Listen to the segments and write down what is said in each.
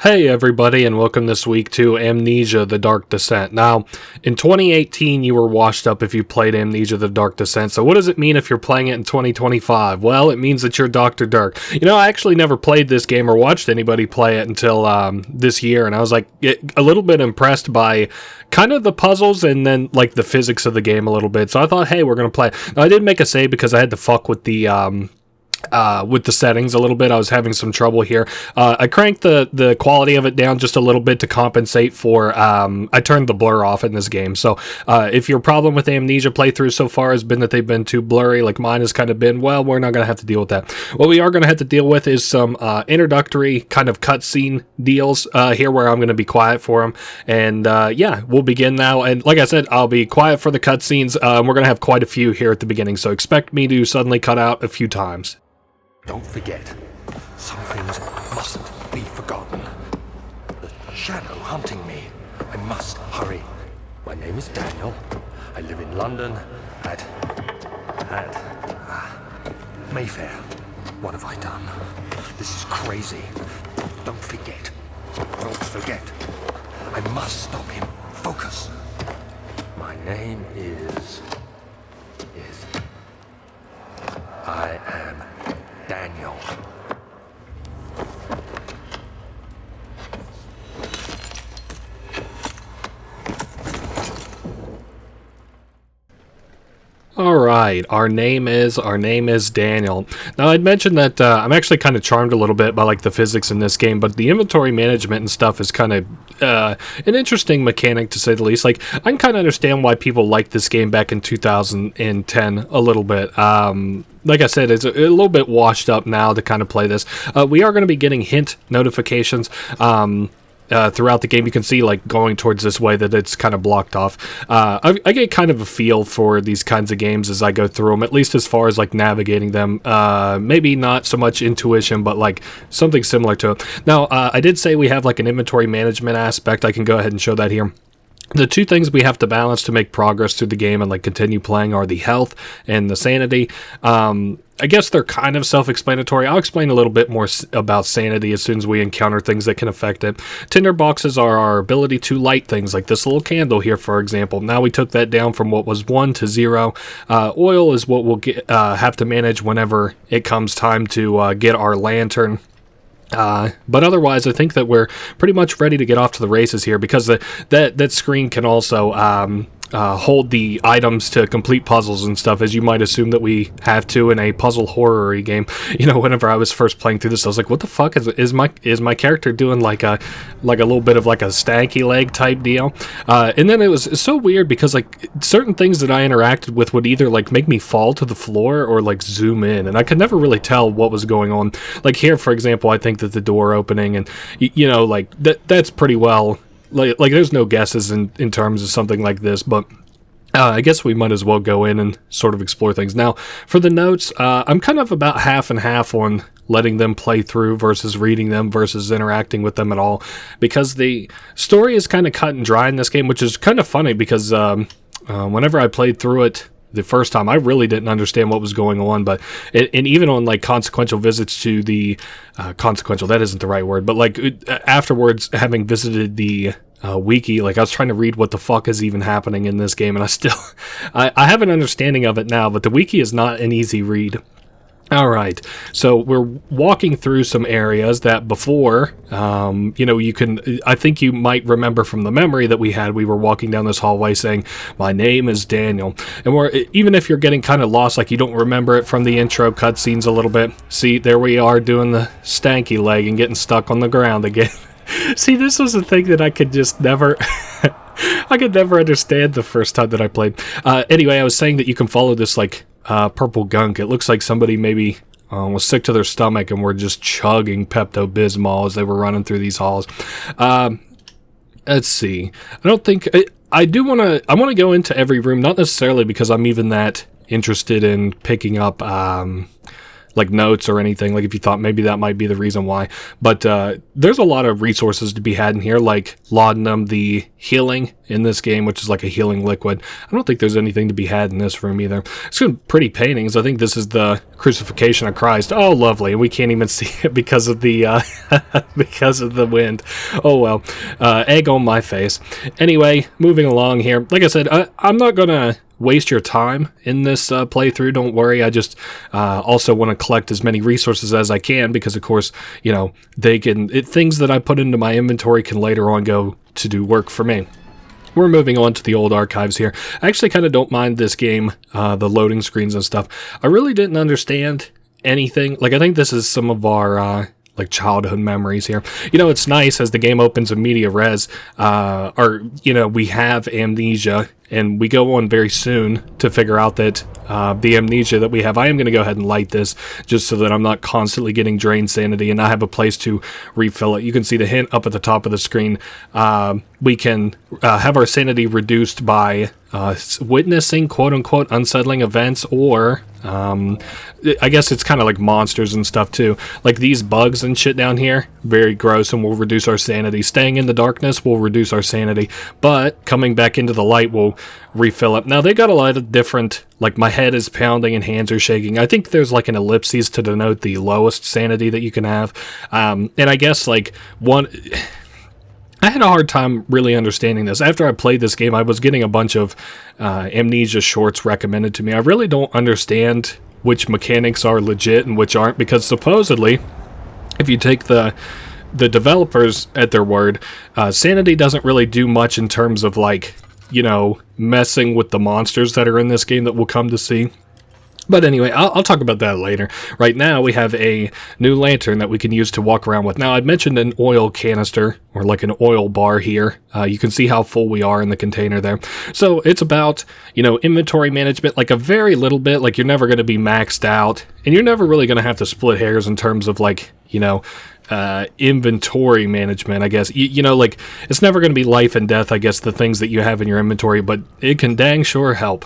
Hey everybody, and welcome this week to Amnesia, The Dark Descent. Now, in 2018 you were washed up if you played Amnesia, The Dark Descent, so what does it mean if you're playing it in 2025? Well, it means that you're Dr. Dirck. You know, I actually never played this game or watched anybody play it until this year, and I was like a little bit impressed by kind of the puzzles and then like the physics of the game a little bit, so I thought, hey, we're going to play. Now, I did make a save because I had to fuck with the settings a little bit. I was having some trouble here. I cranked the quality of it down just a little bit to compensate for, I turned the blur off in this game. So if your problem with Amnesia playthroughs so far has been that they've been too blurry, like mine has kind of been, well, we're not going to have to deal with that. What we are going to have to deal with is some introductory kind of cutscene deals here where I'm going to be quiet for them. And yeah, we'll begin now. And like I said, I'll be quiet for the cutscenes. We're going to have quite a few here at the beginning, so expect me to suddenly cut out a few times. Don't forget, some things mustn't be forgotten. The shadow hunting me. I must hurry. My name is Daniel. I live in London at Mayfair. What have I done? This is crazy. Don't forget. Don't forget. I must stop him. Focus. My name is... I am Daniel. Alright, our name is Daniel. Now, I'd mentioned that I'm actually kind of charmed a little bit by like the physics in this game, but the inventory management and stuff is kind of an interesting mechanic, to say the least. Like, I can kind of understand why people liked this game back in 2010 a little bit. Like I said, it's a little bit washed up now to kind of play this. We are going to be getting hint notifications throughout the game. You can see, like, going towards this way that it's kind of blocked off. I get kind of a feel for these kinds of games as I go through them, at least as far as, like, navigating them. Maybe not so much intuition, but, like, something similar to it. Now, I did say we have, like, an inventory management aspect. I can go ahead and show that here. The two things we have to balance to make progress through the game and like continue playing are the health and the sanity. I guess they're kind of self-explanatory. I'll explain a little bit more about sanity as soon as we encounter things that can affect it. Tinder boxes are our ability to light things, like this little candle here, for example. Now we took that down from what was 1 to 0. Oil is what we'll have to manage whenever it comes time to get our lantern. But otherwise, I think that we're pretty much ready to get off to the races here, because that screen can also hold the items to complete puzzles and stuff, as you might assume that we have to in a puzzle horror-y game. You know, whenever I was first playing through this, I was like, what the fuck is my character doing, like a little bit of like a stanky leg type deal? And then it was so weird because like certain things that I interacted with would either like make me fall to the floor or like zoom in, and I could never really tell what was going on. Like here, for example, I think that the door opening and you know, like that's pretty well. Like there's no guesses in terms of something like this, but I guess we might as well go in and sort of explore things. Now, for the notes, I'm kind of about half and half on letting them play through versus reading them versus interacting with them at all, because the story is kind of cut and dry in this game, which is kind of funny because whenever I played through it the first time, I really didn't understand what was going on, but and even on like consequential visits to the consequential, that isn't the right word, but like afterwards, having visited the wiki, like I was trying to read what the fuck is even happening in this game, and I have an understanding of it now, but the wiki is not an easy read. Alright, so we're walking through some areas that before, you know, I think you might remember from the memory that we were walking down this hallway saying, my name is Daniel, and even if you're getting kind of lost, like you don't remember it from the intro cutscenes a little bit, see, there we are doing the stanky leg and getting stuck on the ground again. See, this was a thing that I could just never... I could never understand the first time that I played. Anyway, I was saying that you can follow this, like, purple gunk. It looks like somebody maybe was sick to their stomach and were just chugging Pepto-Bismol as they were running through these halls. Let's see. I don't think... I want to go into every room, not necessarily because I'm even that interested in picking up... like notes or anything, like if you thought maybe that might be the reason why. But there's a lot of resources to be had in here, like laudanum, the healing in this game, which is like a healing liquid. I don't think there's anything to be had in this room either. It's some pretty paintings. I think this is the crucifixion of Christ. Oh, lovely. We can't even see it because of the because of the wind. Oh well. Egg on my face. Anyway, moving along here. Like I said, I'm not gonna waste your time in this playthrough. Don't worry. I just also want to collect as many resources as I can, because of course, you know, things that I put into my inventory can later on go to do work for me. We're moving on to the old archives here. I actually kind of don't mind this game, the loading screens and stuff. I really didn't understand anything. Like, I think this is some of our like childhood memories here. You know, it's nice as the game opens in media res, or, you know, we have Amnesia, and we go on very soon to figure out that the amnesia that we have. I am going to go ahead and light this just so that I'm not constantly getting drained sanity, and I have a place to refill it. You can see the hint up at the top of the screen. We can have our sanity reduced by witnessing quote-unquote unsettling events, or I guess it's kind of like monsters and stuff too. Like these bugs and shit down here, very gross, and will reduce our sanity. Staying in the darkness will reduce our sanity, but coming back into the light will refill it. Now they got a lot of different, like my head is pounding and hands are shaking. I think there's like an ellipses to denote the lowest sanity that you can have. And I guess like I had a hard time really understanding this. After I played this game, I was getting a bunch of Amnesia shorts recommended to me. I really don't understand which mechanics are legit and which aren't, because supposedly, if you take the developers at their word, sanity doesn't really do much in terms of, like, you know, messing with the monsters that are in this game that we'll come to see. But anyway, I'll talk about that later. Right now, we have a new lantern that we can use to walk around with. Now, I'd mentioned an oil canister, or like an oil bar here. You can see how full we are in the container there. So it's about, you know, inventory management, like a very little bit. Like, you're never going to be maxed out, and you're never really going to have to split hairs in terms of, like, you know, inventory management, I guess. You know, like, it's never going to be life and death, I guess, the things that you have in your inventory, but it can dang sure help.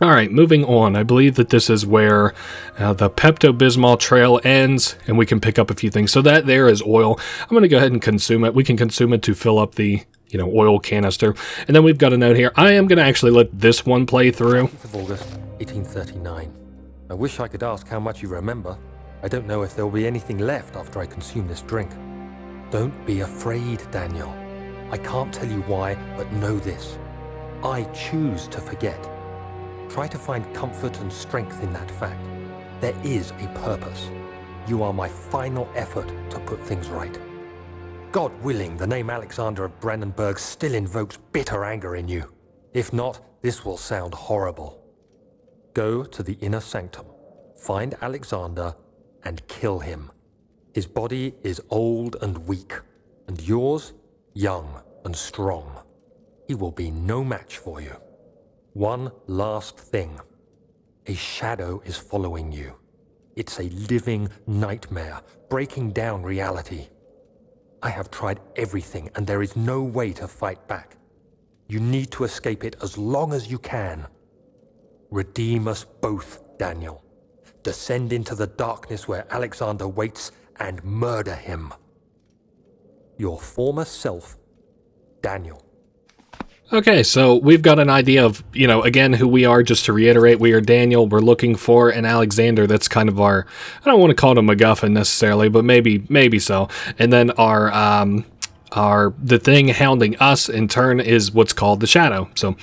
Alright, moving on. I believe that this is where the Pepto-Bismol trail ends, and we can pick up a few things. So that there is oil. I'm going to go ahead and consume it. We can consume it to fill up the, you know, oil canister. And then we've got a note here. I am going to actually let this one play through. 10th of August, 1839. I wish I could ask how much you remember. I don't know if there will be anything left after I consume this drink. Don't be afraid, Daniel. I can't tell you why, but know this. I choose to forget. Try to find comfort and strength in that fact. There is a purpose. You are my final effort to put things right. God willing, the name Alexander of Brandenburg still invokes bitter anger in you. If not, this will sound horrible. Go to the inner sanctum, find Alexander, and kill him. His body is old and weak, and yours, young and strong. He will be no match for you. One last thing. A shadow is following you. It's a living nightmare, breaking down reality. I have tried everything, and there is no way to fight back. You need to escape it as long as you can. Redeem us both, Daniel. Descend into the darkness where Alexander waits and murder him. Your former self, Daniel. Okay, so we've got an idea of, you know, again, who we are. Just to reiterate, we are Daniel. We're looking for an Alexander. That's kind of our, I don't want to call it a MacGuffin necessarily, but maybe so. And then the thing hounding us in turn is what's called the shadow. So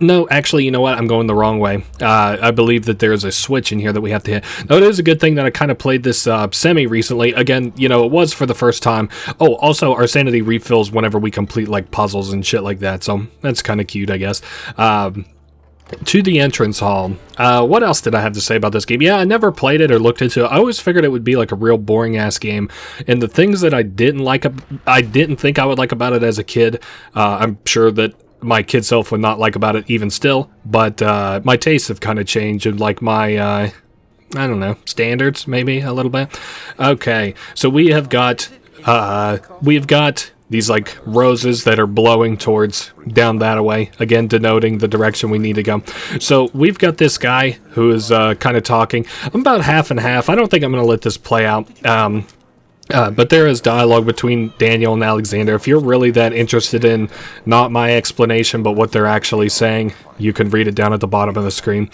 no, actually, you know what? I'm going the wrong way. I believe that there's a switch in here that we have to hit. Now, it is a good thing that I kind of played this semi-recently. Again, you know, it was for the first time. Oh, also, our sanity refills whenever we complete, like, puzzles and shit like that. So, that's kind of cute, I guess. To the entrance hall. What else did I have to say about this game? Yeah, I never played it or looked into it. I always figured it would be, like, a real boring-ass game. And the things that I didn't think I would like about it as a kid, I'm sure that my kid self would not like about it even still, but my tastes have kind of changed, and like my I don't know, standards maybe a little bit. Okay, so we have got these like roses that are blowing towards down that way, again denoting the direction we need to go. So we've got this guy who is kind of talking. I'm about half and half. I don't think I'm going to let this play out. But there is dialogue between Daniel and Alexander. If you're really that interested in not my explanation, but what they're actually saying, you can read it down at the bottom of the screen.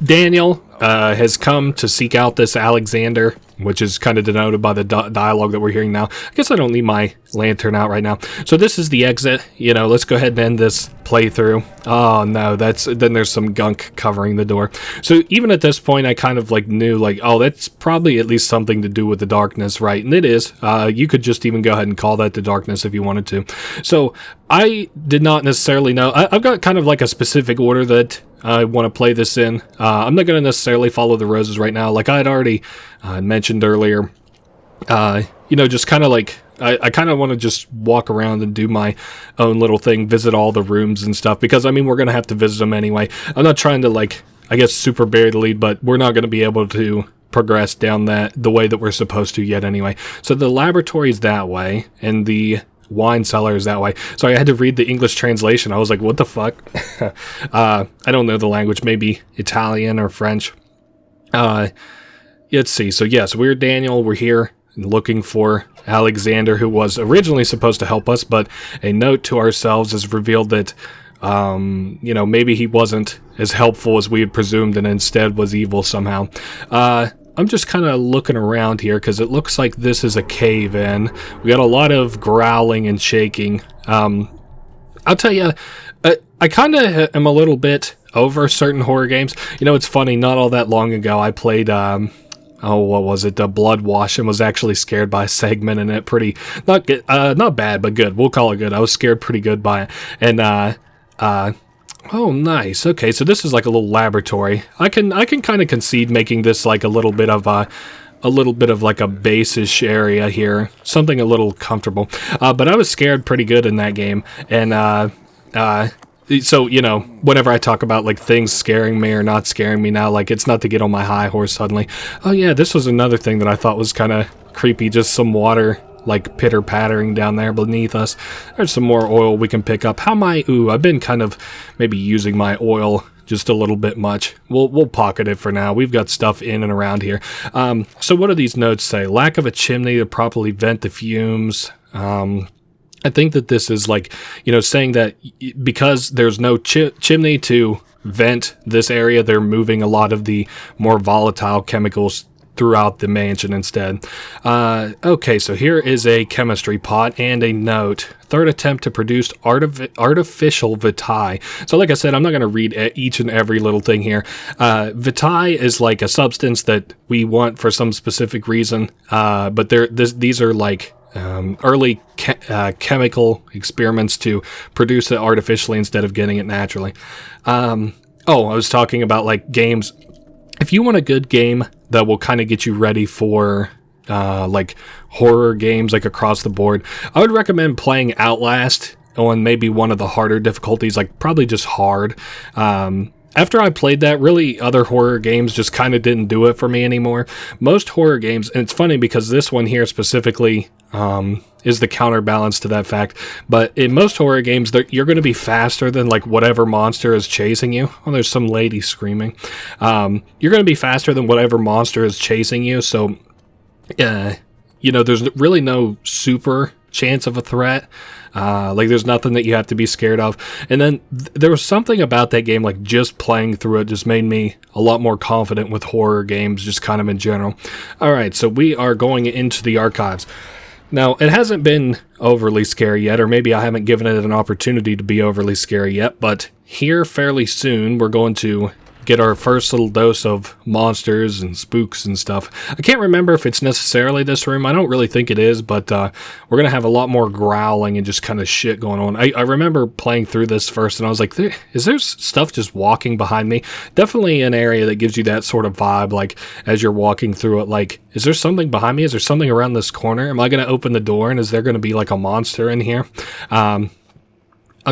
Daniel has come to seek out this Alexander, which is kind of denoted by the dialogue that we're hearing now. I guess I don't need my lantern out right now. So this is the exit. You know, let's go ahead and end this playthrough. Oh no, then there's some gunk covering the door. So even at this point, I kind of like knew like, oh, that's probably at least something to do with the darkness, right? And it is. You could just even go ahead and call that the darkness if you wanted to. So I did not necessarily know. I've got kind of like a specific order that I want to play this in. I'm not going to necessarily follow the roses right now. Like I had already mentioned earlier, you know, just kind of like, I kind of want to just walk around and do my own little thing, visit all the rooms and stuff, because, I mean, we're going to have to visit them anyway. I'm not trying to, like, I guess, super bury the lead, but we're not going to be able to progress down the way that we're supposed to yet anyway. So the laboratory is that way, and the wine cellar is that way. Sorry, I had to read the English translation. I was like, what the fuck? I don't know the language. Maybe Italian or French. Let's see. So yes, we're Daniel. We're here looking for Alexander, who was originally supposed to help us, but a note to ourselves has revealed that, you know, maybe he wasn't as helpful as we had presumed and instead was evil somehow. I'm just kind of looking around here because it looks like this is a cave-in. We got a lot of growling and shaking. I'll tell you, I kind of am a little bit over certain horror games. You know, it's funny, not all that long ago I played, what was it? Blood Wash, and was actually scared by a segment in it. Pretty, not good, not bad, but good. We'll call it good. I was scared pretty good by it. And, oh, nice. Okay, so this is like a little laboratory. I can kind of concede making this like a little bit of like a base-ish area here. Something a little comfortable. But I was scared pretty good in that game. And, so, you know, whenever I talk about, like, things scaring me or not scaring me now, like, it's not to get on my high horse suddenly. Oh, yeah, this was another thing that I thought was kind of creepy. Just some water, like, pitter-pattering down there beneath us. There's some more oil we can pick up. I've been kind of maybe using my oil just a little bit much. We'll pocket it for now. We've got stuff in and around here. So what do these notes say? Lack of a chimney to properly vent the fumes. I think that this is like, you know, saying that because there's no chimney to vent this area, they're moving a lot of the more volatile chemicals throughout the mansion instead. Okay, so here is a chemistry pot and a note. Third attempt to produce artificial vitae. So like I said, I'm not going to read each and every little thing here. Vitae is like a substance that we want for some specific reason, but these are like early chemical experiments to produce it artificially instead of getting it naturally. I was talking about like games. If you want a good game that will kind of get you ready for like horror games like across the board, I would recommend playing Outlast on maybe one of the harder difficulties, like probably just hard. After I played that, really other horror games just kind of didn't do it for me anymore. Most horror games, and it's funny because this one here specifically is the counterbalance to that fact, but in most horror games, you're going to be faster than like whatever monster is chasing you. Oh, there's some lady screaming. You're going to be faster than whatever monster is chasing you, so you know, there's really no super chance of a threat. Like there's nothing that you have to be scared of. And then there was something about that game, like just playing through it just made me a lot more confident with horror games, just kind of in general. All right, so we are going into the archives. Now, it hasn't been overly scary yet, or maybe I haven't given it an opportunity to be overly scary yet, but here fairly soon we're going to get our first little dose of monsters and spooks and stuff. I can't remember if it's necessarily this room. I don't really think it is, but we're going to have a lot more growling and just kind of shit going on. I remember playing through this first, and I was like, is there stuff just walking behind me? Definitely an area that gives you that sort of vibe, like, as you're walking through it, like, is there something behind me? Is there something around this corner? Am I going to open the door, and is there going to be, like, a monster in here? I'm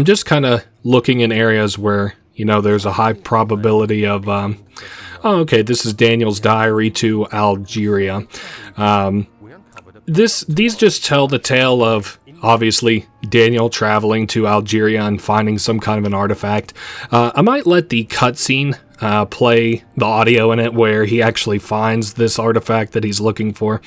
just kind of looking in areas where, you know, there's a high probability of, okay, this is Daniel's diary to Algeria. these just tell the tale of, obviously, Daniel traveling to Algeria and finding some kind of an artifact. I might let the cutscene play the audio in it where he actually finds this artifact that he's looking for.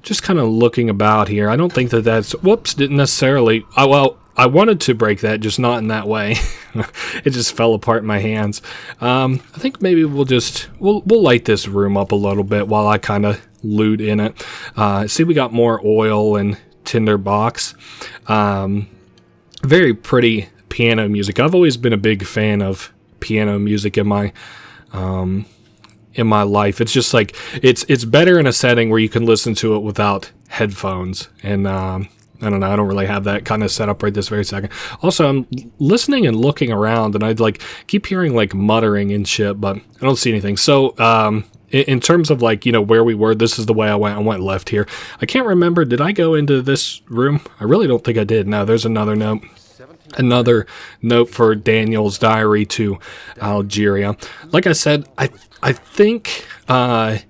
Just kind of looking about here. I don't think that that's... Whoops, didn't necessarily... well, I wanted to break that, just not in that way. It just fell apart in my hands. I think maybe we'll light this room up a little bit while I kind of loot in it. See, we got more oil and tinderbox. Very pretty piano music. I've always been a big fan of piano music in my life. It's just like it's better in a setting where you can listen to it without headphones. And I don't know, I don't really have that kind of set up right this very second. Also, I'm listening and looking around, and I'd like keep hearing like muttering and shit, but I don't see anything. So in terms of like, where we were, this is the way I went. I went left here. I can't remember, did I go into this room? I really don't think I did. No, there's another note. Another note for Daniel's diary to Algeria. Like I said, I think I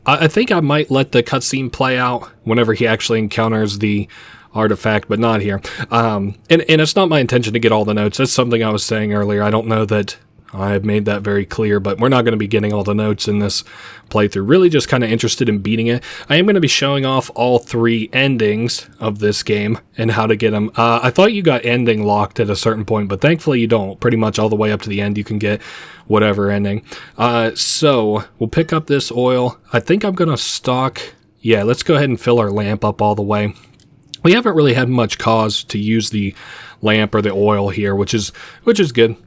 might let the cutscene play out whenever he actually encounters the artifact, but not here. And it's not my intention to get all the notes. That's something I was saying earlier. I don't know that I made that very clear, but we're not going to be getting all the notes in this playthrough. Really just kind of interested in beating it. I am going to be showing off all 3 endings of this game and how to get them. I thought you got ending locked at a certain point, but thankfully you don't. Pretty much all the way up to the end you can get whatever ending. So we'll pick up this oil. I think I'm going to stock... Yeah, let's go ahead and fill our lamp up all the way. We haven't really had much cause to use the lamp or the oil here, which is good.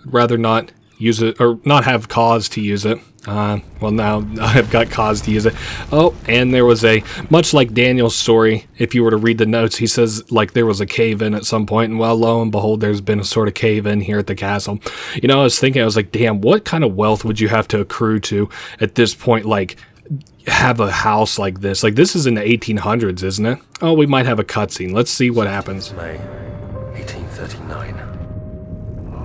Rather not use it, or not have cause to use it. Well, now I've got cause to use it. Oh, and there was much like Daniel's story, if you were to read the notes, he says like there was a cave-in at some point, and well, lo and behold, there's been a sort of cave-in here at the castle. I was thinking, I was like, damn, what kind of wealth would you have to accrue to at this point, like, have a house like this? Like, this is in the 1800s, isn't it? Oh, we might have a cutscene. Let's see what happens. May 1839.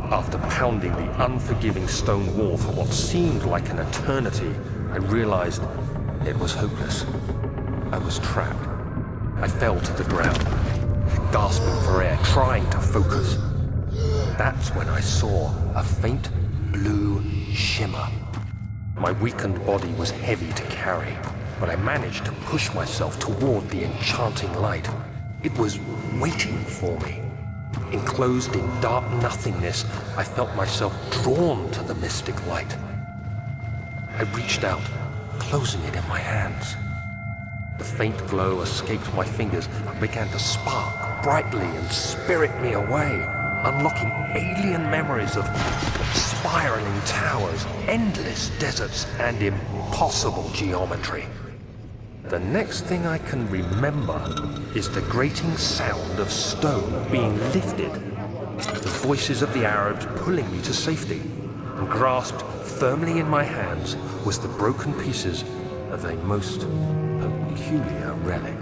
After pounding the unforgiving stone wall for what seemed like an eternity, I realized it was hopeless. I was trapped. I fell to the ground, gasping for air, trying to focus. That's when I saw a faint blue shimmer. My weakened body was heavy to carry, but I managed to push myself toward the enchanting light. It was waiting for me. Enclosed in dark nothingness, I felt myself drawn to the mystic light. I reached out, closing it in my hands. The faint glow escaped my fingers and began to spark brightly and spirit me away, unlocking alien memories of spiraling towers, endless deserts, and impossible geometry. The next thing I can remember is the grating sound of stone being lifted, the voices of the Arabs pulling me to safety, and grasped firmly in my hands was the broken pieces of a most peculiar relic.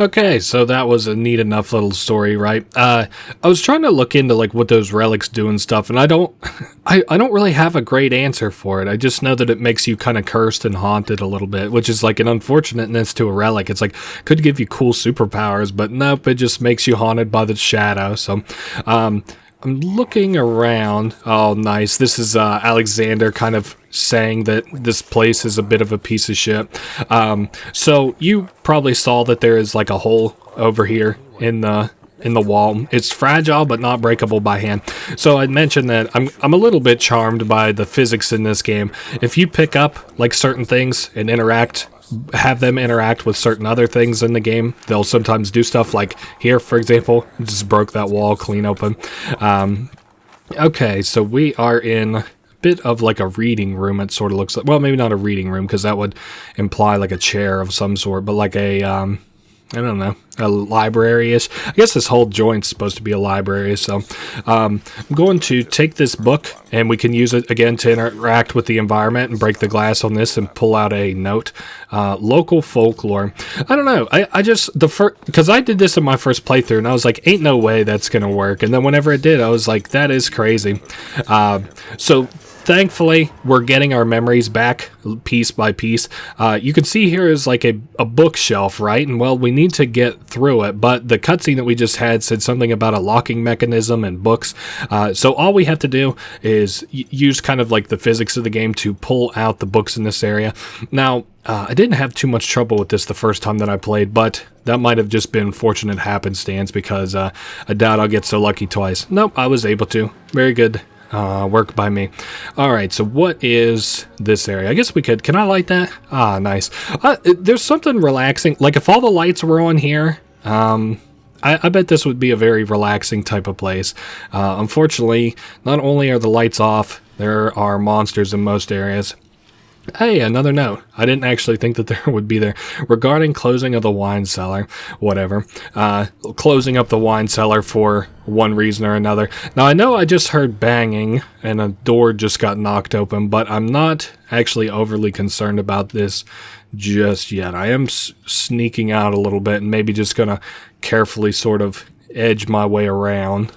Okay, so that was a neat enough little story, right? I was trying to look into like what those relics do and stuff, and I don't really have a great answer for it. I just know that it makes you kind of cursed and haunted a little bit, which is like an unfortunateness to a relic. It's like could give you cool superpowers, but nope, it just makes you haunted by the shadow. So, I'm looking around. Oh, nice. This is Alexander kind of saying that this place is a bit of a piece of shit. So you probably saw that there is like a hole over here in the wall. It's fragile but not breakable by hand. So I mentioned that I'm a little bit charmed by the physics in this game. If you pick up like certain things and have them interact with certain other things in the game, they'll sometimes do stuff like here, for example, just broke that wall clean open. Okay, so we are in a bit of like a reading room. It sort of looks like, well, maybe not a reading room because that would imply like a chair of some sort, but like a I don't know, a library-ish. I guess this whole joint's supposed to be a library, so I'm going to take this book, and we can use it again to interact with the environment and break the glass on this and pull out a note. Local folklore. I don't know, I just, because I did this in my first playthrough, and I was like, ain't no way that's going to work, and then whenever it did, I was like, that is crazy. So thankfully, we're getting our memories back piece by piece. You can see here is like a bookshelf, right? And well, we need to get through it, but the cutscene that we just had said something about a locking mechanism and books. So all we have to do is use kind of like the physics of the game to pull out the books in this area. Now, I didn't have too much trouble with this the first time that I played, but that might have just been fortunate happenstance because I doubt I'll get so lucky twice. Nope, I was able to. Very good work by me. Alright, so what is this area? I guess we could... Can I light that? Ah, nice. There's something relaxing. Like, if all the lights were on here, I bet this would be a very relaxing type of place. Unfortunately, not only are the lights off, there are monsters in most areas. Hey, another note. I didn't actually think that there would be there. Regarding closing of the wine cellar, whatever. Closing up the wine cellar for one reason or another. Now, I know I just heard banging and a door just got knocked open, but I'm not actually overly concerned about this just yet. I am sneaking out a little bit and maybe just gonna carefully sort of edge my way around.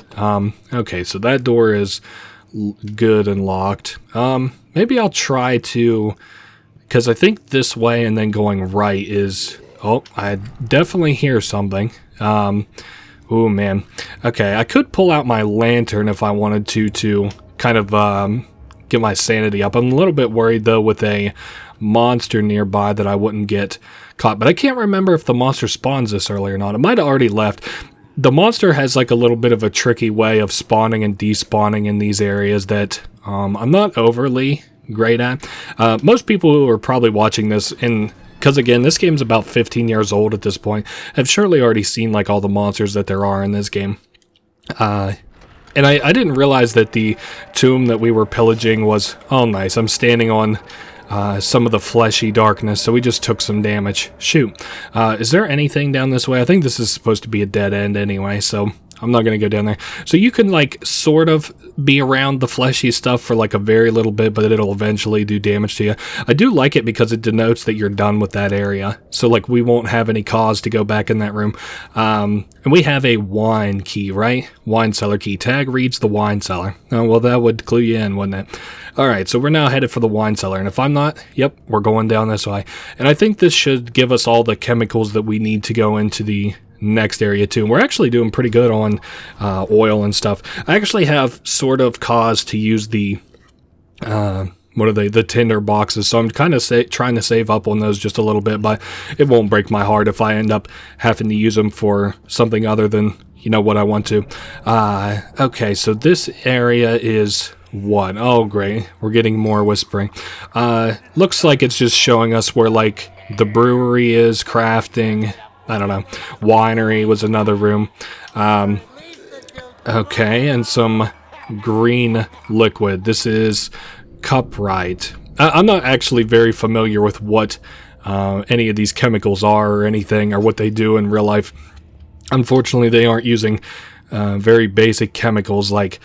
Okay, so that door is good and locked. Maybe I'll try to, because I think this way and then going right is, oh, I definitely hear something. Oh man. Okay, I could pull out my lantern if I wanted to kind of get my sanity up. I'm a little bit worried though with a monster nearby that I wouldn't get caught, but I can't remember if the monster spawns this early or not. It might have already left. The monster has like a little bit of a tricky way of spawning and despawning in these areas that I'm not overly great at. Most people who are probably watching this, because again, this game's about 15 years old at this point, have surely already seen like all the monsters that there are in this game. And I didn't realize that the tomb that we were pillaging was, oh nice, I'm standing on some of the fleshy darkness, so we just took some damage. Shoot. Is there anything down this way? I think this is supposed to be a dead end anyway, so I'm not going to go down there. So you can, like, sort of be around the fleshy stuff for, like, a very little bit, but it'll eventually do damage to you. I do like it because it denotes that you're done with that area. So, like, we won't have any cause to go back in that room. And we have a wine key, right? Wine cellar key. Tag reads the wine cellar. Oh, well, that would clue you in, wouldn't it? Alright, so we're now headed for the wine cellar, and if I'm not, yep, we're going down this way. And I think this should give us all the chemicals that we need to go into the next area too. And we're actually doing pretty good on oil and stuff. I actually have sort of cause to use the what are they, the tinder boxes, so I'm kind of trying to save up on those just a little bit, but it won't break my heart if I end up having to use them for something other than, you know, what I want to. Okay, so this area is what? Oh great, we're getting more whispering. Looks like it's just showing us where like the brewery is, crafting, I don't know, winery was another room. Okay, and some green liquid. This is cuprite. I'm not actually very familiar with what any of these chemicals are or anything, or what they do in real life. Unfortunately, they aren't using very basic chemicals like,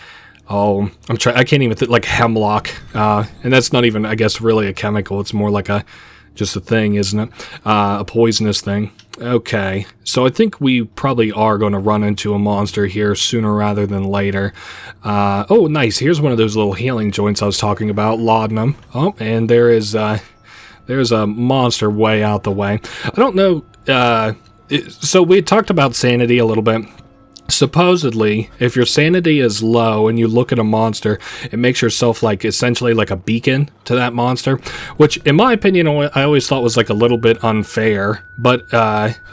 oh, I can't even think, like hemlock. And that's not even, I guess, really a chemical. It's more like just a thing, isn't it? A poisonous thing. Okay, so I think we probably are going to run into a monster here sooner rather than later. Oh, nice. Here's one of those little healing joints I was talking about, laudanum. Oh, and there's a monster way out the way. I don't know. So we had talked about sanity a little bit. Supposedly, if your sanity is low and you look at a monster, it makes yourself like essentially like a beacon to that monster, which in my opinion I always thought was like a little bit unfair, but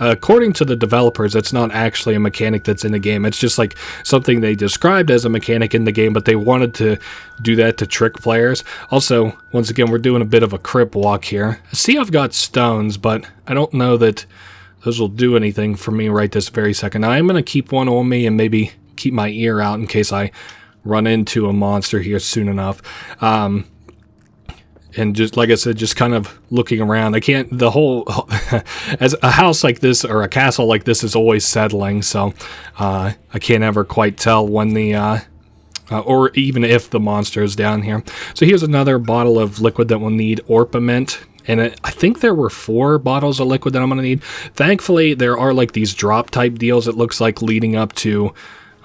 according to the developers, it's not actually a mechanic that's in the game. It's just like something they described as a mechanic in the game, but they wanted to do that to trick players. Also, once again, we're doing a bit of a crip walk here. I see I've got stones, but I don't know that those will do anything for me right this very second. Now, I'm going to keep one on me and maybe keep my ear out in case I run into a monster here soon enough. And just like I said, just kind of looking around. I can't, the whole, as a house like this or a castle like this is always settling, so I can't ever quite tell when the, or even if the monster is down here. So here's another bottle of liquid that will need orpiment. And I think there were 4 bottles of liquid that I'm going to need. Thankfully, there are like these drop type deals, it looks like, leading up to,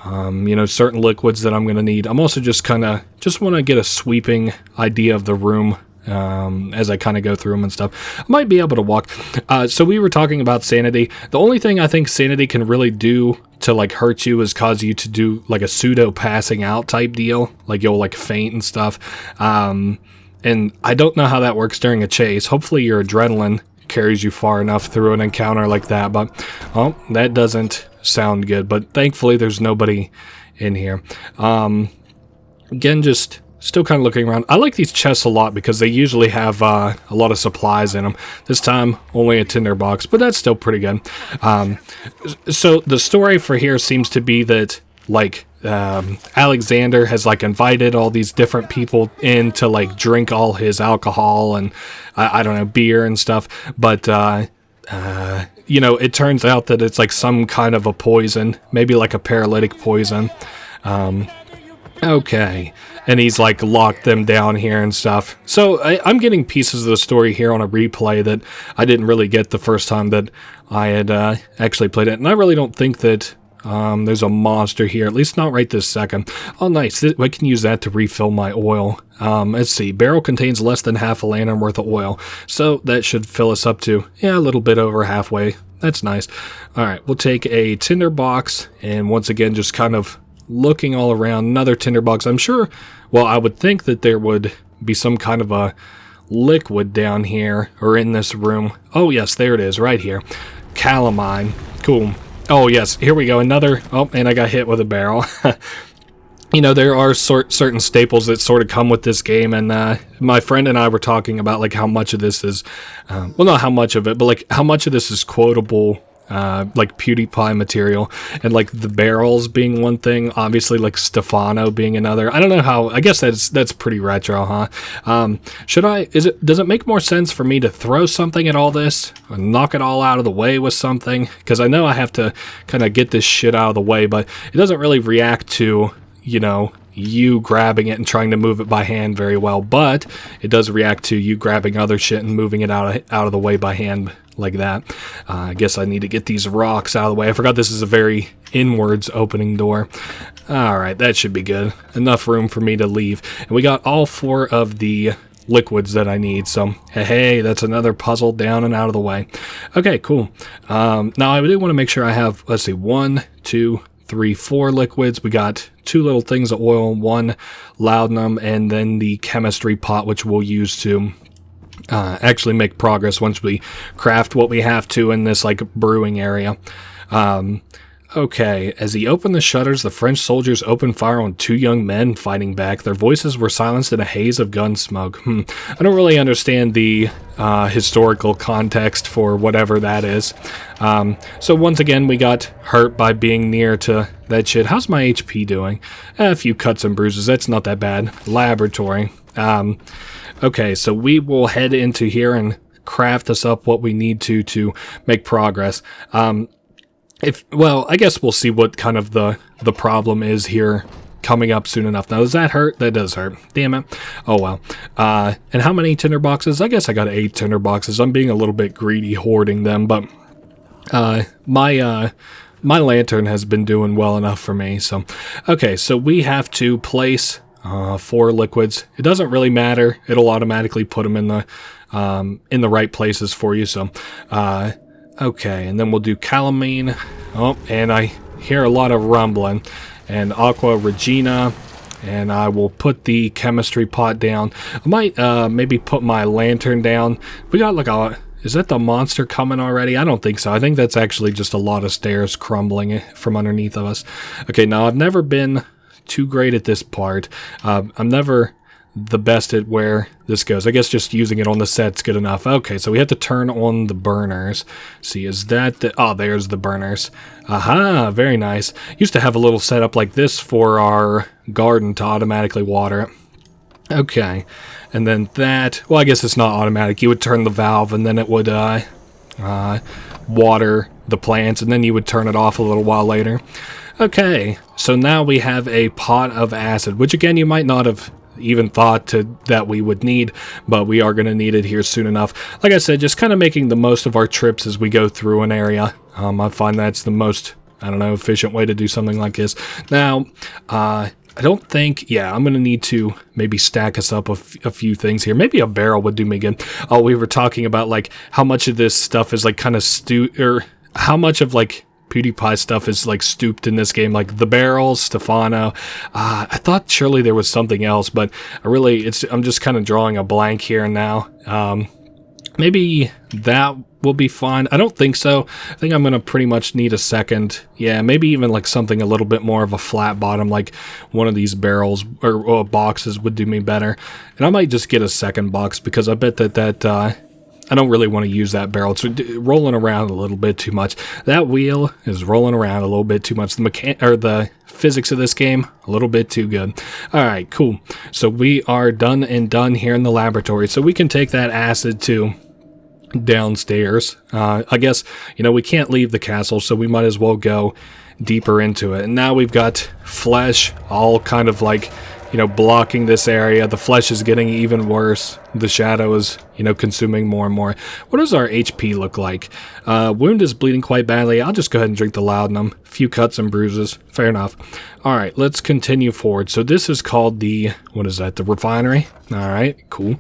you know, certain liquids that I'm going to need. I'm also just kind of just want to get a sweeping idea of the room as I kind of go through them and stuff. I might be able to walk. So we were talking about sanity. The only thing I think sanity can really do to like hurt you is cause you to do like a pseudo passing out type deal. Like you'll like faint and stuff. And I don't know how that works during a chase. Hopefully your adrenaline carries you far enough through an encounter like that. But, oh, that doesn't sound good. But thankfully there's nobody in here. Again, just still kind of looking around. I like these chests a lot because they usually have a lot of supplies in them. This time, only a tinderbox, but that's still pretty good. So the story for here seems to be that, like, Alexander has, like, invited all these different people in to, like, drink all his alcohol and, I don't know, beer and stuff. But, you know, it turns out that it's, like, some kind of a poison. Maybe, like, a paralytic poison. Okay. And he's like locked them down here and stuff. So I'm getting pieces of the story here on a replay that I didn't really get the first time that I had actually played it. And I really don't think that there's a monster here, at least not right this second. Oh, nice. I can use that to refill my oil. Let's see. Barrel contains less than half a lantern worth of oil. So that should fill us up to, yeah, a little bit over halfway. That's nice. All right, we'll take a tinderbox and once again just kind of looking all around. Another tinderbox. I'm sure, well, I would think that there would be some kind of a liquid down here or in this room. Oh, yes, there it is right here. Calamine. Cool. Oh, yes, here we go. Another. Oh, and I got hit with a barrel. You know, there are certain staples that sort of come with this game, and my friend and I were talking about, like, how much of this is, well, not how much of it, but, like, how much of this is quotable, like PewDiePie material, and like the barrels being one thing, obviously like Stefano being another. I don't know how. I guess that's pretty retro, huh? Does it make more sense for me to throw something at all this, or knock it all out of the way with something? Because I know I have to kind of get this shit out of the way, but it doesn't really react to, you know, you grabbing it and trying to move it by hand very well, but it does react to you grabbing other shit and moving it out of the way by hand like that. I guess I need to get these rocks out of the way. I forgot this is a very inwards opening door. Alright, that should be good. Enough room for me to leave. And we got all 4 of the liquids that I need, so hey, that's another puzzle down and out of the way. Okay, cool. Now I do want to make sure I have, let's see, 1, 2, 3, 4 liquids. We got 2 little things of oil, 1 laudanum, and then the chemistry pot, which we'll use to actually make progress once we craft what we have to in this like brewing area. Okay, as he opened the shutters, the French soldiers opened fire on 2 young men fighting back. Their voices were silenced in a haze of gun smoke. I don't really understand the historical context for whatever that is. So once again, we got hurt by being near to that shit. How's my HP doing? A few cuts and bruises. That's not that bad. Laboratory. Okay, so we will head into here and craft us up what we need to make progress. Well, I guess we'll see what kind of the problem is here coming up soon enough. Now, does that hurt? That does hurt. Damn it. Oh, well. And how many tinderboxes? I guess I got 8 tinderboxes. I'm being a little bit greedy hoarding them, but my lantern has been doing well enough for me. So, okay, so we have to place 4 liquids. It doesn't really matter. It'll automatically put them in the right places for you. So, okay, and then we'll do calamine. Oh, and I hear a lot of rumbling. And aqua regina. And I will put the chemistry pot down. I might maybe put my lantern down. We got like a... Is that the monster coming already? I don't think so. I think that's actually just a lot of stairs crumbling from underneath of us. Okay, now I've never been too great at this part. I'm never the best at where this goes. I guess just using it on the set's good enough. Okay, so we have to turn on the burners. See, is that the... Oh, there's the burners. Aha, very nice. Used to have a little setup like this for our garden to automatically water it. Okay, and then that... Well, I guess it's not automatic. You would turn the valve, and then it would water the plants, and then you would turn it off a little while later. Okay, so now we have a pot of acid, which again, you might not have even thought that we would need, but we are going to need it here soon enough. Like I said, just kind of making the most of our trips as we go through an area. I find that's the most, I don't know, efficient way to do something like this. Now, I don't think, yeah, I'm going to need to maybe stack us up a few things here. Maybe a barrel would do me good. Oh, we were talking about, like, how much of this stuff is, like, kind of or how much of, like, PewDiePie stuff is, like, stooped in this game. Like, the barrels, Stefano. I thought surely there was something else, but I'm just kind of drawing a blank here and now. Maybe that will be fine. I don't think so. I think I'm going to pretty much need a second. Yeah, maybe even like something a little bit more of a flat bottom, like one of these barrels or boxes would do me better. And I might just get a second box because I bet that I don't really want to use that barrel. It's rolling around a little bit too much. That wheel is rolling around a little bit too much. The physics of this game, a little bit too good. All right, cool. So we are done here in the laboratory. So we can take that acid to downstairs. I guess, we can't leave the castle, so we might as well go deeper into it. And now we've got flesh all kind of like, blocking this area. The flesh is getting even worse. The shadow is, consuming more and more. What does our HP look like? Wound is bleeding quite badly. I'll just go ahead and drink the laudanum. A few cuts and bruises. Fair enough. All right, let's continue forward. So this is called the, what is that? The refinery? All right, cool.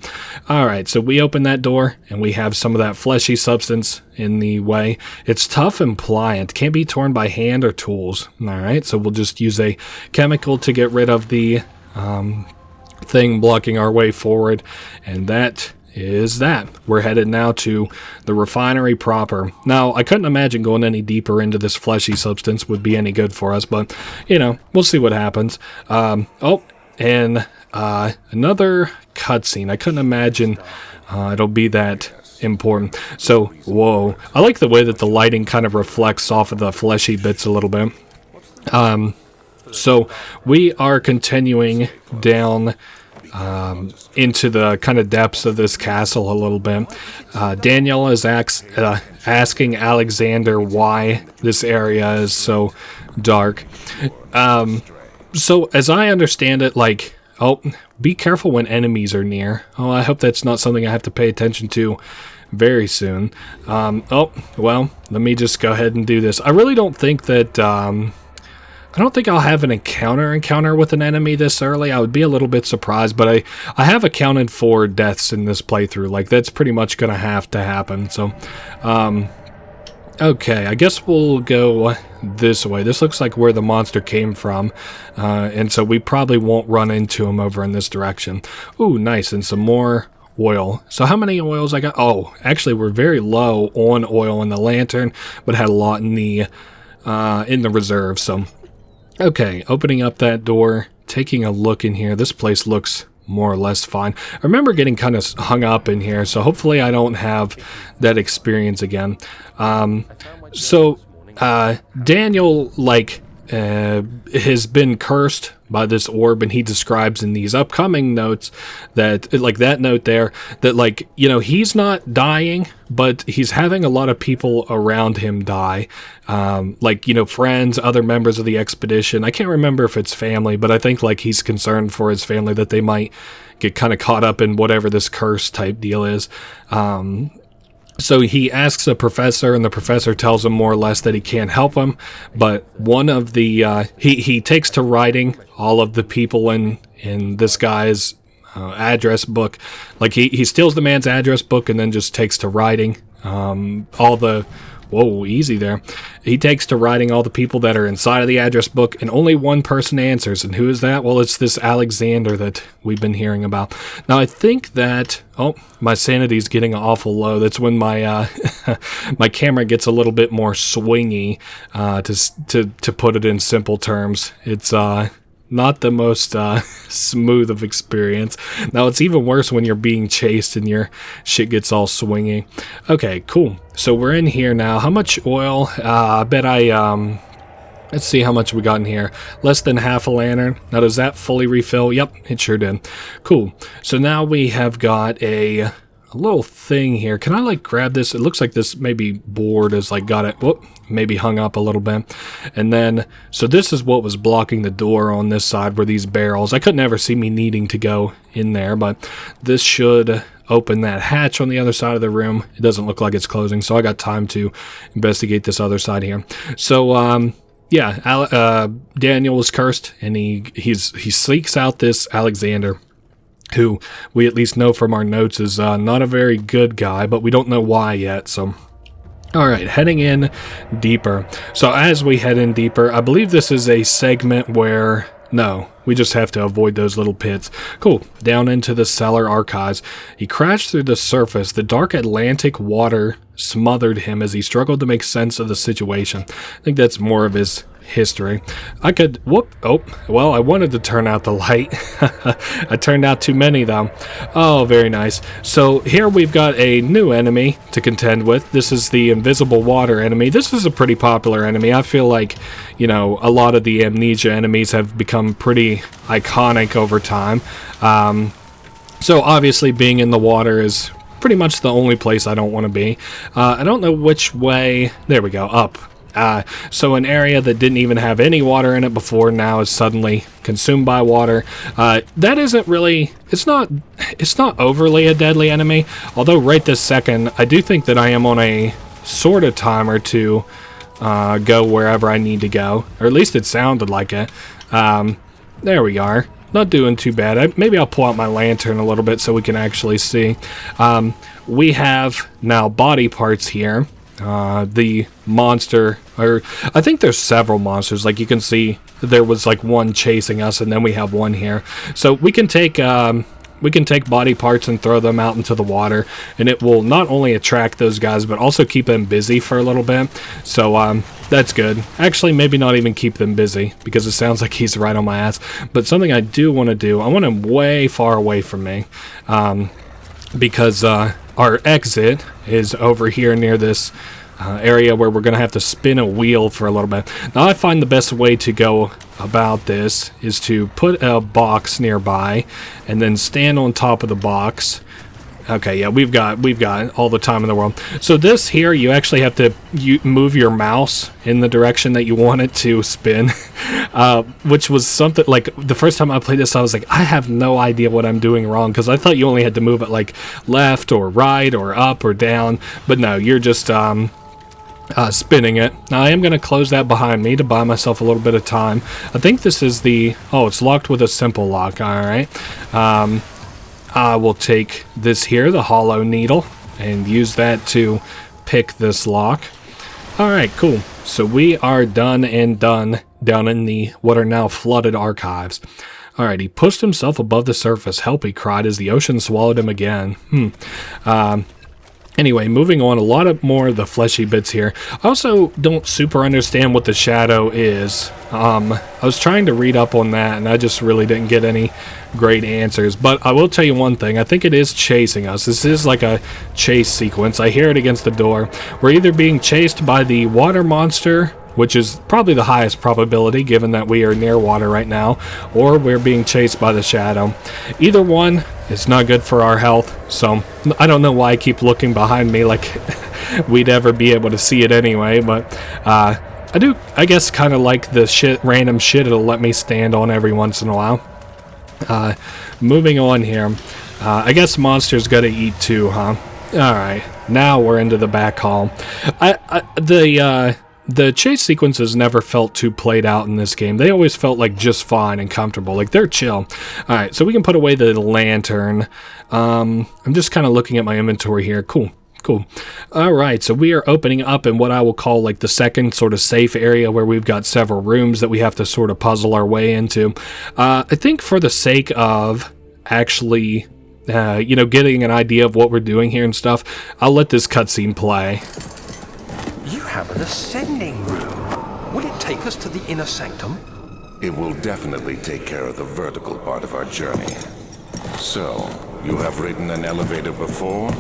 All right, so we open that door and we have some of that fleshy substance in the way. It's tough and pliant. Can't be torn by hand or tools. All right, so we'll just use a chemical to get rid of the thing blocking our way forward, and that is that. We're headed now to the refinery proper. Now, I couldn't imagine going any deeper into this fleshy substance would be any good for us, but, we'll see what happens. And another cutscene. I couldn't imagine it'll be that important. So, whoa. I like the way that the lighting kind of reflects off of the fleshy bits a little bit. So we are continuing down into the kind of depths of this castle a little bit. Daniel is asking Alexander why this area is so dark. So as I understand it, like, be careful when enemies are near. I hope that's not something I have to pay attention to very soon. Well, let me just go ahead and do this. I really don't think that... I don't think I'll have an encounter with an enemy this early. I would be a little bit surprised, but I have accounted for deaths in this playthrough. Like, that's pretty much going to have to happen. So, okay, I guess we'll go this way. This looks like where the monster came from, and so we probably won't run into him over in this direction. Ooh, nice, and some more oil. So how many oils I got? Oh, actually, we're very low on oil in the lantern, but had a lot in the reserve, so... Okay, opening up that door, taking a look in here. This place looks more or less fine. I remember getting kind of hung up in here, so hopefully I don't have that experience again. Daniel, like, has been cursed by this orb, and he describes in these upcoming notes that, like that note there, that, like, he's not dying, but he's having a lot of people around him die. Like, friends, other members of the expedition. I can't remember if it's family, but I think, like, he's concerned for his family that they might get kind of caught up in whatever this curse type deal is. So he asks a professor, and the professor tells him more or less that he can't help him, but one of the, he takes to writing all of the people in this guy's address book. Like, he steals the man's address book and then just takes to writing all the... Whoa, easy there. He takes to writing all the people that are inside of the address book, and only one person answers. And who is that? Well, it's this Alexander that we've been hearing about. Now, I think that... Oh, my sanity's getting awful low. That's when my my camera gets a little bit more swingy, to put it in simple terms. It's... not the most smooth of experience. Now, it's even worse when you're being chased and your shit gets all swingy. Okay, cool. So we're in here now. How much oil? I bet let's see how much we got in here. Less than half a lantern. Now, does that fully refill? Yep, it sure did. Cool. So now we have got a little thing here. Can I, like, grab this? It looks like this maybe board has, like, got it, whoop, maybe hung up a little bit. And then, so this is what was blocking the door on this side, were these barrels. I couldn't ever see me needing to go in there, but this should open that hatch on the other side of the room. It doesn't look like it's closing, so I got time to investigate this other side here. So, yeah, Daniel was cursed, and he seeks out this Alexander, who we at least know from our notes is not a very good guy, but we don't know why yet. So, all right, heading in deeper. So as we head in deeper, I believe this is a segment where no, we just have to avoid those little pits. Cool. Down into the cellar archives. He crashed through the surface. The dark Atlantic water smothered him as he struggled to make sense of the situation. I think that's more of his history. I could... Whoop. Oh, well, I wanted to turn out the light. I turned out too many, though. Oh, very nice. So here we've got a new enemy to contend with. This is the invisible water enemy. This is a pretty popular enemy. I feel like, you know, a lot of the Amnesia enemies have become pretty iconic over time. So obviously being in the water is pretty much the only place I don't want to be. I don't know which way... There we go, up. So an area that didn't even have any water in it before now is suddenly consumed by water. That isn't really... It's not overly a deadly enemy, although right this second, I do think that I am on a sort of timer to go wherever I need to go. Or at least it sounded like it. There we are. Not doing too bad. Maybe I'll pull out my lantern a little bit so we can actually see. We have now body parts here. The monster, or I think there's several monsters. Like you can see, there was like one chasing us, and then we have one here. So we can take body parts and throw them out into the water, and it will not only attract those guys, but also keep them busy for a little bit. So that's good. Actually, maybe not even keep them busy, because it sounds like he's right on my ass. But something I do want to do, I want him way far away from me, because our exit is over here near this area where we're going to have to spin a wheel for a little bit. Now, I find the best way to go about this is to put a box nearby and then stand on top of the box. Okay, yeah, we've got all the time in the world. So this here, you actually have to move your mouse in the direction that you want it to spin, which was something like the first time I played this, I was like, I have no idea what I'm doing wrong, because I thought you only had to move it like left or right or up or down, but no, you're just spinning it. Now I am going to close that behind me to buy myself a little bit of time. I think this is the... Oh, it's locked with a simple lock. All right. I will take this here, the hollow needle, and use that to pick this lock. Alright, cool. So we are done and done down in the what are now flooded archives. Alright, he pushed himself above the surface. Help, he cried as the ocean swallowed him again. Anyway, moving on, a lot of more of the fleshy bits here. I also don't super understand what the shadow is. I was trying to read up on that, and I just really didn't get any great answers. But I will tell you one thing. I think it is chasing us. This is like a chase sequence. I hear it against the door. We're either being chased by the water monster, which is probably the highest probability given that we are near water right now, or we're being chased by the shadow. Either one is not good for our health, so I don't know why I keep looking behind me like we'd ever be able to see it anyway, but I do, I guess, kind of like the random shit it'll let me stand on every once in a while. Moving on here, I guess monsters gotta eat too, huh? Alright, now we're into the back hall. The chase sequences never felt too played out in this game. They always felt like just fine and comfortable. Like, they're chill. Alright, so we can put away the lantern. I'm just kind of looking at my inventory here. Cool. Alright, so we are opening up in what I will call like the second sort of safe area where we've got several rooms that we have to sort of puzzle our way into. I think for the sake of actually, getting an idea of what we're doing here and stuff, I'll let this cutscene play. You have an ascending room. Will it take us to the inner sanctum? It will definitely take care of the vertical part of our journey. So, you have ridden an elevator before?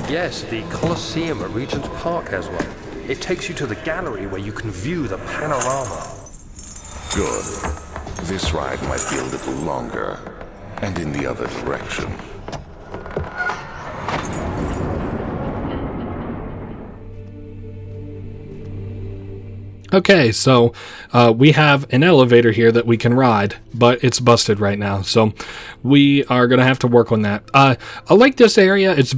Yes, the Colosseum at Regent's Park has one. It takes you to the gallery where you can view the panorama. Good. This ride might be a little longer, and in the other direction. Okay, so we have an elevator here that we can ride, but it's busted right now, so we are going to have to work on that. I like this area. It's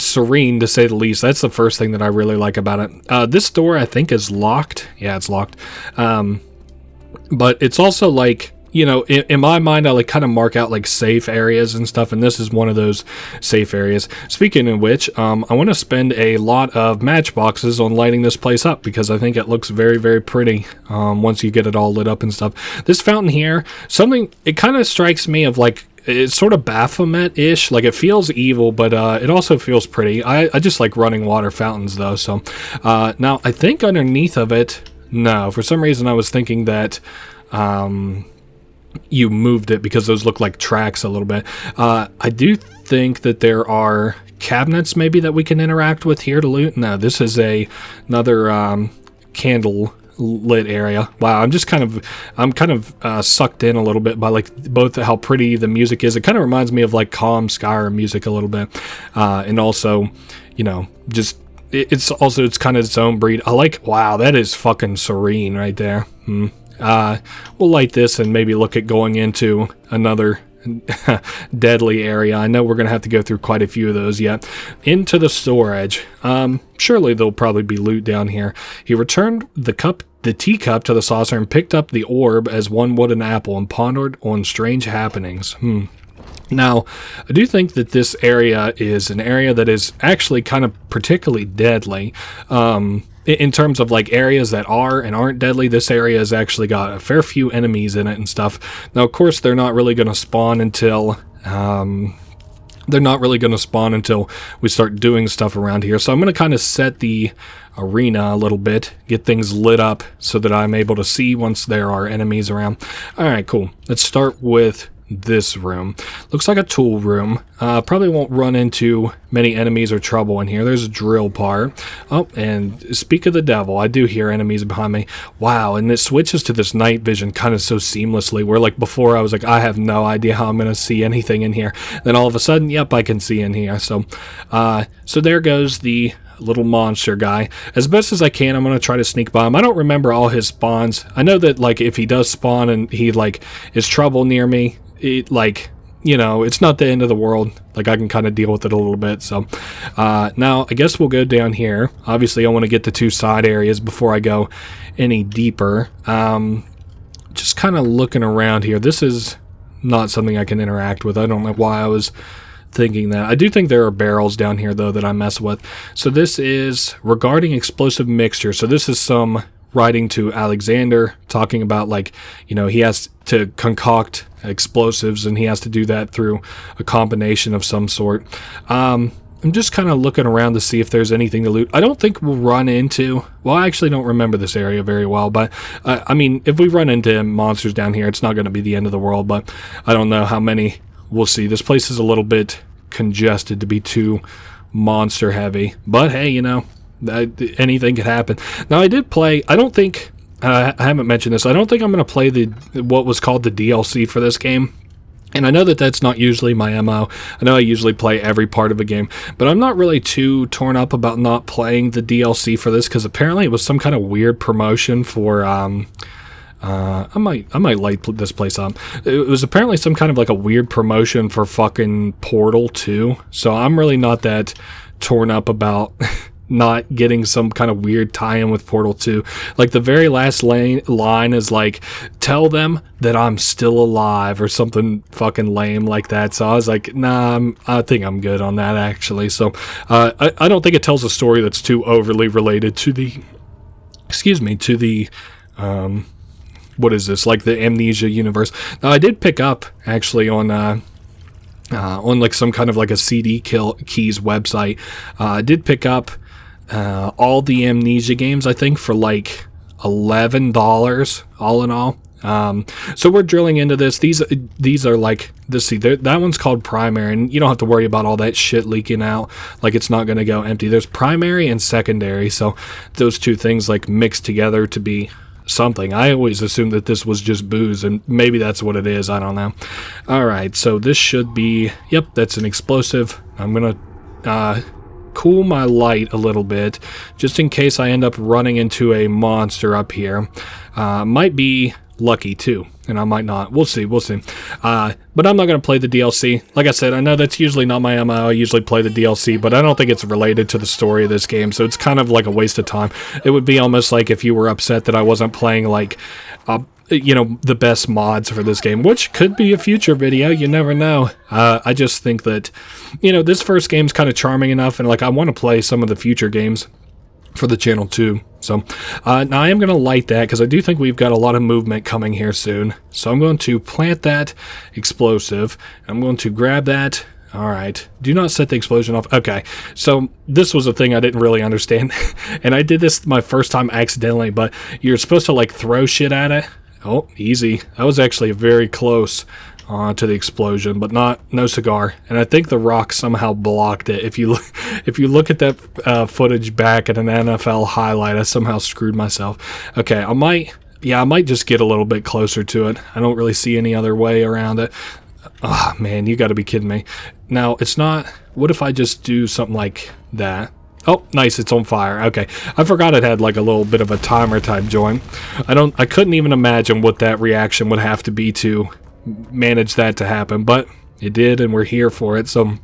serene, to say the least. That's the first thing that I really like about it. This door, I think, is locked. Yeah, it's locked. But it's also like, you know, in my mind, I like kind of mark out like safe areas and stuff, and this is one of those safe areas. Speaking of which, I want to spend a lot of matchboxes on lighting this place up because I think it looks very, very pretty once you get it all lit up and stuff. This fountain here, it kind of strikes me of like, it's sort of Baphomet-ish. Like, it feels evil, but it also feels pretty. I just like running water fountains, though. So now, I think underneath of it, no, for some reason I was thinking that you moved it because those look like tracks a little bit. I do think that there are cabinets maybe that we can interact with here to loot. No, this is another candle lit area. Wow, I'm kind of sucked in a little bit by like both how pretty the music is. It kind of reminds me of like calm Skyrim music a little bit, and also, you know, just it's kind of its own breed. I like, wow, that is fucking serene right there. We'll light this and maybe look at going into another deadly area. I know we're going to have to go through quite a few of those yet. Into the storage. Surely there'll probably be loot down here. He returned the teacup to the saucer and picked up the orb as one would an apple and pondered on strange happenings. Now, I do think that this area is an area that is actually kind of particularly deadly. In terms of like areas that are and aren't deadly, this area has actually got a fair few enemies in it and stuff. Now, of course, they're not really going to spawn until we start doing stuff around here. So I'm going to kind of set the arena a little bit, get things lit up so that I'm able to see once there are enemies around. All right, cool. Let's start with this room. Looks like a tool room. Probably won't run into many enemies or trouble in here. There's a drill part. Oh, and speak of the devil, I do hear enemies behind me. Wow, and it switches to this night vision kind of so seamlessly, where like before I was like, I have no idea how I'm going to see anything in here. Then all of a sudden, yep, I can see in here. So there goes the little monster guy. As best as I can, I'm going to try to sneak by him. I don't remember all his spawns. I know that like if he does spawn and he like is trouble near me, it like, you know, it's not the end of the world. Like, I can kind of deal with it a little bit. So now I guess we'll go down here. Obviously I want to get the two side areas before I go any deeper. Just kind of looking around here. This is not something I can interact with. I don't know why I was thinking that. I do think there are barrels down here though that I mess with. So this is regarding explosive mixture. So this is some writing to Alexander, talking about like, you know, he has to concoct explosives and he has to do that through a combination of some sort. I'm just kind of looking around to see if there's anything to loot. I don't think we'll run into, well, I actually don't remember this area very well, but I mean, if we run into monsters down here, it's not going to be the end of the world, but I don't know how many we'll see. This place is a little bit congested to be too monster heavy, but hey, you know, anything could happen. Now, I did play, I don't think, I haven't mentioned this, I don't think I'm going to play what was called the DLC for this game. And I know that that's not usually my MO. I know I usually play every part of a game, but I'm not really too torn up about not playing the DLC for this, because apparently it was some kind of weird promotion for, I might light this place up. It was apparently some kind of like a weird promotion for fucking Portal 2, so I'm really not that torn up about not getting some kind of weird tie-in with Portal 2. Like, the very last line is like, tell them that I'm still alive, or something fucking lame like that. So I was like, nah, I think I'm good on that, actually. So I don't think it tells a story that's too overly related to the, what is this, like the Amnesia universe. Now, I did pick up, actually, on like some kind of like a CD keys website. I did pick up all the Amnesia games, I think, for like $11 all in all. So we're drilling into this. These are like, that one's called primary, and you don't have to worry about all that shit leaking out. Like, it's not going to go empty. There's primary and secondary, so those two things like mixed together to be something. I always assumed that this was just booze, and maybe that's what it is. I don't know. All right, so this should be, yep, that's an explosive. I'm gonna cool my light a little bit, just in case I end up running into a monster up here. Might be lucky too, and I might not. We'll see. But I'm not going to play the DLC. Like I said, I know that's usually not my MO. I usually play the DLC, but I don't think it's related to the story of this game, so it's kind of like a waste of time. It would be almost like if you were upset that I wasn't playing, like, you know, the best mods for this game, which could be a future video. You never know. I just think that, you know, this first game's kind of charming enough, and, like, I want to play some of the future games for the channel too. So now I am going to light that because I do think we've got a lot of movement coming here soon. So I'm going to plant that explosive. I'm going to grab that. All right. Do not set the explosion off. Okay. So this was a thing I didn't really understand. And I did this my first time accidentally, but you're supposed to, like, throw shit at it. Oh, easy. That was actually very close to the explosion, but no cigar. And I think the rock somehow blocked it. If you look at that footage back at an NFL highlight, I somehow screwed myself. Okay, I might just get a little bit closer to it. I don't really see any other way around it. Oh man, you got to be kidding me. Now it's not. What if I just do something like that? Oh, nice, it's on fire. Okay, I forgot it had like a little bit of a timer type joint. I couldn't even imagine what that reaction would have to be to manage that to happen, but it did, and we're here for it. So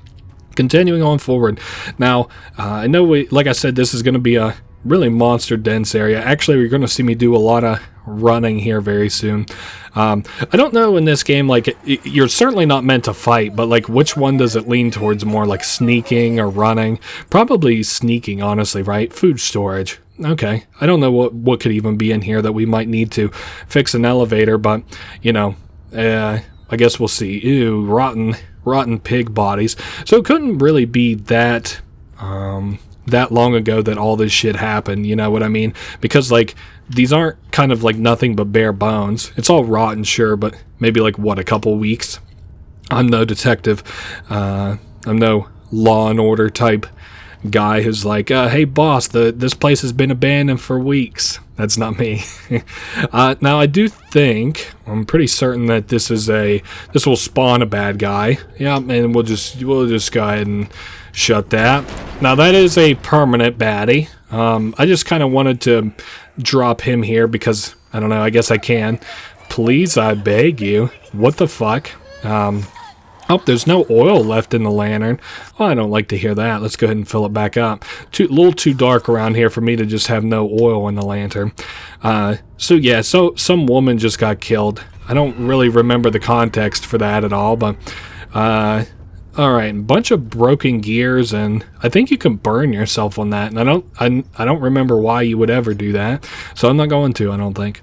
continuing on forward. Now I know like I said, this is going to be a really monster dense area. Actually, you're going to see me do a lot of running here very soon. I don't know in this game, like, you're certainly not meant to fight, but like, which one does it lean towards more, like sneaking or running? Probably sneaking, honestly, right? Food storage. Okay, I don't know what could even be in here that we might need to fix an elevator, but you know, I guess we'll see. Ew, rotten pig bodies. So it couldn't really be that long ago that all this shit happened, you know what I mean? Because, like, these aren't kind of like nothing but bare bones. It's all rotten, sure, but maybe like, what, a couple weeks? I'm no detective. I'm no Law and Order type guy who's like, hey boss, this place has been abandoned for weeks. That's not me. Now I do think, I'm pretty certain that this will spawn a bad guy. Yeah, and we'll just go ahead and shut that. Now that is a permanent baddie. I just kind of wanted to drop him here because, I don't know, I guess I can. Please, I beg you. What the fuck? Oh, there's no oil left in the lantern. Oh, I don't like to hear that. Let's go ahead and fill it back up. A little too dark around here for me to just have no oil in the lantern. So yeah, so some woman just got killed. I don't really remember the context for that at all, but alright, a bunch of broken gears, and I think you can burn yourself on that, and I don't remember why you would ever do that, so I'm not going to, I don't think.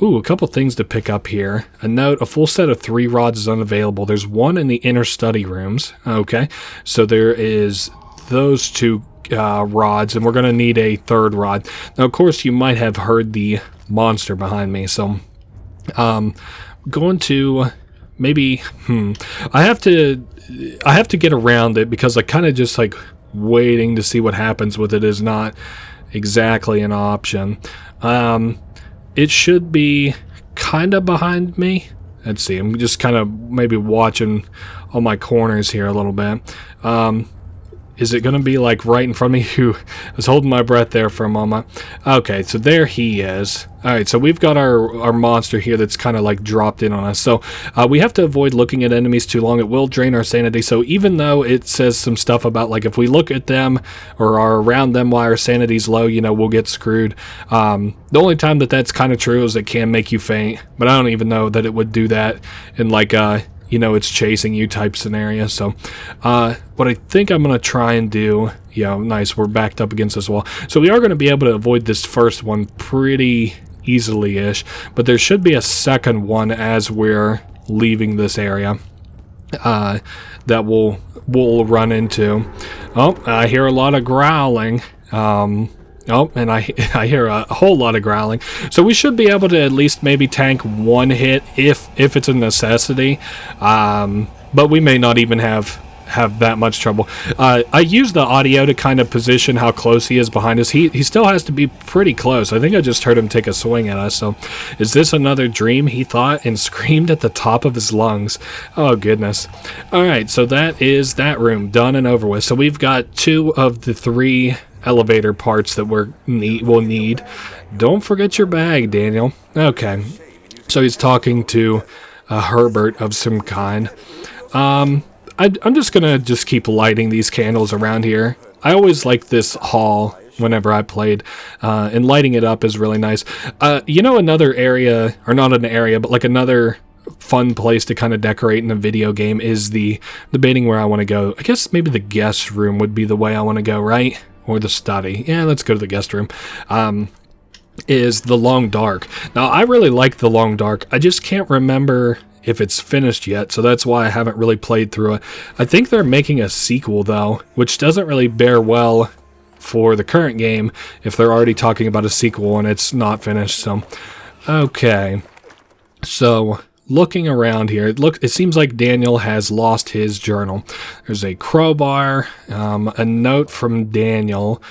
Ooh, a couple things to pick up here. A note, a full set of 3 rods is unavailable. There's one in the inner study rooms. Okay, so there is those 2 rods, and we're going to need a 3rd rod. Now, of course, you might have heard the monster behind me, so going to maybe, I have to get around it because I kind of just like waiting to see what happens with it is not exactly an option. It should be kind of behind me. Let's see. I'm just kind of maybe watching all my corners here a little bit. Is it going to be like right in front of me? Who I was holding my breath there for a moment. Okay, so there he is. All right, so we've got our monster here that's kind of like dropped in on us. So we have to avoid looking at enemies too long. It will drain our sanity. So even though it says some stuff about like if we look at them or are around them while our sanity's low, you know, we'll get screwed. The only time that that's kind of true is it can make you faint. But I don't even know that it would do that in like you know, it's chasing you type scenario. So what I think I'm going to try and do, yeah, nice, we're backed up against this wall. So we are going to be able to avoid this first one pretty easily-ish, but there should be a second one as we're leaving this area that we'll run into. Oh, I hear a lot of growling. Oh, and I hear a whole lot of growling. So we should be able to at least maybe tank 1 hit if it's a necessity. But we may not even have have that much trouble. I use the audio to kind of position how close he is behind us. He still has to be pretty close. I think I just heard him take a swing at us. So, is this another dream? He thought and screamed at the top of his lungs. Oh goodness. All right, so that is that room done and over with. So we've got 2 of the 3 elevator parts that we'll need. Don't forget your bag, Daniel. Okay, so he's talking to Herbert of some kind. I'm just gonna keep lighting these candles around here. I always like this hall whenever I played, and lighting it up is really nice. Another area, or not an area, but like another fun place to kind of decorate in a video game is debating where I want to go. I guess maybe the guest room would be the way I want to go, right? Or the study. Yeah, let's go to the guest room. Is the Long Dark. Now, I really like the Long Dark. I just can't remember if it's finished yet, so that's why I haven't really played through it. I think they're making a sequel, though, which doesn't really bear well for the current game if they're already talking about a sequel and it's not finished. So, okay. So, looking around here, it seems like Daniel has lost his journal. There's a crowbar, a note from Daniel.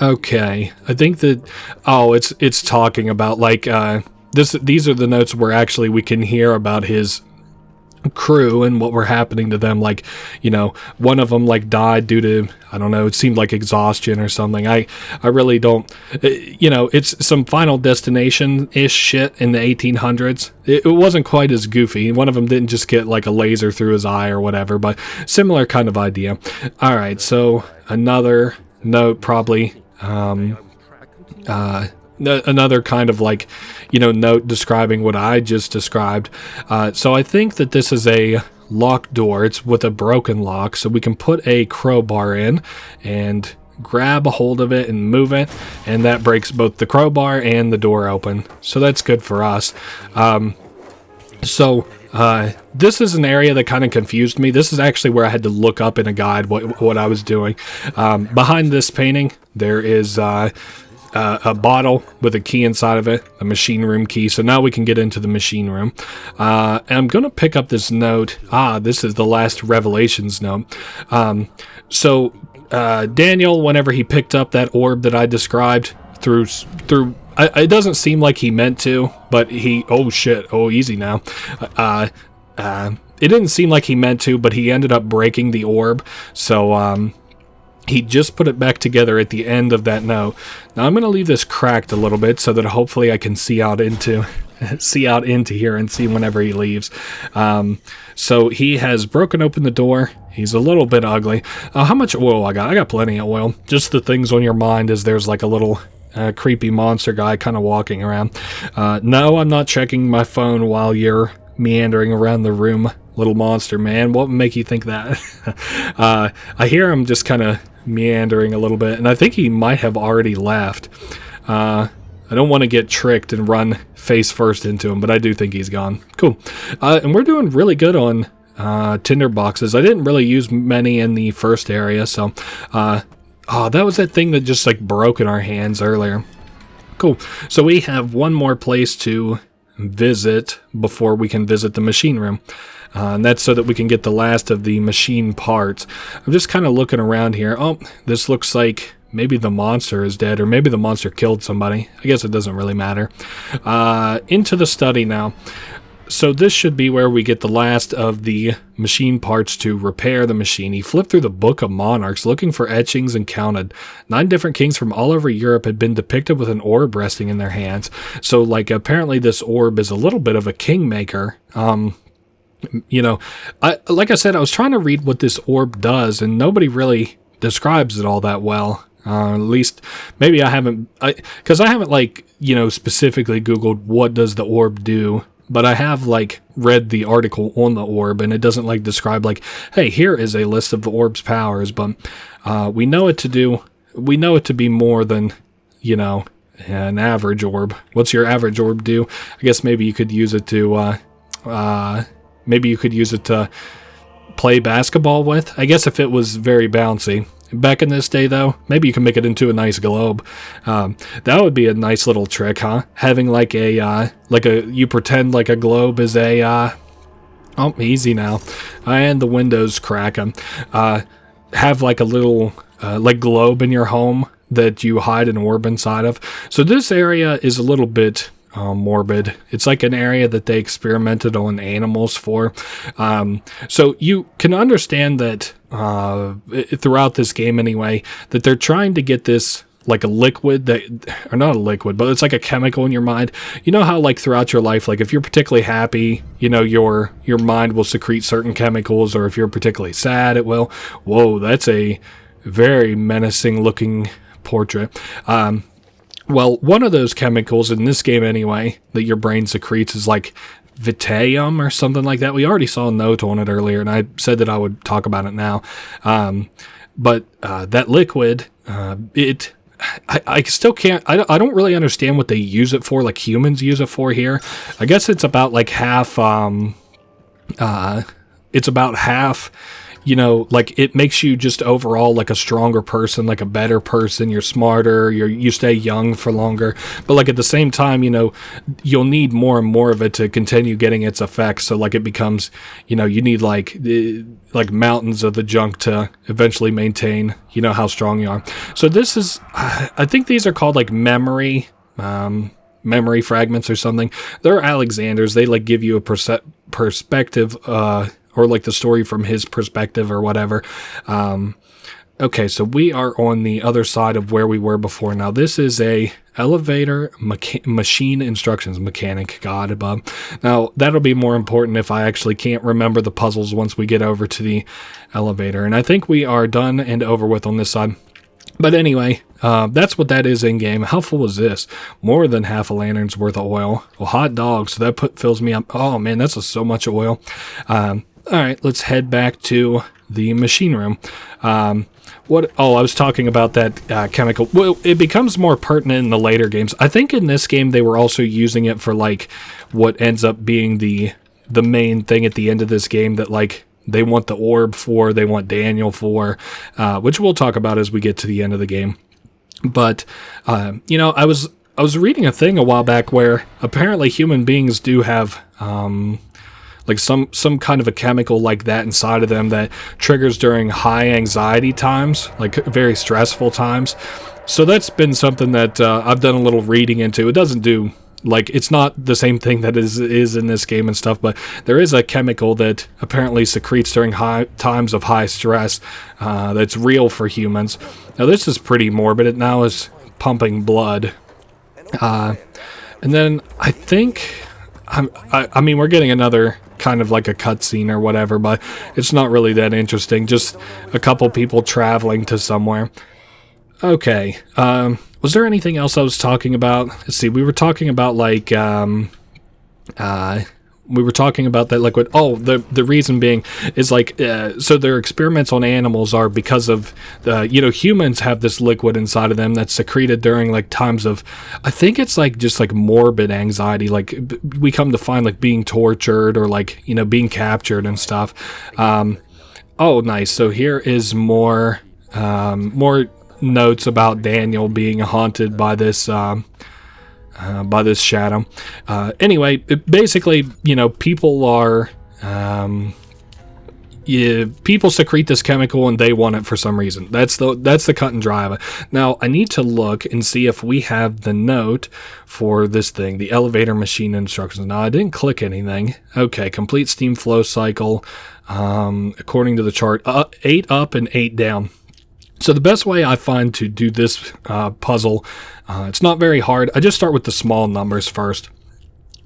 Okay, I think that, it's talking about, like, these are the notes where actually we can hear about his crew and what were happening to them. Like, one of them like died due to, I don't know, it seemed like exhaustion or something. I really don't, it's some Final Destination-ish shit in the 1800s. It wasn't quite as goofy. One of them didn't just get like a laser through his eye or whatever, but similar kind of idea. All right, so another note, probably, another kind of like, note describing what I just described. So I think that this is a locked door. It's with a broken lock, so we can put a crowbar in and grab a hold of it and move it, and that breaks both the crowbar and the door open. So that's good for us. This is an area that kind of confused me. This is actually where I had to look up in a guide what I was doing. Behind this painting, there is a bottle with a key inside of it, a machine room key. So now we can get into the machine room. And I'm going to pick up this note. This is the last Revelations note. Daniel, whenever he picked up that orb that I described through it doesn't seem like he meant to, but easy now. It didn't seem like he meant to, but he ended up breaking the orb. So, he just put it back together at the end of that note. Now I'm going to leave this cracked a little bit so that hopefully I can see out into here and see whenever he leaves. So he has broken open the door. He's a little bit ugly. How much oil I got? I got plenty of oil. Just the things on your mind is there's like a little creepy monster guy kind of walking around. No, I'm not checking my phone while you're meandering around the room, little monster man. What would make you think that? I hear him just kind of meandering a little bit, and I think he might have already left. I don't want to get tricked and run face first into him, but I do think he's gone. Cool. And we're doing really good on tinder boxes. I didn't really use many in the first area, so that was that thing that just like broke in our hands earlier. Cool. So we have one more place to visit before we can visit the machine room. And that's so that we can get the last of the machine parts. I'm just kind of looking around here. Oh, this looks like maybe the monster is dead, or maybe the monster killed somebody. I guess it doesn't really matter. Into the study now. So this should be where we get the last of the machine parts to repair the machine. He flipped through the Book of Monarchs looking for etchings and counted 9 different kings from all over Europe had been depicted with an orb resting in their hands. So like apparently this orb is a little bit of a kingmaker. Like I said, I was trying to read what this orb does, and nobody really describes it all that well. At least, maybe I haven't, because I haven't specifically Googled what does the orb do, but I have read the article on the orb, and it doesn't describe hey, here is a list of the orb's powers, but we know it to be more than, an average orb. What's your average orb do? I guess maybe you could use it to, play basketball with. I guess if it was very bouncy. Back in this day, though, maybe you can make it into a nice globe. That would be a nice little trick, huh? Having you pretend like a globe is a Oh, easy now. And the windows cracking. Have like a little like globe in your home that you hide an orb inside of. So this area is a little bit morbid. It's like an area that they experimented on animals for. So you can understand that throughout this game anyway, that they're trying to get this like a liquid that, or not a liquid, but it's like a chemical in your mind. You know how like throughout your life, like if you're particularly happy, you know, your mind will secrete certain chemicals, or if you're particularly sad, it will. Whoa, that's a very menacing looking portrait. Well, one of those chemicals in this game anyway, that your brain secretes is like Vitium or something like that. We already saw a note on it earlier, and I said that I would talk about it now. But that liquid, I still can't, I don't really understand what they use it for, like humans use it for here. I guess it's about like half, it's about half, you know, like it makes you just overall like a stronger person, like a better person. You're smarter, you stay young for longer, but like at the same time, you know, you'll need more and more of it to continue getting its effects. So like it becomes, you know, you need like mountains of the junk to eventually maintain, you know, how strong you are. So this is, I think these are called like memory fragments or something. They're Alexander's. They like give you a perspective, or like the story from his perspective or whatever. Okay, so we are on the other side of where we were before. Now this is a elevator machine instructions mechanic. God above. Now that'll be more important if I actually can't remember the puzzles once we get over to the elevator. And I think we are done and over with on this side. But anyway, that's what that is in game. How full is this? More than half a lantern's worth of oil. Well, hot dogs. So that fills me up. Oh man, that's so much oil. All right, let's head back to the machine room. I was talking about that chemical. Well, it becomes more pertinent in the later games. I think in this game they were also using it for like what ends up being the main thing at the end of this game that like they want the orb for, they want Daniel for, which we'll talk about as we get to the end of the game. But you know, I was reading a thing a while back where apparently human beings do have like some kind of a chemical like that inside of them that triggers during high anxiety times, like very stressful times. So that's been something that I've done a little reading into. It doesn't do, like, it's not the same thing that is in this game and stuff, but there is a chemical that apparently secretes during times of high stress that's real for humans. Now this is pretty morbid. It now is pumping blood. And then I think, I mean, we're getting another kind of like a cutscene or whatever, but it's not really that interesting. Just a couple people traveling to somewhere. Okay. Was there anything else I was talking about? Let's see. We were talking about like we were talking about that liquid. Oh, the reason being is like, so their experiments on animals are because of, you know, humans have this liquid inside of them that's secreted during like times of, I think it's like just like morbid anxiety. Like we come to find like being tortured or like, you know, being captured and stuff. Oh, nice. So here is more notes about Daniel being haunted by this shadow. Anyway, basically, you know, people are people secrete this chemical and they want it for some reason. That's the cut and dry of it. Now I need to look and see if we have the note for this thing, the elevator machine instructions. Now I didn't click anything. Okay, complete steam flow cycle according to the chart, 8 up and 8 down. So the best way I find to do this puzzle, it's not very hard. I just start with the small numbers first.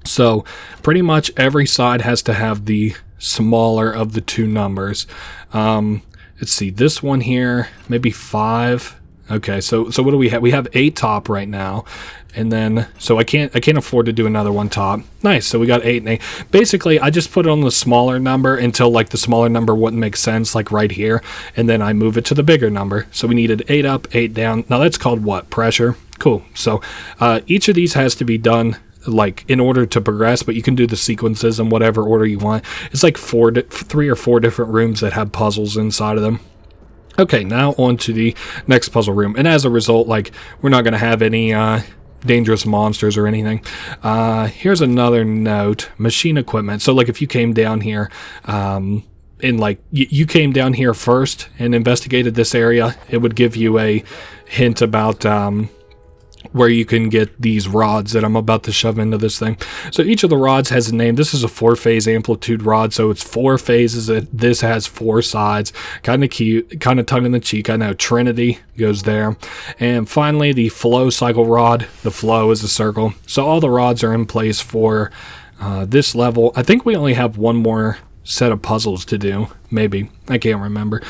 So pretty much every side has to have the smaller of the two numbers. Let's see, this one here, maybe 5. Okay, so what do we have? We have 8 top right now. And then, so I can't afford to do another one top. Nice, so we got 8 and 8. Basically, I just put it on the smaller number until like the smaller number wouldn't make sense, like right here. And then I move it to the bigger number. So we needed 8 up, 8 down. Now that's called what? Pressure. Cool. So each of these has to be done like in order to progress, but you can do the sequences in whatever order you want. It's like 3 or 4 different rooms that have puzzles inside of them. Okay, now on to the next puzzle room. And as a result, like, we're not going to have any dangerous monsters or anything. Here's another note: machine equipment. So like if you came down here, and like you came down here first and investigated this area, it would give you a hint about where you can get these rods that I'm about to shove into this thing. So each of the rods has a name. This is a 4-phase amplitude rod, so it's 4 phases. This has 4 sides. Kind of cute, kind of tongue-in-the-cheek. I know Trinity goes there. And finally, the flow cycle rod. The flow is a circle. So all the rods are in place for this level. I think we only have one more set of puzzles to do. Maybe. I can't remember.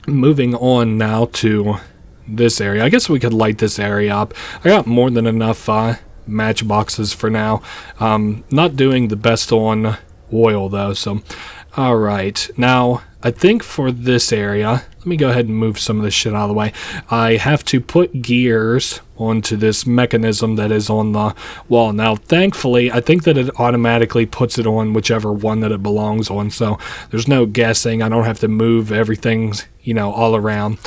Moving on now to this area. I guess we could light this area up. I got more than enough matchboxes for now. Not doing the best on oil though, so alright. Now I think for this area, let me go ahead and move some of this shit out of the way. I have to put gears onto this mechanism that is on the wall. Now thankfully I think that it automatically puts it on whichever one that it belongs on, so there's no guessing. I don't have to move everything, you know, all around.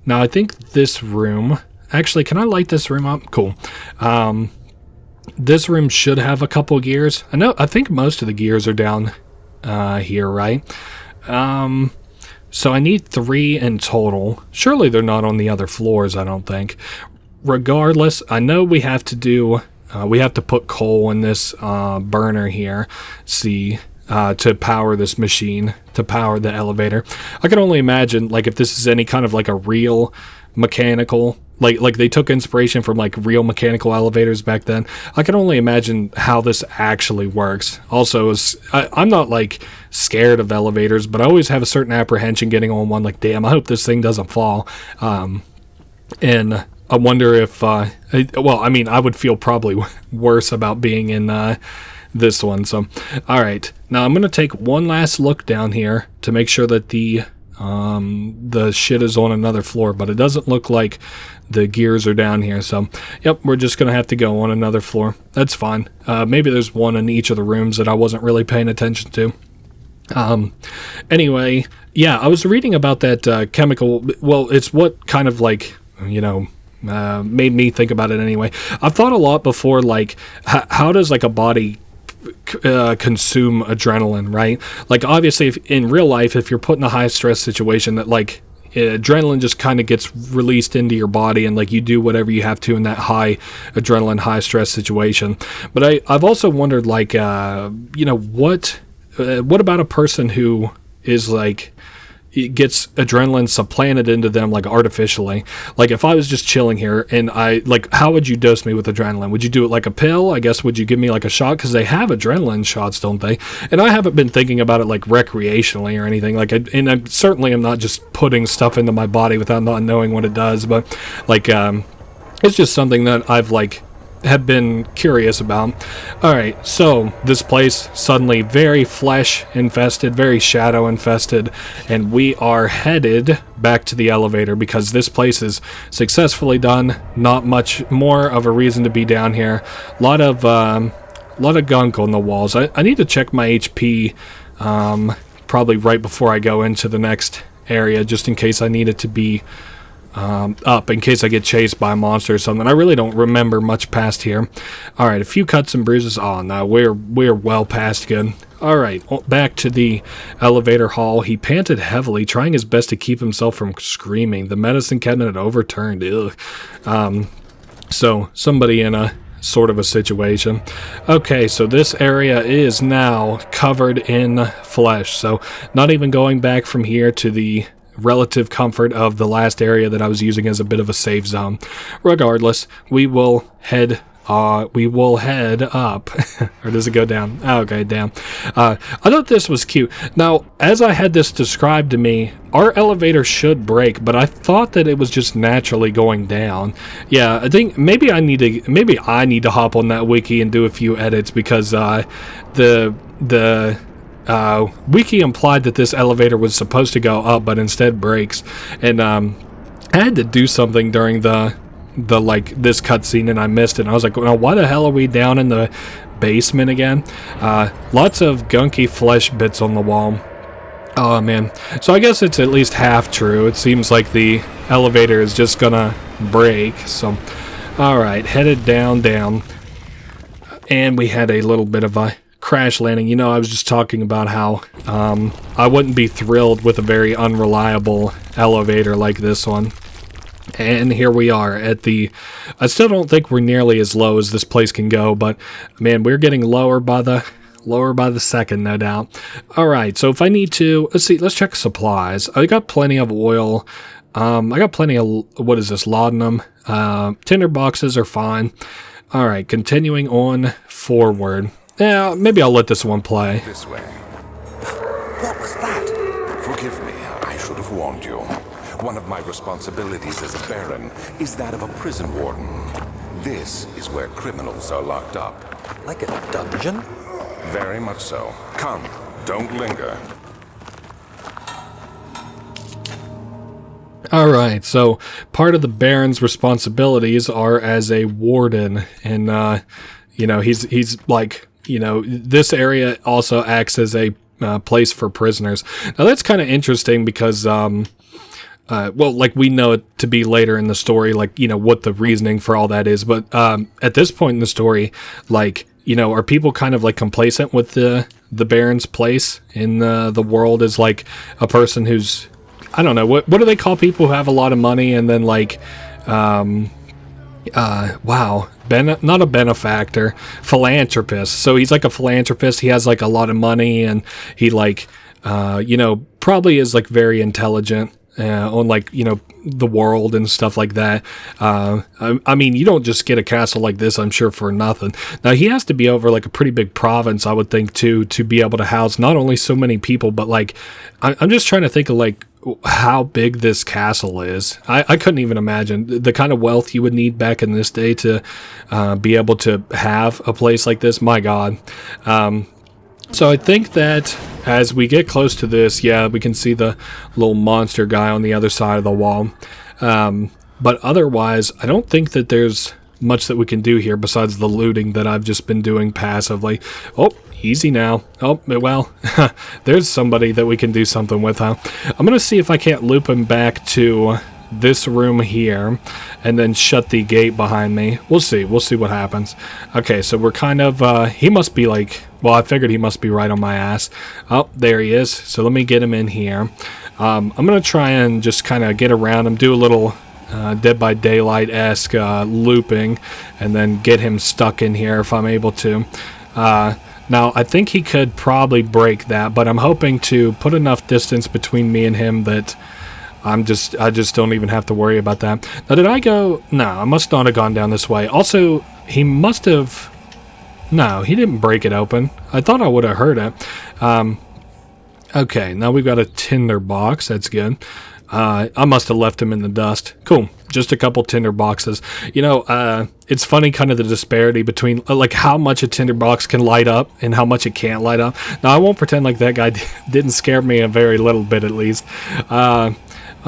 Now I think this room, actually, can I light this room up? Cool. This room should have a couple gears. I think most of the gears are down here, right? So I need 3 in total. Surely they're not on the other floors, I don't think. Regardless, I know we have to do, we have to put coal in this burner here. See, to power this machine, to power the elevator. I can only imagine, like, if this is any kind of like a real mechanical, like they took inspiration from like real mechanical elevators back then. I can only imagine how this actually works. Also, I'm not like scared of elevators, but I always have a certain apprehension getting on one. Like, damn, I hope this thing doesn't fall. And I wonder if, well, I mean, I would feel probably worse about being in this one. So alright, now I'm gonna take one last look down here to make sure that the shit is on another floor, but it doesn't look like the gears are down here, so yep, we're just gonna have to go on another floor. That's fine. Maybe there's one in each of the rooms that I wasn't really paying attention to. Anyway, yeah, I was reading about that chemical. Well, it's what kind of like, you know, made me think about it anyway. I've thought a lot before, like, how does like a body consume adrenaline, right? Like, obviously, if in real life, if you're put in a high stress situation, that like adrenaline just kind of gets released into your body, and like you do whatever you have to in that high adrenaline, high stress situation. But I've also wondered, like, you know, what about a person who is like, it gets adrenaline supplanted into them like artificially? Like, if I was just chilling here and how would you dose me with adrenaline? Would you do it like a pill? I guess, would you give me like a shot? Because they have adrenaline shots, don't they? And I haven't been thinking about it like recreationally or anything. Like, and I certainly am not just putting stuff into my body without not knowing what it does. But like, it's just something that I've like have been curious about. Alright, so this place suddenly very flesh infested, very shadow infested, and we are headed back to the elevator because this place is successfully done. Not much more of a reason to be down here. A lot of gunk on the walls. I need to check my HP probably right before I go into the next area, just in case I need it to be up in case I get chased by a monster or something. I really don't remember much past here. Alright, a few cuts and bruises. Oh no, we're well past good. Alright, back to the elevator hall. He panted heavily, trying his best to keep himself from screaming. The medicine cabinet had overturned. Ugh. So somebody in a sort of a situation. Okay, so this area is now covered in flesh, so not even going back from here to the relative comfort of the last area that I was using as a bit of a safe zone. Regardless, we will head up. Or does it go down? Oh, okay, down. I thought this was cute. Now, as I had this described to me, our elevator should break, but I thought that it was just naturally going down. Yeah, I think maybe I need to hop on that wiki and do a few edits, because the wiki implied that this elevator was supposed to go up, but instead breaks. And I had to do something during the like this cutscene, and I missed it. And I was like, well, why the hell are we down in the basement again? Lots of gunky flesh bits on the wall. Oh man. So I guess it's at least half true. It seems like the elevator is just gonna break. So Alright, headed down. And we had a little bit of a crash landing. You know, I was just talking about how I wouldn't be thrilled with a very unreliable elevator like this one. And here we are at the... I still don't think we're nearly as low as this place can go, but man, we're getting lower by the second, no doubt. Alright, so if I need to... let's check supplies. I got plenty of oil. I got plenty of... what is this? Laudanum. Tinder boxes are fine. Alright, continuing on forward. Yeah, maybe I'll let this one play. This way. What was that? Forgive me, I should have warned you. One of my responsibilities as a Baron is that of a prison warden. This is where criminals are locked up. Like a dungeon? Very much so. Come, don't linger. Alright, so part of the Baron's responsibilities are as a warden, and, you know, he's like, you know, this area also acts as a place for prisoners. Now, that's kind of interesting because, well, like, we know it to be later in the story, like, you know, what the reasoning for all that is, but at this point in the story, like, you know, are people kind of, like, complacent with the Baron's place in the world as, like, a person who's... I don't know, what do they call people who have a lot of money and then, like, wow, not a benefactor, philanthropist. So he's like a philanthropist, he has, like, a lot of money, and he, like, you know, probably is, like, very intelligent on, like, you know, the world and stuff like that. I mean, you don't just get a castle like this, I'm sure, for nothing. Now, he has to be over, like, a pretty big province, I would think, too, to be able to house not only so many people, but, like, I'm just trying to think of, like, how big this castle is. I couldn't even imagine the kind of wealth you would need back in this day to be able to have a place like this. My God. So I think that as we get close to this, yeah, we can see the little monster guy on the other side of the wall. But otherwise, I don't think that there's much that we can do here besides the looting that I've just been doing passively. Oh, easy now. Oh, well, there's somebody that we can do something with, huh? I'm going to see if I can't loop him back to this room here and then shut the gate behind me. We'll see what happens. Okay, so we're kind of, he must be like, well, I figured he must be right on my ass. Oh, there he is. So let me get him in here. I'm going to try and just kind of get around him, do a little Dead by Daylight-esque looping, and then get him stuck in here if I'm able to. Now, I think he could probably break that, but I'm hoping to put enough distance between me and him that I just don't even have to worry about that. Now, did I go... No, I must not have gone down this way. Also, he must have... No, he didn't break it open. I thought I would have heard it. Okay, now we've got a tinder box. That's good. I must have left him in the dust. Cool. Just a couple tinder boxes. You know, it's funny kind of the disparity between like how much a tinder box can light up and how much it can't light up. Now, I won't pretend like that guy didn't scare me a very little bit at least.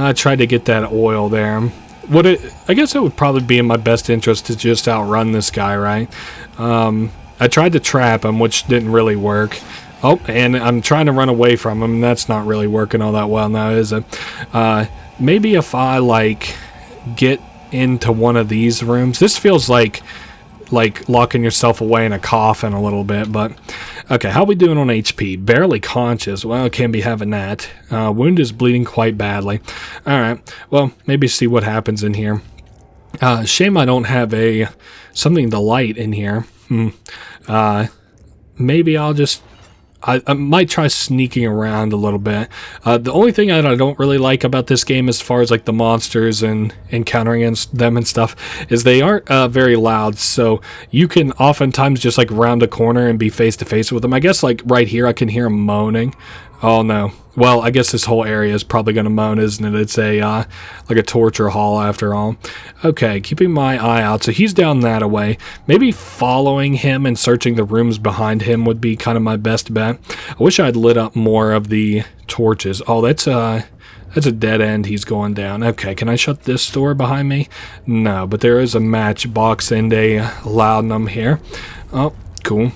I tried to get that oil there. I guess it would probably be in my best interest to just outrun this guy, right? I tried to trap him, which didn't really work. Oh, and I'm trying to run away from him, and that's not really working all that well now, is it? Maybe if I, like, get into one of these rooms. This feels like locking yourself away in a coffin a little bit, but... Okay, how we doing on HP? Barely conscious. Well, can't be having that. Wound is bleeding quite badly. Alright, well, maybe see what happens in here. Shame I don't have something to light in here. Maybe I'll just... I might try sneaking around a little bit. The only thing that I don't really like about this game as far as like the monsters and encountering them and stuff is they aren't very loud, so you can oftentimes just like round a corner and be face to face with them. I guess like right here I can hear them moaning. Oh no. Well, I guess this whole area is probably going to moan, isn't it? It's a like a torture hall after all. Okay, keeping my eye out. So he's down that away. Maybe following him and searching the rooms behind him would be kind of my best bet. I wish I'd lit up more of the torches. Oh, that's a dead end he's going down. Okay, can I shut this door behind me? No, but there is a matchbox and a laudanum here. Oh, cool.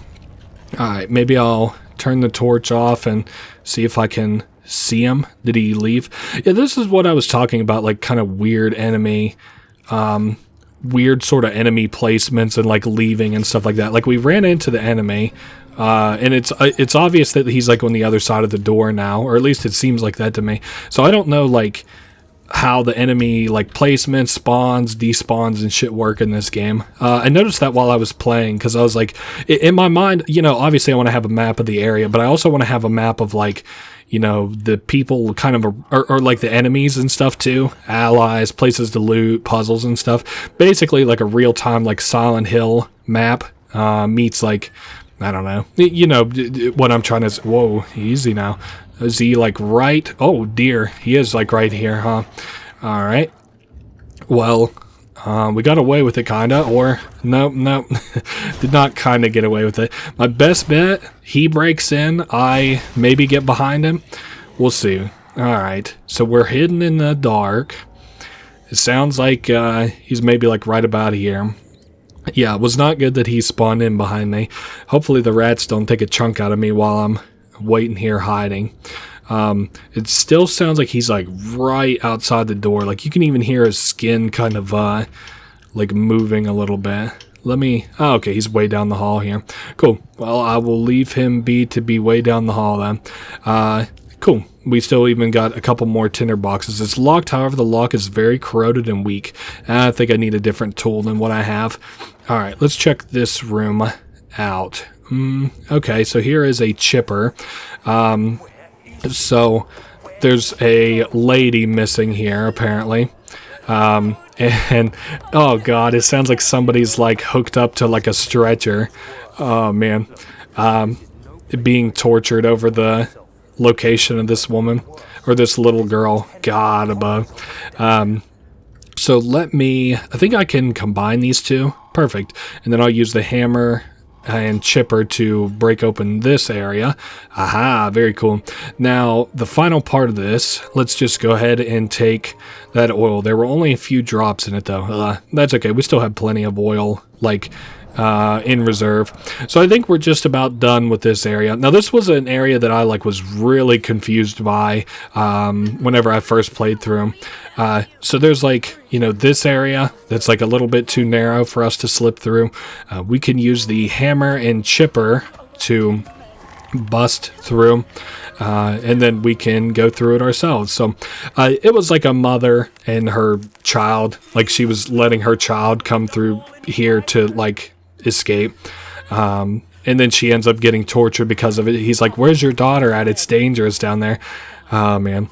Alright, maybe I'll turn the torch off and see if I can see him. Did he leave? Yeah, this is what I was talking about, like kind of weird enemy. weird sort of enemy placements and like leaving and stuff like that. Like we ran into the enemy, and it's obvious that he's like on the other side of the door now, or at least it seems like that to me. So I don't know like how the enemy like placement, spawns, despawns, and shit work in this game. I noticed that while I was playing, because I was like, in my mind, you know, obviously I want to have a map of the area, but I also want to have a map of like, you know, the people kind of, or like the enemies and stuff too, allies, places to loot, puzzles and stuff. Basically like a real-time like Silent Hill map meets like, I don't know, you know, what I'm trying to, whoa, easy now. Is he like right? Oh dear, he is like right here, huh? All right. Well, we got away with it kinda, or no, did not kinda get away with it. My best bet, he breaks in, I maybe get behind him. We'll see. All right, so we're hidden in the dark. It sounds like he's maybe like right about here. Yeah, it was not good that he spawned in behind me. Hopefully the rats don't take a chunk out of me while I'm waiting here hiding. It still sounds like he's like right outside the door. Like you can even hear his skin kind of like moving a little bit. Let me, oh, okay, he's way down the hall here. Cool. Well, I will leave him be way down the hall then. Cool. We still even got a couple more tinder boxes. It's locked, however, the lock is very corroded and weak. I think I need a different tool than what I have. Alright, let's check this room out. Okay, so here is a chipper. So there's a lady missing here, apparently. And oh god, it sounds like somebody's like hooked up to like a stretcher. Oh man. Being tortured over the location of this woman, or this little girl. God above. So let me, I think I can combine these two. Perfect. And then I'll use the hammer and chipper to break open this area. Aha, very cool. Now, the final part of this, let's just go ahead and take that oil. There were only a few drops in it, though. That's okay. We still have plenty of oil, like, in reserve. So I think we're just about done with this area. Now, this was an area that I, like, was really confused by whenever I first played through. So there's, like, you know, this area that's, like, a little bit too narrow for us to slip through. We can use the hammer and chipper to bust through, and then we can go through it ourselves. So it was like a mother and her child, like she was letting her child come through here to like escape, and then she ends up getting tortured because of it. He's like, where's your daughter at? It's dangerous down there. Oh man,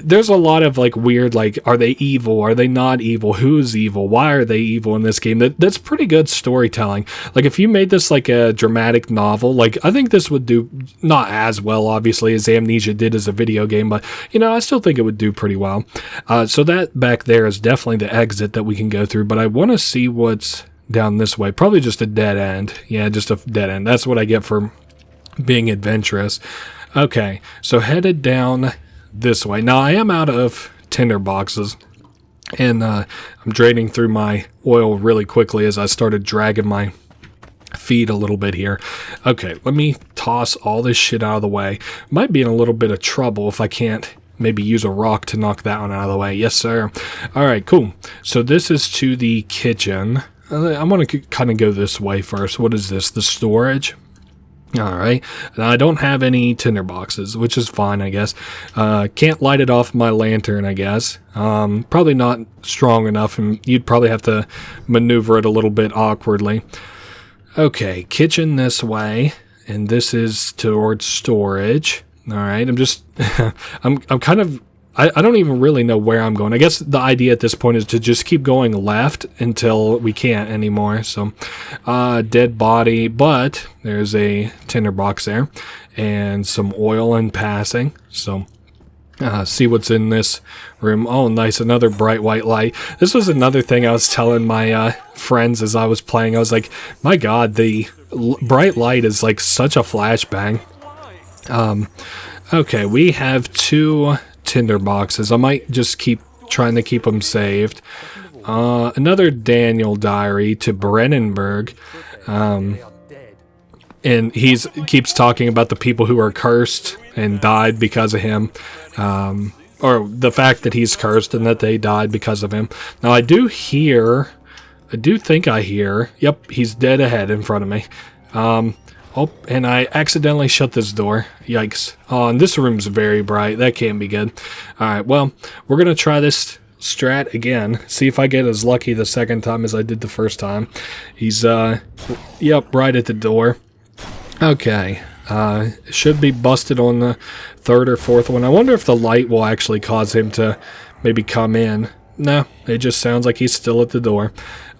there's a lot of like weird, like, are they evil? Are they not evil? Who's evil? Why are they evil in this game? That's pretty good storytelling. Like if you made this like a dramatic novel, like I think this would do not as well, obviously, as Amnesia did as a video game, but you know, I still think it would do pretty well. So that back there is definitely the exit that we can go through, but I want to see what's down this way. Probably just a dead end. Yeah, just a dead end. That's what I get for being adventurous. Okay, so headed down this way. Now I am out of tinder boxes, and I'm draining through my oil really quickly as I started dragging my feet a little bit here. Okay, let me toss all this shit out of the way. Might be in a little bit of trouble if I can't maybe use a rock to knock that one out of the way. Yes, sir. All right, cool. So this is to the kitchen. I'm going to kind of go this way first. What is this? The storage? All right, and I don't have any tinder boxes, which is fine, I guess. Can't light it off my lantern, I guess. Probably not strong enough, and you'd probably have to maneuver it a little bit awkwardly. Okay, kitchen this way, and this is towards storage. All right, I'm just, I'm kind of, I don't even really know where I'm going. I guess the idea at this point is to just keep going left until we can't anymore. So, dead body, but there's a tinder box there and some oil in passing. So, see what's in this room. Oh, nice. Another bright white light. This was another thing I was telling my friends as I was playing. I was like, my God, the bright light is like such a flashbang. Okay, we have two tinder boxes. I might just keep trying to keep them saved. Another Daniel diary to Brennenberg. And keeps talking about the people who are cursed and died because of him. or the fact that he's cursed and that they died because of him. Now I do think I hear, yep, he's dead ahead in front of me. Oh, and I accidentally shut this door. Yikes. Oh, and this room's very bright. That can't be good. Alright, well, we're going to try this strat again. See if I get as lucky the second time as I did the first time. He's, yep, right at the door. Okay. Should be busted on the third or fourth one. I wonder if the light will actually cause him to maybe come in. No, it just sounds like he's still at the door.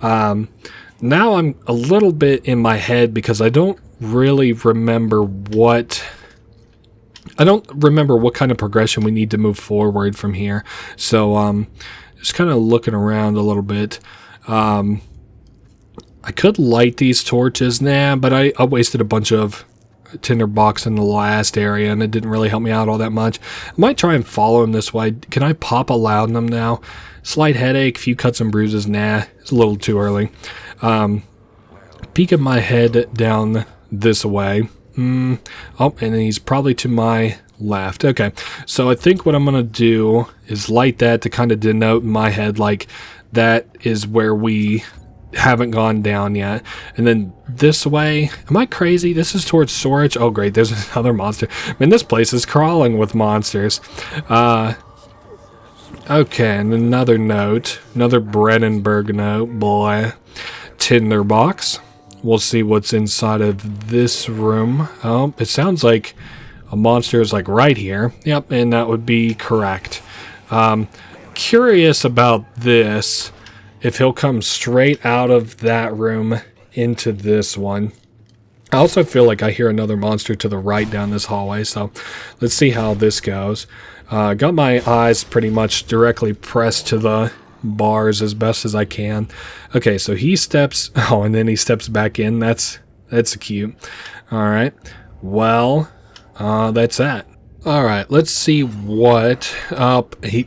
Now I'm a little bit in my head because I don't really remember what kind of progression we need to move forward from here. So just kind of looking around a little bit. I could light these torches, but I wasted a bunch of tinder box in the last area and it didn't really help me out all that much. I might try and follow him this way. Can I pop a laudanum now? Slight headache, few cuts and bruises. It's a little too early. Peeking my head down this way. Oh, and he's probably to my left. Okay, so I think what I'm going to do is light that to kind of denote in my head, like, that is where we haven't gone down yet. And then this way, am I crazy? This is towards storage. Oh, great, there's another monster. I mean, this place is crawling with monsters. Okay, and another note. Another Brennenberg note. Boy. Tinderbox. We'll see what's inside of this room. Oh, it sounds like a monster is like right here. Yep, and that would be correct. Curious about this. If he'll come straight out of that room into this one. I also feel like I hear another monster to the right down this hallway, so let's see how this goes. Got my eyes pretty much directly pressed to the bars as best as I can. Okay, so he steps, and then he steps back in. That's cute. Alright, well, that's that. Alright, let's see what, and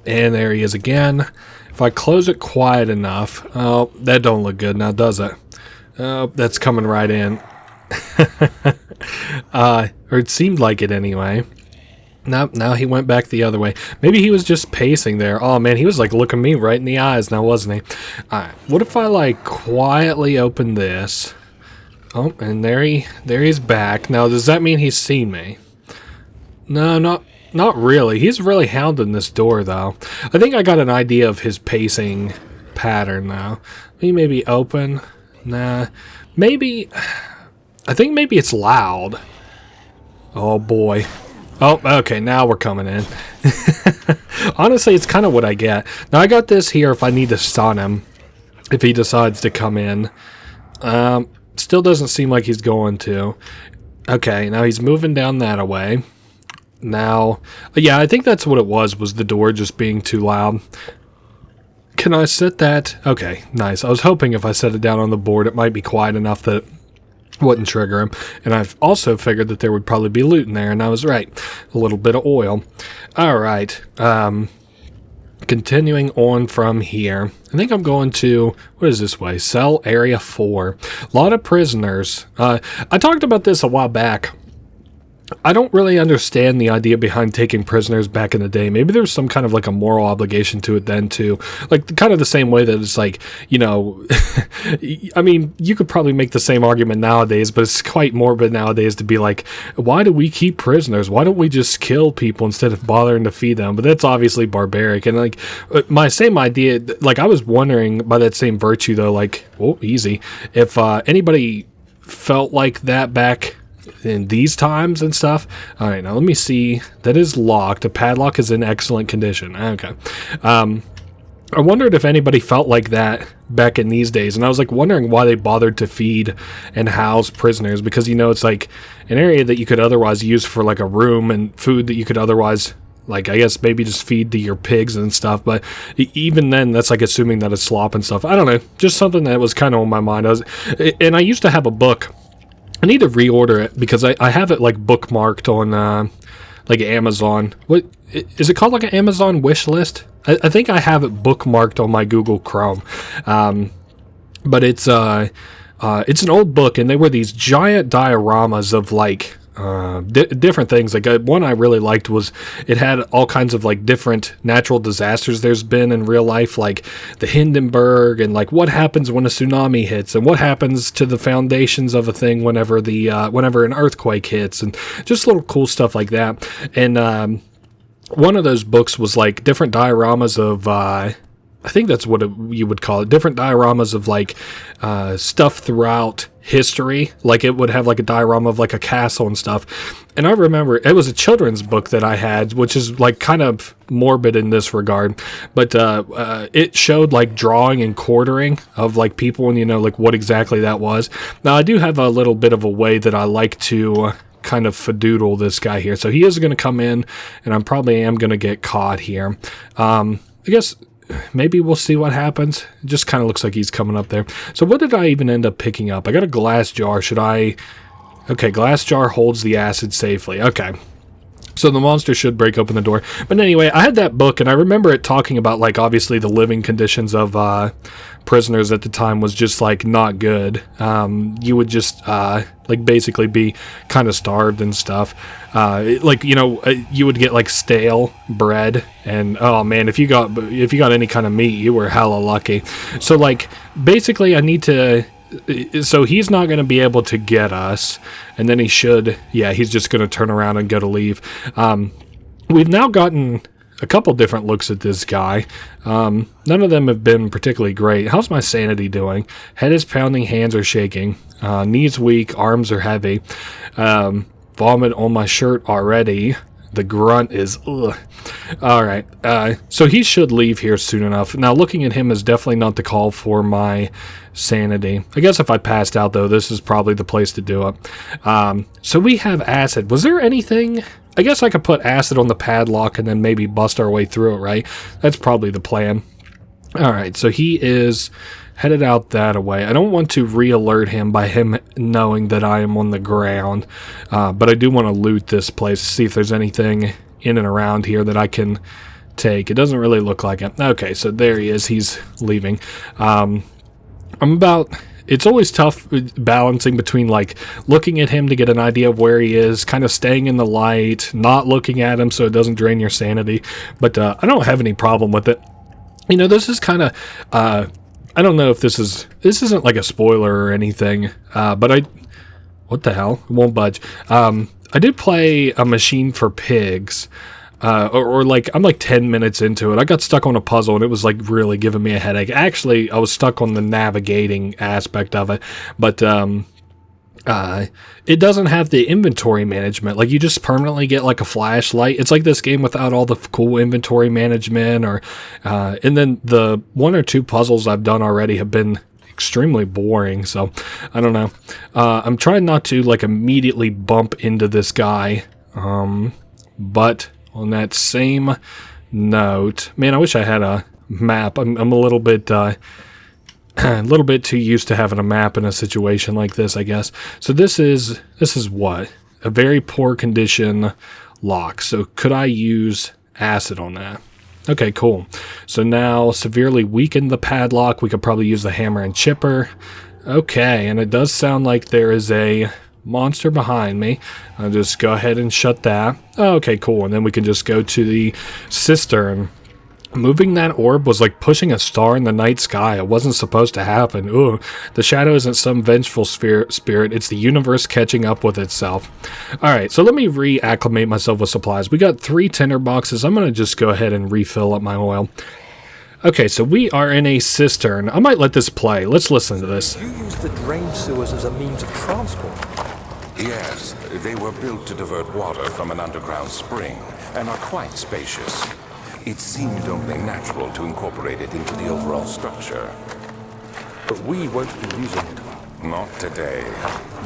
there he is again. If I close it quiet enough, that don't look good now, does it? That's coming right in. Or it seemed like it anyway. Nope, now he went back the other way. Maybe he was just pacing there. Oh man, he was like looking me right in the eyes now, wasn't he? Alright, what if I like quietly open this? Oh, and there he's back. Now, does that mean he's seen me? No, not really. He's really hounding this door though. I think I got an idea of his pacing pattern now. Maybe open. Nah. Maybe, I think maybe it's loud. Oh boy. Oh, okay, now we're coming in. Honestly, it's kind of what I get. Now, I got this here if I need to stun him, if he decides to come in. Still doesn't seem like he's going to. Okay, now he's moving down that way. Now, yeah, I think that's what it was the door just being too loud. Can I set that? Okay, nice. I was hoping if I set it down on the board, it might be quiet enough that wouldn't trigger him. And I've also figured that there would probably be loot in there, and I was right. A little bit of oil. Alright, continuing on from here. I think I'm going to, what is this way? Cell Area 4. A lot of prisoners. I talked about this a while back. I don't really understand the idea behind taking prisoners back in the day. Maybe there's some kind of like a moral obligation to it then too. Like kind of the same way that it's like, you know, I mean, you could probably make the same argument nowadays, but it's quite morbid nowadays to be like, why do we keep prisoners? Why don't we just kill people instead of bothering to feed them? But that's obviously barbaric. And like my same idea, like I was wondering by that same virtue though, like, oh, easy. If anybody felt like that back in these times and stuff. All right, now let me see. That is locked. A padlock is in excellent condition. Okay. I wondered if anybody felt like that back in these days, and I was like wondering why they bothered to feed and house prisoners, because you know it's like an area that you could otherwise use for like a room and food that you could otherwise, like, I guess maybe just feed to your pigs and stuff, but even then that's like assuming that it's slop and stuff. I don't know, just something that was kind of on my mind. And I used to have a book. I need to reorder it because I have it like bookmarked on like Amazon. What is it called? Like an Amazon wish list? I think I have it bookmarked on my Google Chrome. But it's an old book, and they were these giant dioramas of like different things. Like one I really liked was it had all kinds of like different natural disasters there's been in real life, like the Hindenburg, and like what happens when a tsunami hits, and what happens to the foundations of a thing whenever whenever an earthquake hits, and just little cool stuff like that. And one of those books was like different dioramas of I think that's what you would call it. Different dioramas of like stuff throughout history. Like it would have like a diorama of like a castle and stuff. And I remember it was a children's book that I had, which is like kind of morbid in this regard. But it showed like drawing and quartering of like people and, like what exactly that was. Now I do have a little bit of a way that I like to kind of fadoodle this guy here. So he is going to come in, and I probably am going to get caught here. I guess maybe we'll see what happens. It just kind of looks like he's coming up there. So what did I even end up picking up? I got a glass jar. Should I... Okay, glass jar holds the acid safely. Okay. So the monster should break open the door. But anyway, I had that book, and I remember it talking about, like, obviously the living conditions of prisoners at the time was just, like, not good. You would just, like, basically be kind of starved and stuff. You would get, like, stale bread, and, oh, man, if you got any kind of meat, you were hella lucky. So, like, basically I need to... So he's not going to be able to get us, and then he's just going to turn around and go to leave. We've now gotten a couple different looks at this guy. None of them have been particularly great. How's my sanity doing? Head is pounding, hands are shaking, knees weak, arms are heavy, vomit on my shirt already. The grunt is, ugh. All right, so he should leave here soon enough. Now, looking at him is definitely not the call for my sanity. I guess if I passed out, though, this is probably the place to do it. So we have acid. Was there anything... I guess I could put acid on the padlock and then maybe bust our way through it, right? That's probably the plan. All right, so he is headed out that way. I don't want to re-alert him by him knowing that I am on the ground, but I do want to loot this place, see if there's anything in and around here that I can take. It doesn't really look like it. Okay, so there he is. He's leaving. It's always tough balancing between, like, looking at him to get an idea of where he is, kind of staying in the light, not looking at him so it doesn't drain your sanity, but I don't have any problem with it. This is kind of, I don't know if this isn't like a spoiler or anything, but what the hell? It won't budge. I did play A Machine for Pigs, or like, I'm like 10 minutes into it. I got stuck on a puzzle and it was like really giving me a headache. Actually, I was stuck on the navigating aspect of it, but it doesn't have the inventory management. Like, you just permanently get like a flashlight. It's like this game without all the cool inventory management, and then the one or two puzzles I've done already have been extremely boring, so I don't know. I'm trying not to like immediately bump into this guy, but on that same note, man, I wish I had a map. I'm a little bit too used to having a map in a situation like this, I guess. So this is what? A very poor condition lock. So could I use acid on that? Okay, cool. So now severely weaken the padlock. We could probably use the hammer and chipper. Okay, and it does sound like there is a monster behind me. I'll just go ahead and shut that. Okay, cool. And then we can just go to the cistern. Moving that orb was like pushing a star in the night sky. It wasn't supposed to happen. Ooh, the shadow isn't some vengeful spirit. It's the universe catching up with itself. All right, so let me reacclimate myself with supplies. We got 3 tinder boxes. I'm going to just go ahead and refill up my oil. Okay, so we are in a cistern. I might let this play. Let's listen to this. You use the drain sewers as a means of transport? Yes, they were built to divert water from an underground spring and are quite spacious. It seemed only natural to incorporate it into the overall structure. But we won't be using it. Not today.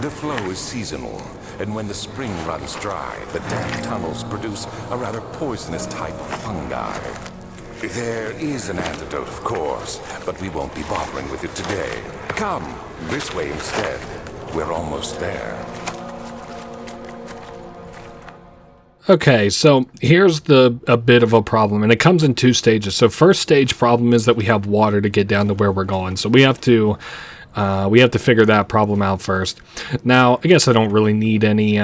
The flow is seasonal, and when the spring runs dry, the damp tunnels produce a rather poisonous type of fungi. There is an antidote, of course, but we won't be bothering with it today. Come, this way instead. We're almost there. Okay, so here's a bit of a problem, and it comes in 2 stages. So first stage problem is that we have water to get down to where we're going. So we have to figure that problem out first. Now, I guess I don't really need any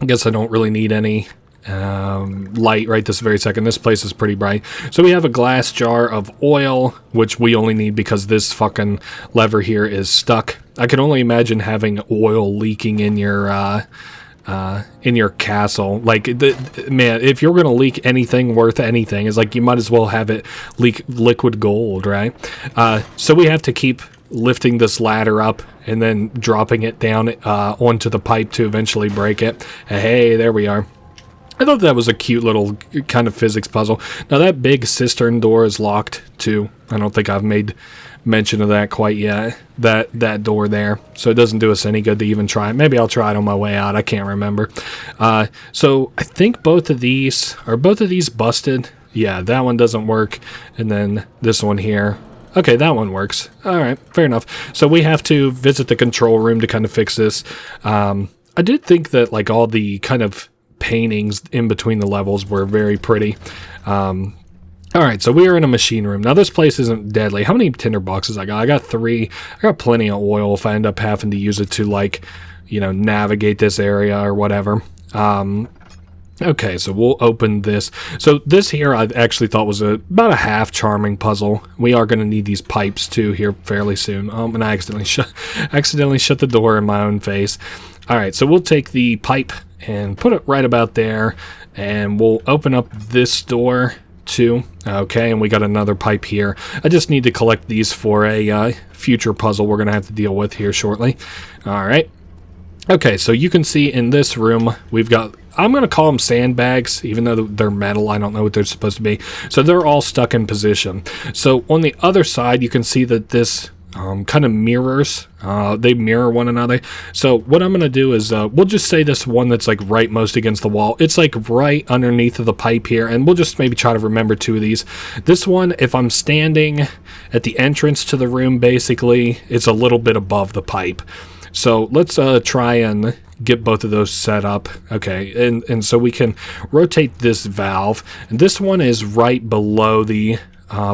I guess I don't really need any light right this very second. This place is pretty bright. So we have a glass jar of oil, which we only need because this fucking lever here is stuck. I can only imagine having oil leaking in your castle. Like, man, if you're gonna leak anything worth anything, it's like you might as well have it leak liquid gold, right? So we have to keep lifting this ladder up and then dropping it down onto the pipe to eventually break it. Hey, there we are. I thought that was a cute little kind of physics puzzle. Now that big cistern door is locked too. I don't think I've made mention of that quite yet. That door there. So it doesn't do us any good to even try it. Maybe I'll try it on my way out. I can't remember. So I think both of these busted. Yeah, that one doesn't work. And then this one here. Okay, that one works. All right, fair enough. So we have to visit the control room to kind of fix this. I did think that like all the kind of paintings in between the levels were very pretty. All right, so we are in a machine room. Now this place isn't deadly. How many tinder boxes I got? I got 3. I got plenty of oil if I end up having to use it to, like, you know, navigate this area or whatever. Okay, so we'll open this. So this here I actually thought was about a half charming puzzle. We are going to need these pipes too here fairly soon. And I accidentally shut the door in my own face. All right, so we'll take the pipe and put it right about there, and we'll open up this door too. Okay, and we got another pipe here. I just need to collect these for a future puzzle we're going to have to deal with here shortly. All right. Okay, so you can see in this room we've got, I'm going to call them sandbags, even though they're metal. I don't know what they're supposed to be. So they're all stuck in position. So on the other side, you can see that this kind of mirrors. They mirror one another. So what I'm going to do is we'll just say this one that's like right most against the wall. It's like right underneath of the pipe here. And we'll just maybe try to remember 2 of these. This one, if I'm standing at the entrance to the room, basically, it's a little bit above the pipe. So let's try and get both of those set up. Okay, and so we can rotate this valve. And this one is right below the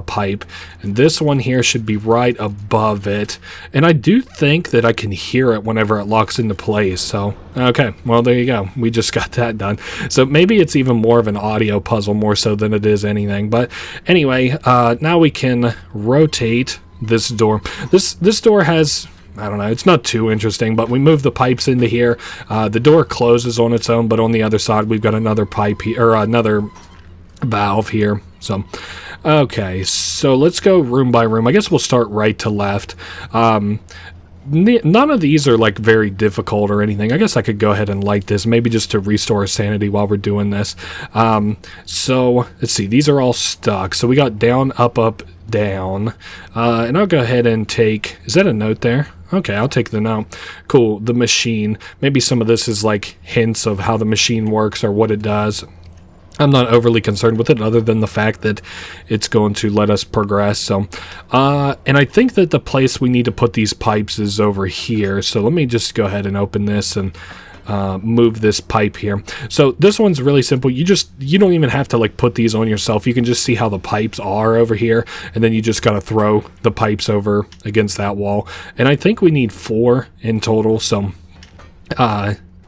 pipe. And this one here should be right above it. And I do think that I can hear it whenever it locks into place. So, okay, well, there you go. We just got that done. So maybe it's even more of an audio puzzle more so than it is anything. But anyway, now we can rotate this door. This door has, I don't know, it's not too interesting, but we move the pipes into here. The door closes on its own, but on the other side we've got another pipe here, or another valve here. So, okay, so let's go room by room. I guess we'll start right to left. None of these are like very difficult or anything. I guess I could go ahead and light this, maybe just to restore sanity while we're doing this. So let's see, these are all stuck. So we got down, up, up, down. And I'll go ahead and take, is that a note there? Okay, I'll take the note. Cool, the machine. Maybe some of this is like hints of how the machine works or what it does. I'm not overly concerned with it other than the fact that it's going to let us progress. So, and I think that the place we need to put these pipes is over here. So let me just go ahead and open this and move this pipe here. So this one's really simple. You don't even have to like put these on yourself. You can just see how the pipes are over here, and then you just got to throw the pipes over against that wall. And I think we need 4 in total. So,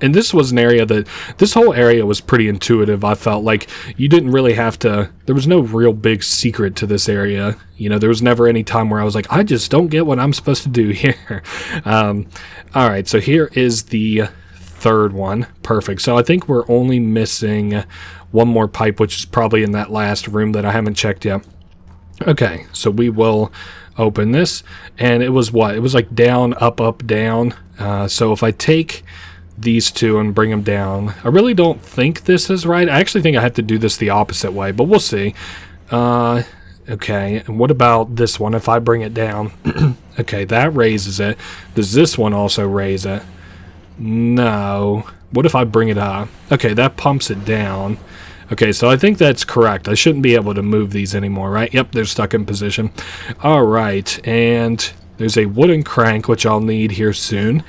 and this was an area that, this whole area was pretty intuitive. I felt like you didn't really have to, there was no real big secret to this area. You know, there was never any time where I was like, I just don't get what I'm supposed to do here. All right, so here is the 3rd one. Perfect. So I think we're only missing 1 more pipe, which is probably in that last room that I haven't checked yet. Okay, so we will open this. And it was what? It was like down, up, up, down. So if I take these 2 and bring them down. I really don't think this is right. I actually think I have to do this the opposite way, but we'll see. Okay, and what about this one if I bring it down? Okay, that raises it. Does this one also raise it? No. What if I bring it up? Okay, that pumps it down. Okay, so I think that's correct. I shouldn't be able to move these anymore, right? Yep, they're stuck in position. All right, and there's a wooden crank, which I'll need here soon.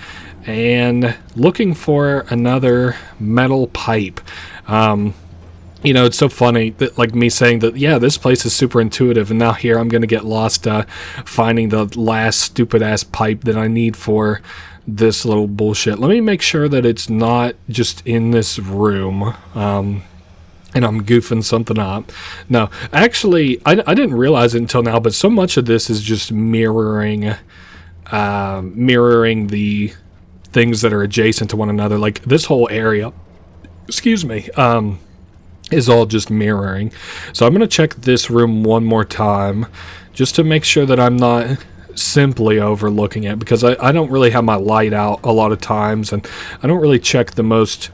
And looking for another metal pipe. You know, it's so funny that, like, me saying that, yeah, this place is super intuitive, and now here I'm going to get lost finding the last stupid-ass pipe that I need for this little bullshit. Let me make sure that it's not just in this room. And I'm goofing something up. No, actually, I didn't realize it until now, but so much of this is just mirroring the things that are adjacent to one another. Like this whole area, excuse me, is all just mirroring. So I'm going to check this room one more time just to make sure that I'm not simply overlooking it, because I don't really have my light out a lot of times, and I don't really check the most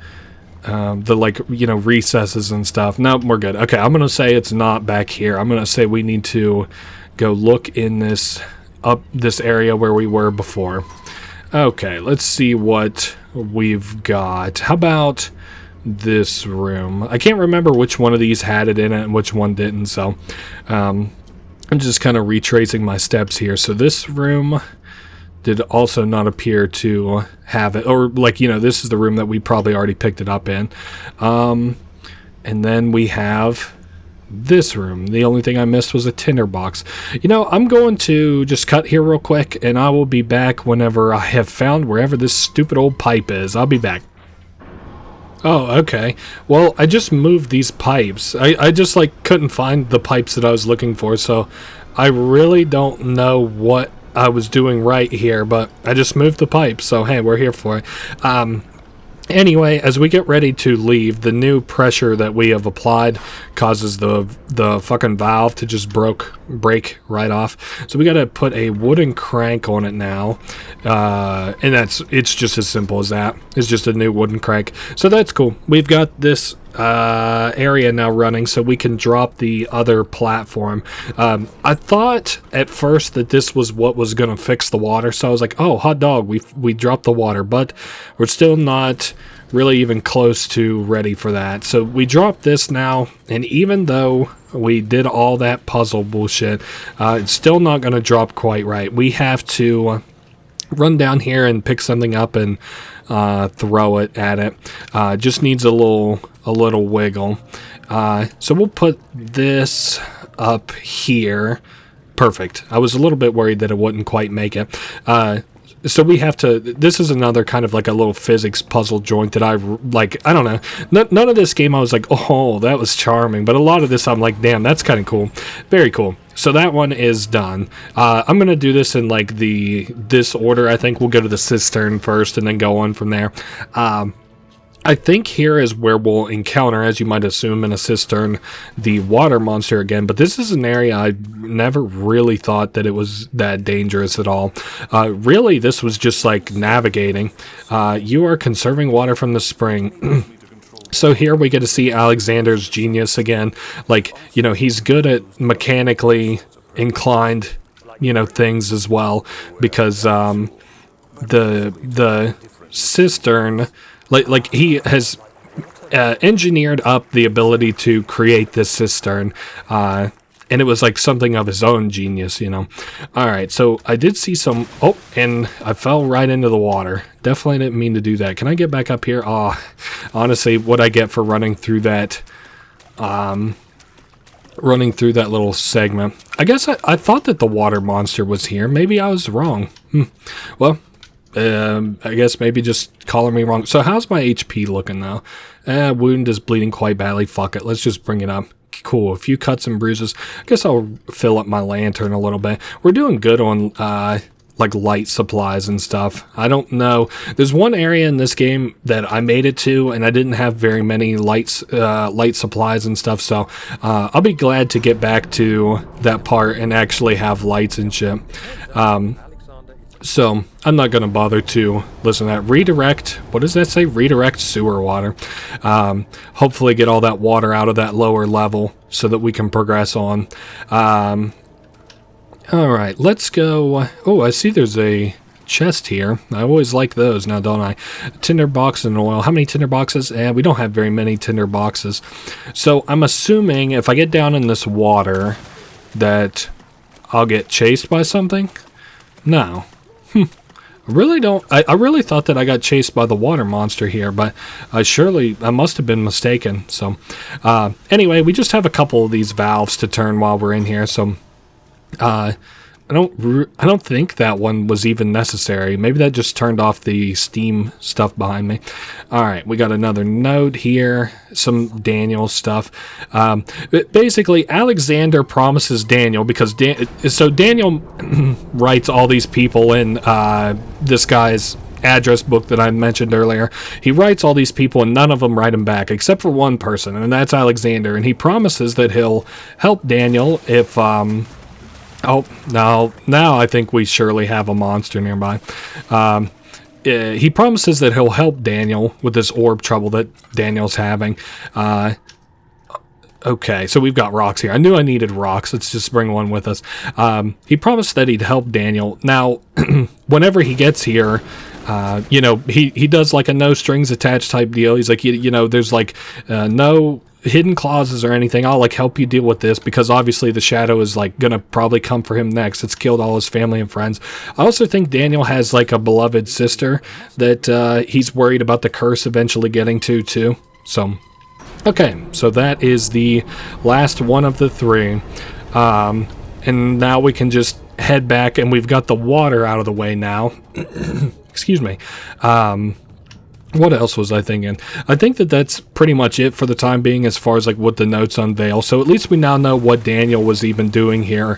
the, like, you know, recesses and stuff. No, we're good. Okay, I'm gonna say it's not back here. I'm gonna say we need to go look in this area where we were before. Okay, let's see what we've got. How about this room? I can't remember which one of these had it in it and which one didn't, so I'm just kind of retracing my steps here. So this room did also not appear to have it, or, like, you know, this is the room that we probably already picked it up in. And then we have this room. The only thing I missed was a tinderbox. You know, I'm going to just cut here real quick, and I will be back whenever I have found wherever this stupid old pipe is. I'll be back. Oh, okay. Well, I just moved these pipes. I just, like, couldn't find the pipes that I was looking for, so I really don't know what I was doing right here, but I just moved the pipe, so hey, we're here for it. Anyway, as we get ready to leave, the new pressure that we have applied causes the fucking valve to just break right off. So we got to put a wooden crank on it now, and it's just as simple as that. It's just a new wooden crank. So that's cool. We've got this area now running, so we can drop the other platform. I thought at first that this was what was going to fix the water, so I was like, oh, hot dog, we dropped the water, but we're still not really even close to ready for that. So we dropped this now, and even though we did all that puzzle bullshit, it's still not going to drop quite right. We have to run down here and pick something up and throw it at it. Just needs a little wiggle. So we'll put this up here. Perfect. I was a little bit worried that it wouldn't quite make it. So we have to, this is another kind of like a little physics puzzle joint that I don't know. None of this game I was like, oh, that was charming. But a lot of this I'm like, damn, that's kind of cool. Very cool. So that one is done. I'm going to do this in like this order. I think we'll go to the cistern first and then go on from there. I think here is where we'll encounter, as you might assume in a cistern, the water monster again. But this is an area I never really thought that it was that dangerous at all. Really, this was just like navigating. You are conserving water from the spring. So here we get to see Alexander's genius again. Like, you know, he's good at mechanically inclined, you know, things as well. Because the cistern... Like he has engineered up the ability to create this cistern, and it was like something of his own genius, you know. All right, so I did see some... Oh, and I fell right into the water. Definitely didn't mean to do that. Can I get back up here? Oh, honestly, what I get for running through that... running through that little segment. I guess I thought that the water monster was here. Maybe I was wrong. Well... I guess maybe just calling me wrong. So how's my HP looking now? Wound is bleeding quite badly. Fuck it. Let's just bring it up. Cool. A few cuts and bruises. I guess I'll fill up my lantern a little bit. We're doing good on like light supplies and stuff. I don't know. There's one area in this game that I made it to, and I didn't have very many light supplies and stuff. So I'll be glad to get back to that part and actually have lights and shit. So, I'm not going to bother to listen to that. Redirect, what does that say? Redirect sewer water. Hopefully get all that water out of that lower level so that we can progress on. Alright, let's go. Oh, I see there's a chest here. I always like those now, don't I? Tinder box and oil. How many tinder boxes? We don't have very many tinder boxes. So, I'm assuming if I get down in this water that I'll get chased by something? No. I really don't. I really thought that I got chased by the water monster here, but I must have been mistaken. So, anyway, we just have a couple of these valves to turn while we're in here. So, I don't think that one was even necessary. Maybe that just turned off the Steam stuff behind me. All right, we got another note here, some Daniel stuff. Basically, Alexander promises Daniel, because Daniel writes all these people in this guy's address book that I mentioned earlier. He writes all these people, and none of them write him back, except for one person, and that's Alexander. And he promises that he'll help Daniel if... Oh, now I think we surely have a monster nearby. He promises that he'll help Daniel with this orb trouble that Daniel's having. Okay, so we've got rocks here. I knew I needed rocks. Let's just bring one with us. He promised that he'd help Daniel. Now, whenever he gets here, he does like a no strings attached type deal. He's like, there's like no hidden clauses or anything. I'll like help you deal with this, because obviously the shadow is like gonna probably come for him next. It's killed all his family and friends. I also think Daniel has like a beloved sister that he's worried about the curse eventually getting to too. So okay, so that is the last one of the three, and now we can just head back, and we've got the water out of the way now. Excuse me. What else was I thinking? I think that that's pretty much it for the time being as far as like what the notes unveil. So at least we now know what Daniel was even doing here,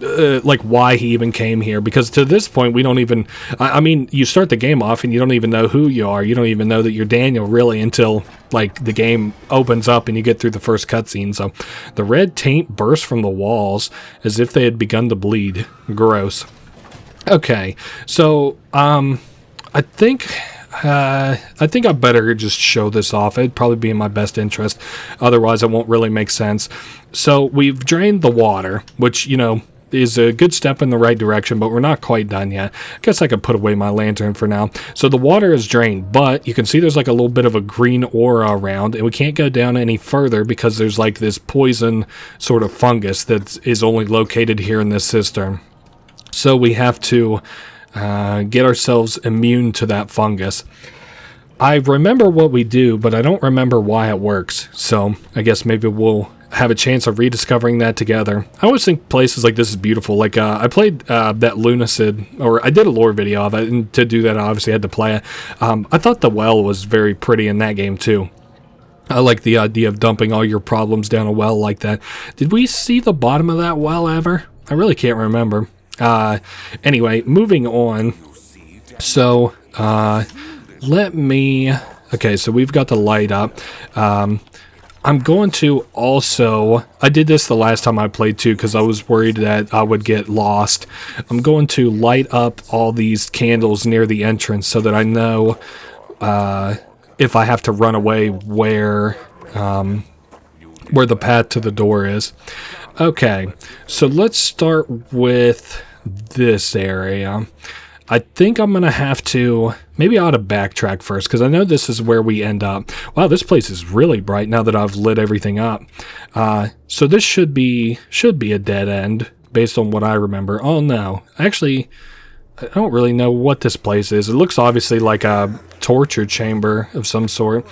like why he even came here. Because to this point, we don't even... I mean, you start the game off and you don't even know who you are. You don't even know that you're Daniel really until like the game opens up and you get through the first cutscene. So the red taint burst from the walls as if they had begun to bleed. Gross. Okay, so I think I better just show this off. It'd probably be in my best interest. Otherwise, it won't really make sense. So we've drained the water, which, is a good step in the right direction, but we're not quite done yet. I guess I could put away my lantern for now. So the water is drained, but you can see there's like a little bit of a green aura around, and we can't go down any further because there's like this poison sort of fungus that is only located here in this cistern. So we have to get ourselves immune to that fungus. I remember what we do, but I don't remember why it works. So I guess maybe we'll have a chance of rediscovering that together. I always think places like this is beautiful. Like I played that Lunacid, or I did a lore video of it, and to do that I obviously had to play it. I thought the well was very pretty in that game too. I like the idea of dumping all your problems down a well like that. Did we see the bottom of that well ever? I really can't remember. Anyway, moving on. So, okay, so we've got the light up. I'm going to also, I did this the last time I played too, because I was worried that I would get lost. I'm going to light up all these candles near the entrance so that I know, if I have to run away where the path to the door is. Okay, so let's start with this area. I think I'm going to have to... Maybe I ought to backtrack first, because I know this is where we end up. Wow, this place is really bright now that I've lit everything up. So this should be a dead end, based on what I remember. Oh, no. Actually, I don't really know what this place is. It looks obviously like a torture chamber of some sort.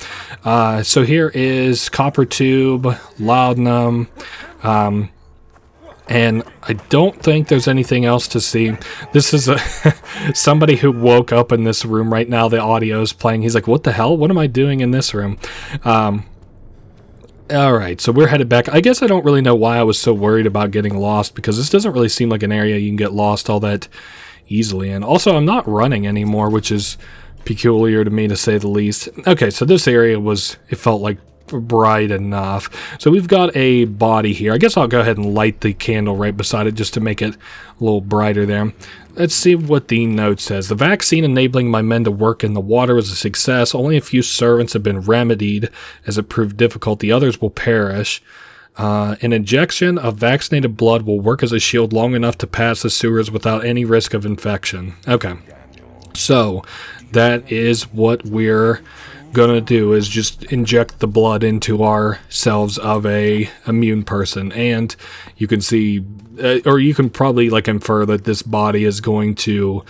So here is copper tube, laudanum, and I don't think there's anything else to see. This is somebody who woke up in this room right now. The audio is playing. He's like, what the hell? What am I doing in this room? Alright, so we're headed back. I guess I don't really know why I was so worried about getting lost, because this doesn't really seem like an area you can get lost all that easily in. Also, I'm not running anymore, which is peculiar to me, to say the least. Okay, so this area it felt like bright enough. So we've got a body here. I guess I'll go ahead and light the candle right beside it just to make it a little brighter there. Let's see what the note says. The vaccine enabling my men to work in the water was a success. Only a few servants have been remedied as it proved difficult. The others will perish. An injection of vaccinated blood will work as a shield long enough to pass the sewers without any risk of infection. Okay. So that is what we're gonna do, is just inject the blood into ourselves of a immune person. And you can see, or you can probably like infer that this body is going to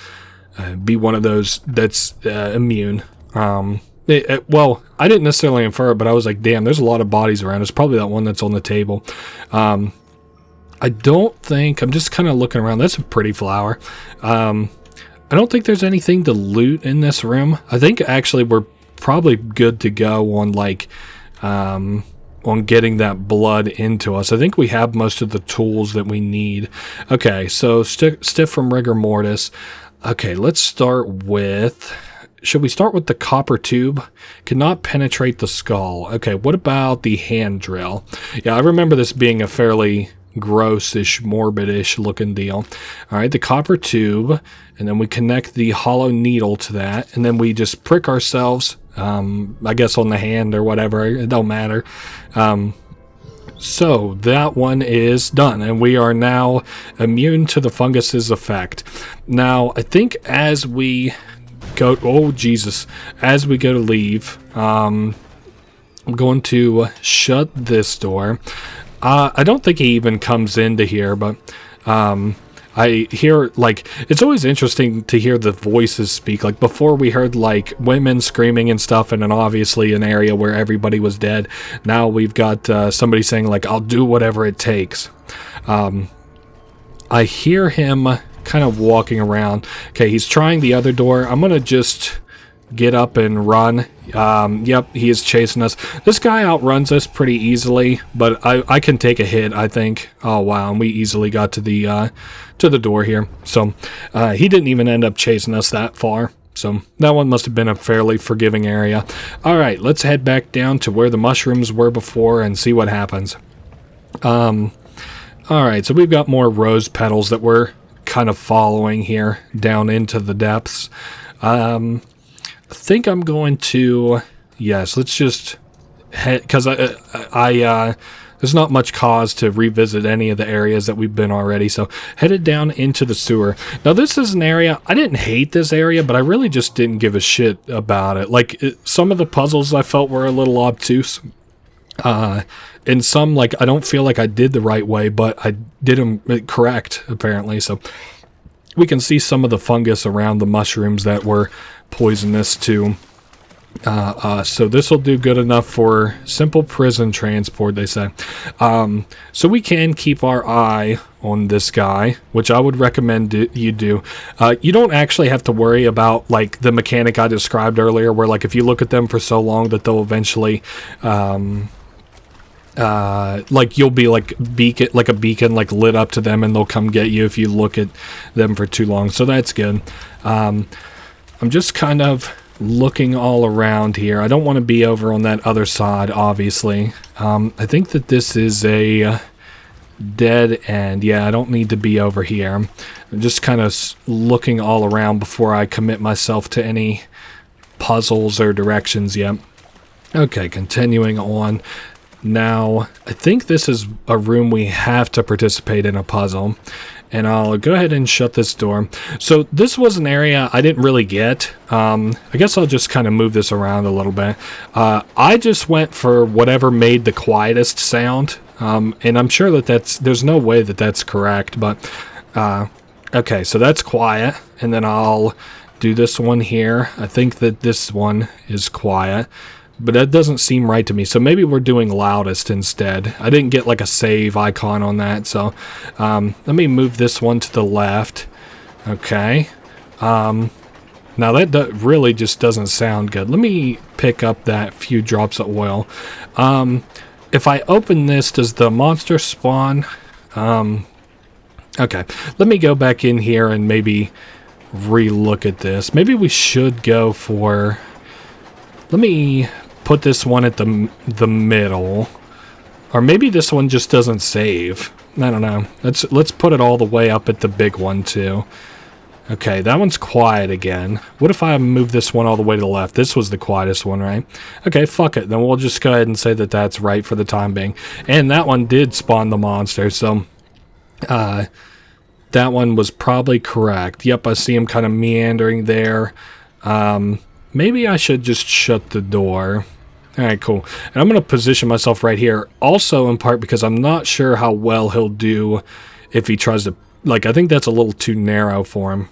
be one of those that's immune. Well, I didn't necessarily infer it, but I was like, damn, there's a lot of bodies around. It's probably that one that's on the table. I don't think, I'm just kind of looking around. That's a pretty flower. I don't think there's anything to loot in this room. I think actually we're probably good to go on like, on getting that blood into us. I think we have most of the tools that we need. Okay, so stiff from rigor mortis. Okay, let's start with... Should we start with the copper tube? Cannot penetrate the skull. Okay, what about the hand drill? Yeah, I remember this being a fairly gross-ish, morbid-ish looking deal. Alright, the copper tube, and then we connect the hollow needle to that, and then we just prick ourselves, I guess on the hand or whatever, it don't matter. So that one is done, and we are now immune to the fungus's effect. Now, I think as we go, oh Jesus, as we go to leave, I'm going to shut this door. I don't think he even comes into here, but I hear, like, it's always interesting to hear the voices speak. Like, before we heard, like, women screaming and stuff in obviously an area where everybody was dead. Now we've got somebody saying, like, I'll do whatever it takes. I hear him kind of walking around. Okay, he's trying the other door. I'm going to just get up and run. Yep, he is chasing us. This guy outruns us pretty easily, but I can take a hit, I think. Oh, wow, and we easily got to the door here. So, he didn't even end up chasing us that far. So, that one must have been a fairly forgiving area. Alright, let's head back down to where the mushrooms were before and see what happens. Alright, so we've got more rose petals that we're kind of following here down into the depths. I think I'm going to, yes, let's just head, because there's not much cause to revisit any of the areas that we've been already, so headed down into the sewer. Now this is an area, I didn't hate this area, but I really just didn't give a shit about it. Like, some of the puzzles I felt were a little obtuse. And some, like, I don't feel like I did the right way, but I did them correct, apparently. So we can see some of the fungus around the mushrooms that were poisonous to us. So this will do good enough for simple prison transport, they say. So we can keep our eye on this guy, which I would recommend you do. You don't actually have to worry about, like, the mechanic I described earlier, where, like, if you look at them for so long that they'll eventually... like you'll be like a beacon like lit up to them, and they'll come get you if you look at them for too long. So that's good. I'm just kind of looking all around here. I don't want to be over on that other side, obviously. I think that this is a dead end. Yeah, I don't need to be over here. I'm just kind of looking all around before I commit myself to any puzzles or directions yet. Okay, continuing on. Now, I think this is a room we have to participate in a puzzle, and I'll go ahead and shut this door. So this was an area I didn't really get. I guess I'll just kind of move this around a little bit. I just went for whatever made the quietest sound, and I'm sure that there's no way that that's correct, but okay, so that's quiet, and then I'll do this one here. I think that this one is quiet. But that doesn't seem right to me, so maybe we're doing loudest instead. I didn't get like a save icon on that, so let me move this one to the left. Okay. Now that really just doesn't sound good. Let me pick up that few drops of oil. If I open this, does the monster spawn? Okay, let me go back in here and maybe re-look at this. Maybe we should go for... Let me... put this one at the middle, or maybe this one just doesn't save. I don't know. Let's put it all the way up at the big one too. Okay, that one's quiet again. What if I move this one all the way to the left? This was the quietest one, right? Okay, fuck it. Then we'll just go ahead and say that that's right for the time being. And that one did spawn the monster, so that one was probably correct. Yep, I see him kind of meandering there. Maybe I should just shut the door. Alright, cool. And I'm going to position myself right here. Also, in part, because I'm not sure how well he'll do if he tries to... Like, I think that's a little too narrow for him.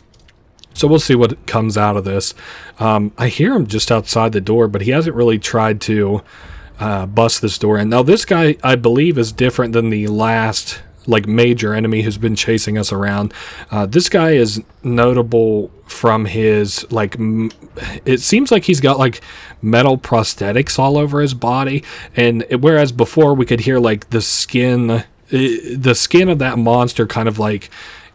So we'll see what comes out of this. I hear him just outside the door, but he hasn't really tried to bust this door in. Now, this guy, I believe, is different than the last like major enemy who's been chasing us around. This guy is notable from his like it seems like he's got like metal prosthetics all over his body, and whereas before we could hear like the skin of that monster kind of like,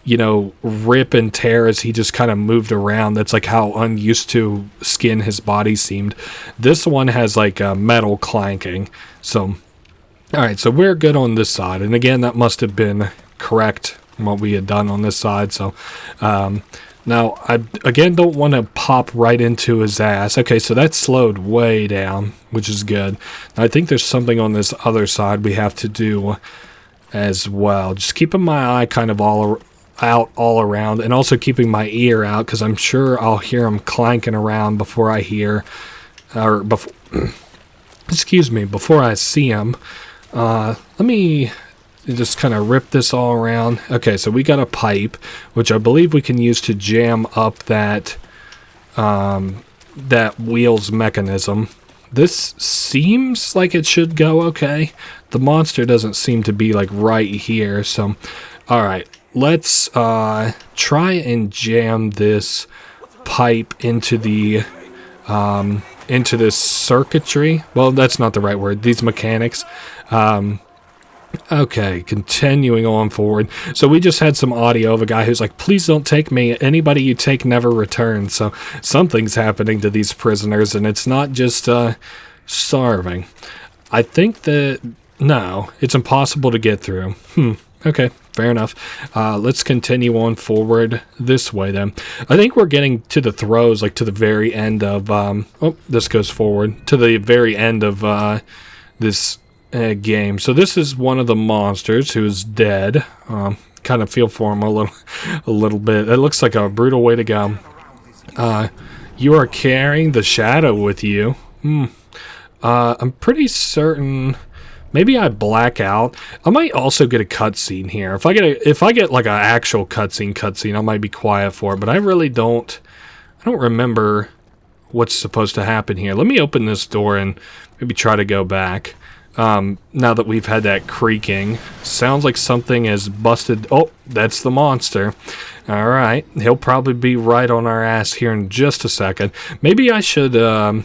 you know, rip and tear as he just kind of moved around. That's like how unused to skin his body seemed. This one has like metal clanking. So alright, so we're good on this side, and again that must have been correct what we had done on this side. So now, I, again, don't want to pop right into his ass. Okay, so that's slowed way down, which is good. Now, I think there's something on this other side we have to do as well. Just keeping my eye kind of all around, and also keeping my ear out, because I'm sure I'll hear him clanking around before I hear, or before, excuse me, before I see him. Let me just kind of rip this all around. Okay, so we got a pipe, which I believe we can use to jam up that that wheels mechanism. This seems like it should go okay. The monster doesn't seem to be like right here, so alright, let's try and jam this pipe into the into this circuitry. Well, that's not the right word. These mechanics. Okay, continuing on forward. So we just had some audio of a guy who's like, please don't take me. Anybody you take never returns. So something's happening to these prisoners, and it's not just starving. I think that, no, it's impossible to get through. Okay, fair enough. Let's continue on forward this way then. I think we're getting to the throes, like to the very end of, oh, this goes forward, to the very end of this game. So this is one of the monsters who's dead. Kind of feel for him a little bit. It looks like a brutal way to go. You are carrying the shadow with you. I'm pretty certain. Maybe I black out. I might also get a cutscene here. If I get like an actual cutscene, I might be quiet for it. But I really don't. I don't remember what's supposed to happen here. Let me open this door and maybe try to go back. Now that we've had that creaking, sounds like something has busted. Oh, that's the monster. All right, he'll probably be right on our ass here in just a second. Maybe I should try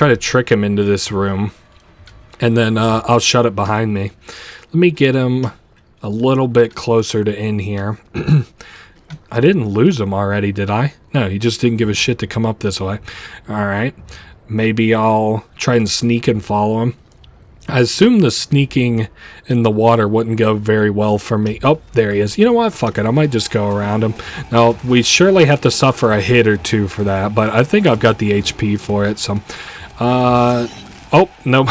to trick him into this room, and then I'll shut it behind me. Let me get him a little bit closer to in here. I didn't lose him already, did I? No, he just didn't give a shit to come up this way. All right, maybe I'll try and sneak and follow him. I assume the sneaking in the water wouldn't go very well for me. Oh, there he is. You know what? Fuck it. I might just go around him. Now, we surely have to suffer a hit or two for that, but I think I've got the HP for it, so... Oh, no.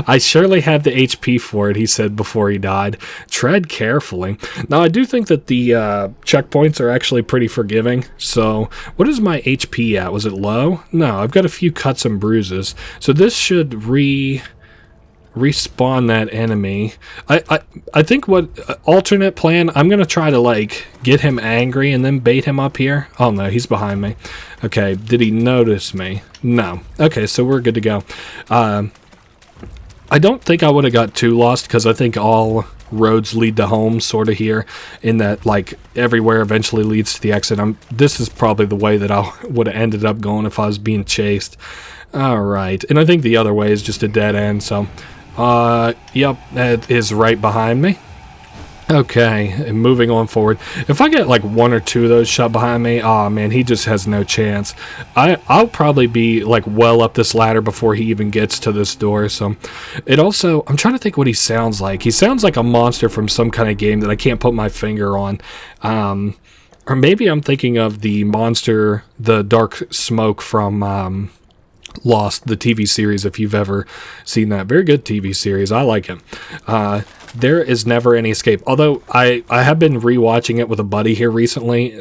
I surely have the HP for it, he said before he died. Tread carefully. Now, I do think that the checkpoints are actually pretty forgiving. So, what is my HP at? Was it low? No, I've got a few cuts and bruises. So, this should respawn that enemy. I think what alternate plan, I'm gonna try to like get him angry and then bait him up here. Oh no, he's behind me. Okay, did he notice me? No. Okay, so we're good to go. I don't think I would have got too lost, because I think all roads lead to home sort of here, in that like everywhere eventually leads to the exit. This is probably the way that I would have ended up going if I was being chased. Alright, and I think the other way is just a dead end, so yep, that is right behind me. Okay, and moving on forward. If I get like one or two of those shot behind me, oh man, he just has no chance. I'll probably be like well up this ladder before he even gets to this door. So it also, I'm trying to think what he sounds like. He sounds like a monster from some kind of game that I can't put my finger on. Or maybe I'm thinking of the monster, the dark smoke from Lost, the TV series, if you've ever seen that. Very good TV series. I like it. There is never any escape. Although I have been rewatching it with a buddy here recently.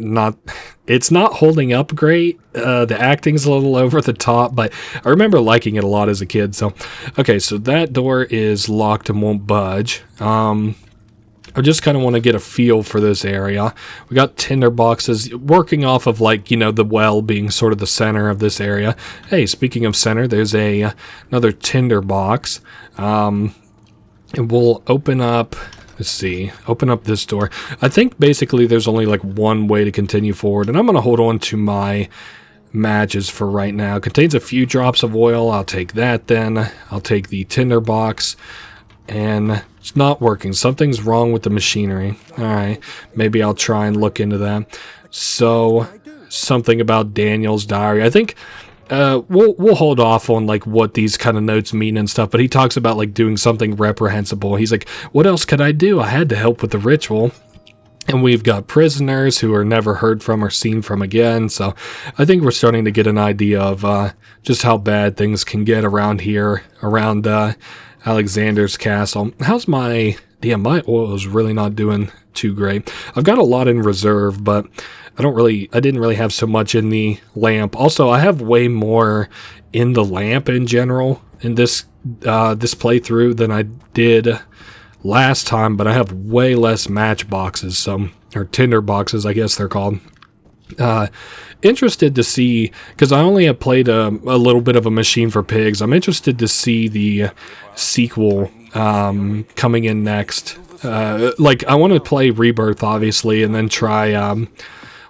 It's not holding up great. The acting's a little over the top, but I remember liking it a lot as a kid. So, okay, so that door is locked and won't budge. I just kind of want to get a feel for this area. We got tinder boxes, working off of like, you know, the well being sort of the center of this area. Hey, speaking of center, there's another tinder box. And we'll open up Let's see. Open up this door. I think basically there's only like one way to continue forward, and I'm going to hold on to my matches for right now. Contains a few drops of oil. I'll take that then. I'll take the tinder box, and it's not working. Something's wrong with the machinery. Alright, maybe I'll try and look into that. So, something about Daniel's diary. I think we'll hold off on like what these kind of notes mean and stuff, but he talks about like doing something reprehensible. He's like, what else could I do? I had to help with the ritual. And we've got prisoners who are never heard from or seen from again. So I think we're starting to get an idea of just how bad things can get around here, around Alexander's castle. How's my... Damn, my oil is really not doing too great. I've got a lot in reserve, but I didn't really have so much in the lamp. Also, I have way more in the lamp in general in this playthrough than I did last time, but I have way less matchboxes, or tinder boxes, I guess they're called. Interested to see, because I only have played a little bit of a Machine for Pigs. I'm interested to see the sequel coming in next. Like, I want to play Rebirth, obviously, and then try,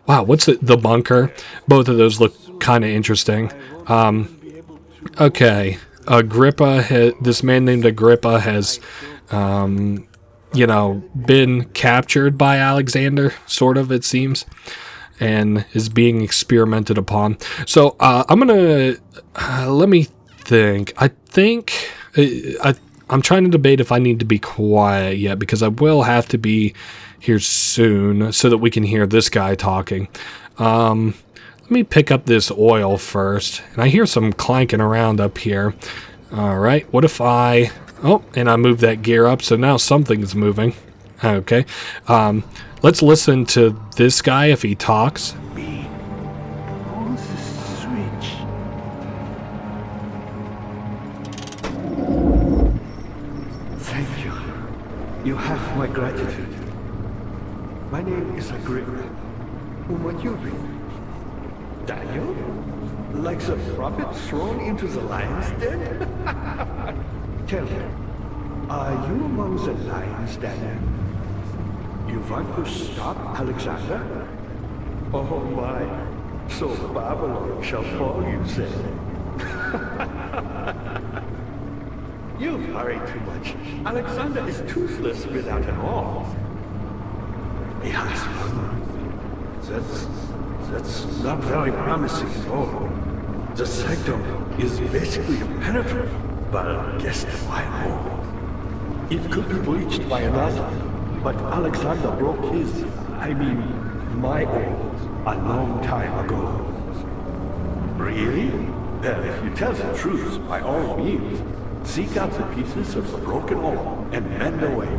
wow, what's it? The Bunker. Both of those look kind of interesting. Okay, this man named Agrippa has, you know, been captured by Alexander, sort of, it seems, and is being experimented upon. So, I'm gonna, let me think. I'm trying to debate if I need to be quiet yet, because I will have to be here soon so that we can hear this guy talking. Let me pick up this oil first, and I hear some clanking around up here. Alright, what if I... Oh, and I moved that gear up, so now something's moving. Okay. Let's listen to this guy if he talks. Who's the switch? Thank you. You have my gratitude. My name is Agrippa. Who might you be? Daniel? Like the prophet thrown into the lion's den? Tell me, are you among the lions, Daniel? You want to stop Alexander? Oh my, so Babylon shall fall, you say. You worry too much. Alexander is toothless without an orb. He has one. That's not very promising at all. The sanctum is basically impenetrable, but guess why orb? It could be breached by another, but Alexander broke his, my orb, a long time ago. Really? Well, if you tell the truth, by all means, seek out the pieces of the broken orb and mend away.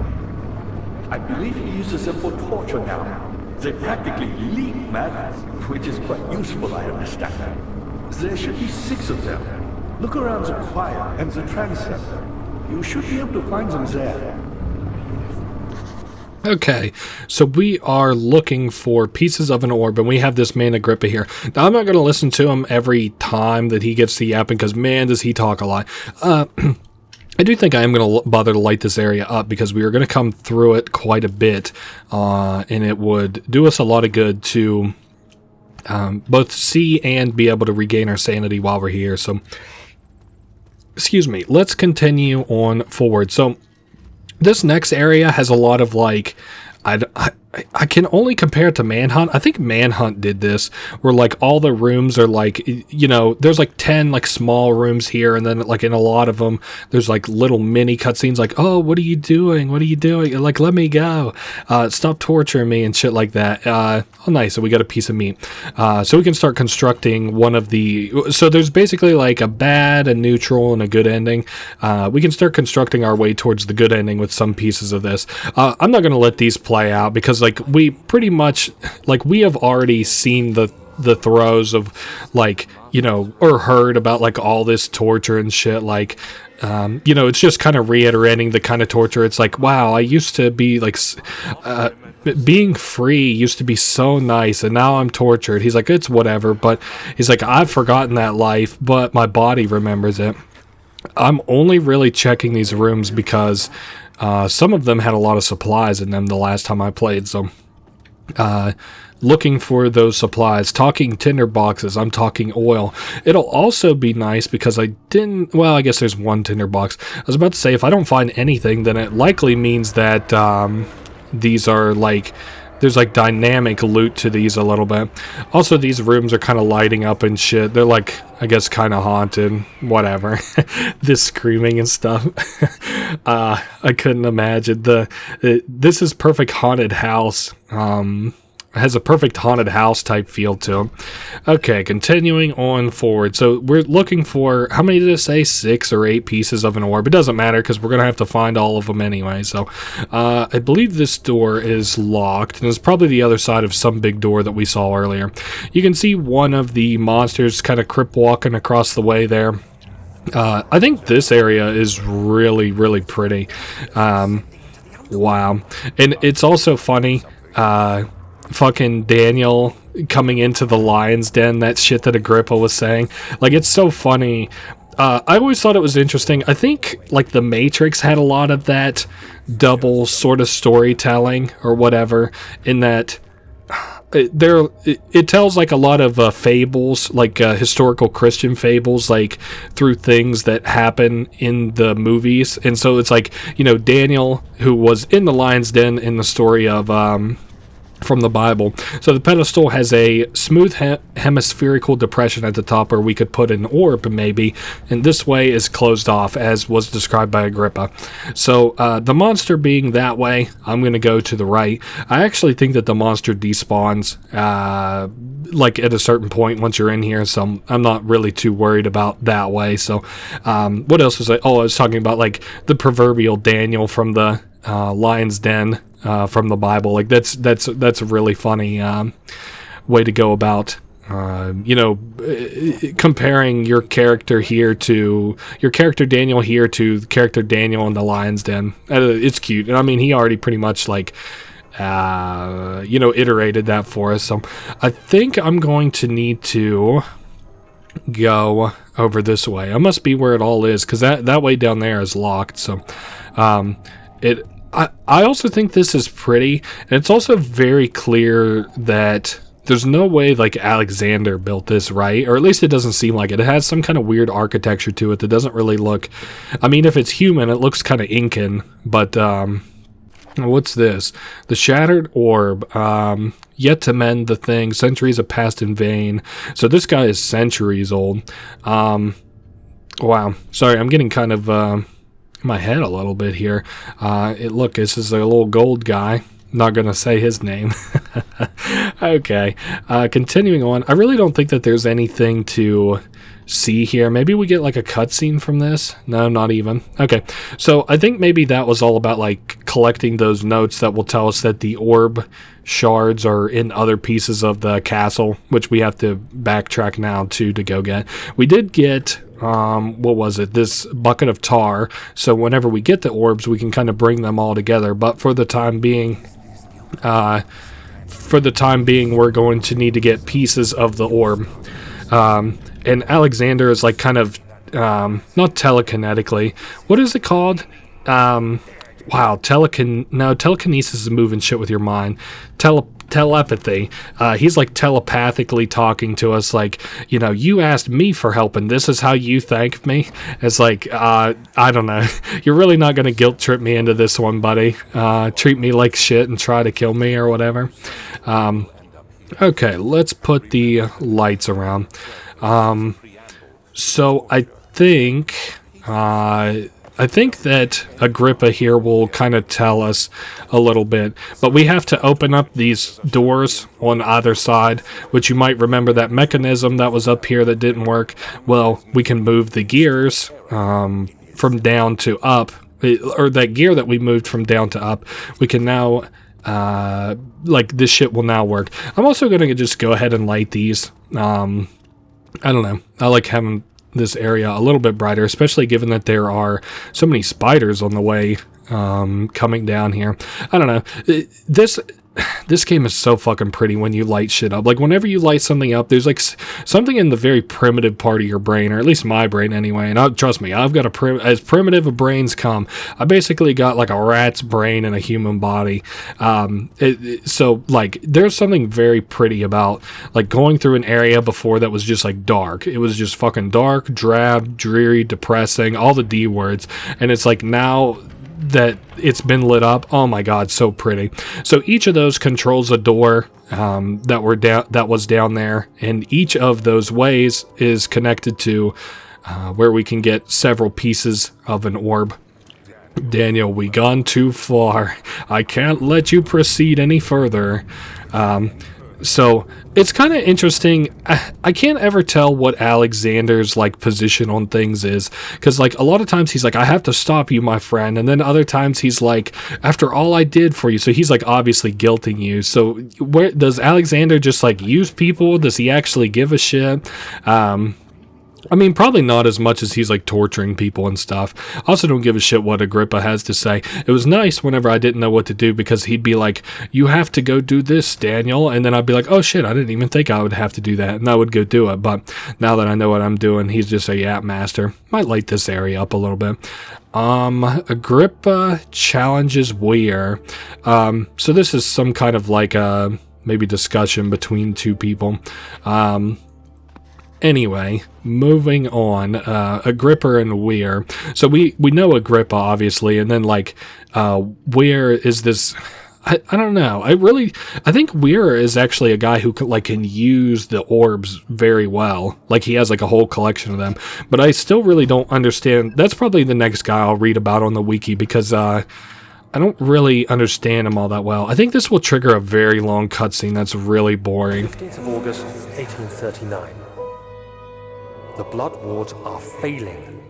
I believe he uses them for torture now. They practically leak matter, which is quite useful, I understand. There should be 6 of them. Look around the choir and the transept. You should be able to find them there. Okay, so we are looking for pieces of an orb, and we have this man Agrippa here. Now, I'm not going to listen to him every time that he gets to yapping, because, man, does he talk a lot. I do think I am going to bother to light this area up, because we are going to come through it quite a bit, and it would do us a lot of good to both see and be able to regain our sanity while we're here. So, excuse me, let's continue on forward. So, this next area has a lot of, like, I can only compare it to Manhunt. I think Manhunt did this, where, like, all the rooms are, like, you know, there's, like, 10, like, small rooms here, and then, like, in a lot of them, there's, like, little mini cutscenes, like, oh, what are you doing? What are you doing? Like, let me go. Stop torturing me and shit like that. Oh, nice. So we got a piece of meat. So we can start constructing one of the... So there's basically, like, a bad, a neutral, and a good ending. We can start constructing our way towards the good ending with some pieces of this. I'm not going to let these play out, because, like, we pretty much, like, we have already seen the throes of, like, you know, or heard about, like, all this torture and shit, like, you know, it's just kind of reiterating the kind of torture. It's like, wow, I used to be, like, being free used to be so nice, and now I'm tortured. He's like, it's whatever, but he's like, I've forgotten that life, but my body remembers it. I'm only really checking these rooms because Some of them had a lot of supplies in them the last time I played, so looking for those supplies, talking tinder boxes, I'm talking oil. It'll also be nice because I guess there's one tinder box. I was about to say, if I don't find anything, then it likely means that these are like, there's like dynamic loot to these a little bit. Also, these rooms are kind of lighting up and shit. They're like, I guess, kind of haunted, whatever. This screaming and stuff. I couldn't imagine. This is perfect haunted house. Has a perfect haunted house type feel to it. Okay, continuing on forward. So we're looking for, how many did it say? 6 or 8 pieces of an orb. It doesn't matter because we're going to have to find all of them anyway. So I believe this door is locked, and it's probably the other side of some big door that we saw earlier. You can see one of the monsters kind of crip walking across the way there. I think this area is really, really pretty. Wow. And it's also funny, fucking Daniel coming into the lion's den, that shit that Agrippa was saying. Like, it's so funny. I always thought it was interesting. I think, like, The Matrix had a lot of that double sort of storytelling or whatever, in that it tells like a lot of fables, like historical Christian fables, like through things that happen in the movies. And so it's like, you know, Daniel, who was in the lion's den in the story of from the Bible. So the pedestal has a smooth hemispherical depression at the top where we could put an orb maybe, and this way is closed off, as was described by Agrippa. So the monster being that way, I'm going to go to the right. I actually think that the monster despawns like at a certain point once you're in here, so I'm not really too worried about that way. So what else was I was talking about, like the proverbial Daniel from the lion's den from the Bible. Like that's a really funny way to go about comparing your character Daniel here to the character Daniel in the lion's den. It's cute, and I mean, he already pretty much like iterated that for us. So I think I'm going to need to go over this way. I must be where it all is, because that way down there is locked. So I also think this is pretty, and it's also very clear that there's no way like Alexander built this, right? Or at least it doesn't seem like it. It has some kind of weird architecture to it that doesn't really look, I mean, if it's human, it looks kind of Incan, but what's this? The shattered orb, yet to mend the thing, centuries have passed in vain. So this guy is centuries old. Wow. Sorry, I'm getting kind of my head a little bit here. Look, this is a little gold guy. Not gonna say his name. Okay, continuing on. I really don't think that there's anything to see here. Maybe we get like a cutscene from this. No, not even. Okay, so I think maybe that was all about like collecting those notes that will tell us that the orb shards are in other pieces of the castle, which we have to backtrack now to go get. We did get what was it, this bucket of tar, so whenever we get the orbs we can kind of bring them all together, but for the time being we're going to need to get pieces of the orb, and Alexander is like kind of not telekinetically, what is it called? Telekinesis is moving shit with your mind. Telepathy. He's like telepathically talking to us, like, you asked me for help and this is how you thank me. It's like, I don't know. You're really not going to guilt trip me into this one, buddy. Treat me like shit and try to kill me or whatever. Okay, let's put the lights around. So I think that Agrippa here will kind of tell us a little bit, but we have to open up these doors on either side, which you might remember that mechanism that was up here that didn't work. Well, we can move the gears from down to up, or that gear that we moved from down to up. We can now, like, this shit will now work. I'm also going to just go ahead and light these. I don't know. I like having this area a little bit brighter, especially given that there are so many spiders on the way coming down here. I don't know. This this game is so fucking pretty when you light shit up. Like, whenever you light something up, there's like something in the very primitive part of your brain, or at least my brain anyway. And trust me, I've got as primitive of brains come. I basically got like a rat's brain in a human body. So like, there's something very pretty about like going through an area before that was just like dark. It was just fucking dark, drab, dreary, depressing, all the D words. And it's like, now that it's been lit up, oh my god, so pretty. So each of those controls a door that was down there, and each of those ways is connected to where we can get several pieces of an orb. Daniel, we gone too far. I can't let you proceed any further. So it's kind of interesting. I can't ever tell what Alexander's like position on things is, because like a lot of times he's like, I have to stop you, my friend, and then other times he's like, after all I did for you. So he's like obviously guilting you. So where does Alexander just like use people? Does he actually give a shit? I mean, probably not as much as he's like torturing people and stuff. I also don't give a shit what Agrippa has to say. It was nice whenever I didn't know what to do, because he'd be like, you have to go do this, Daniel. And then I'd be like, oh shit, I didn't even think I would have to do that. And I would go do it. But now that I know what I'm doing, he's just a yap master. Might light this area up a little bit. Agrippa challenges Weir. So this is some kind of like maybe discussion between two people. Anyway, moving on, Agrippa and Weir. So we know Agrippa, obviously, and then, like, Weir is this... I don't know. I think Weir is actually a guy who can use the orbs very well. Like, he has, like, a whole collection of them. But I still really don't understand... That's probably the next guy I'll read about on the wiki, because, I don't really understand him all that well. I think this will trigger a very long cutscene that's really boring. 15th of August, 1839. The blood wards are failing.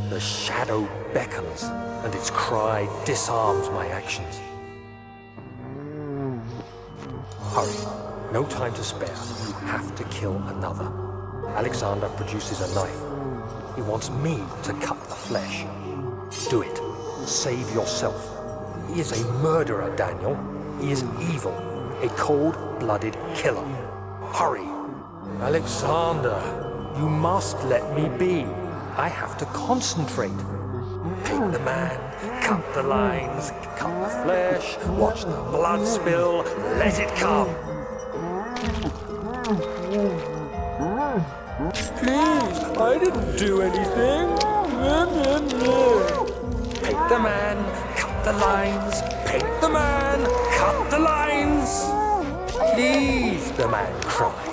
The shadow beckons, and its cry disarms my actions. Hurry, no time to spare. You have to kill another. Alexander produces a knife. He wants me to cut the flesh. Do it. Save yourself. He is a murderer, Daniel. He is evil, a cold-blooded killer. Hurry. Alexander. You must let me be. I have to concentrate. Paint the man, cut the lines, cut the flesh, watch the blood spill, let it come. Please, I didn't do anything. Paint the man, cut the lines, paint the man, cut the lines. Please, the man cries.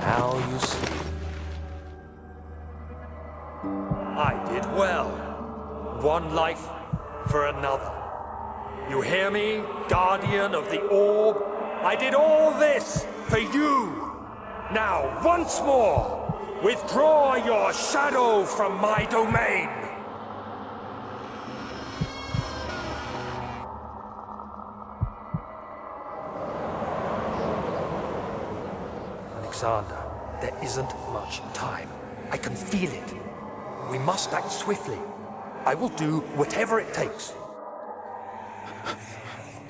Now you see. I did well. One life for another. You hear me, guardian of the orb? I did all this for you. Now, once more, withdraw your shadow from my domain. Alexander, there isn't much time. I can feel it. We must act swiftly. I will do whatever it takes.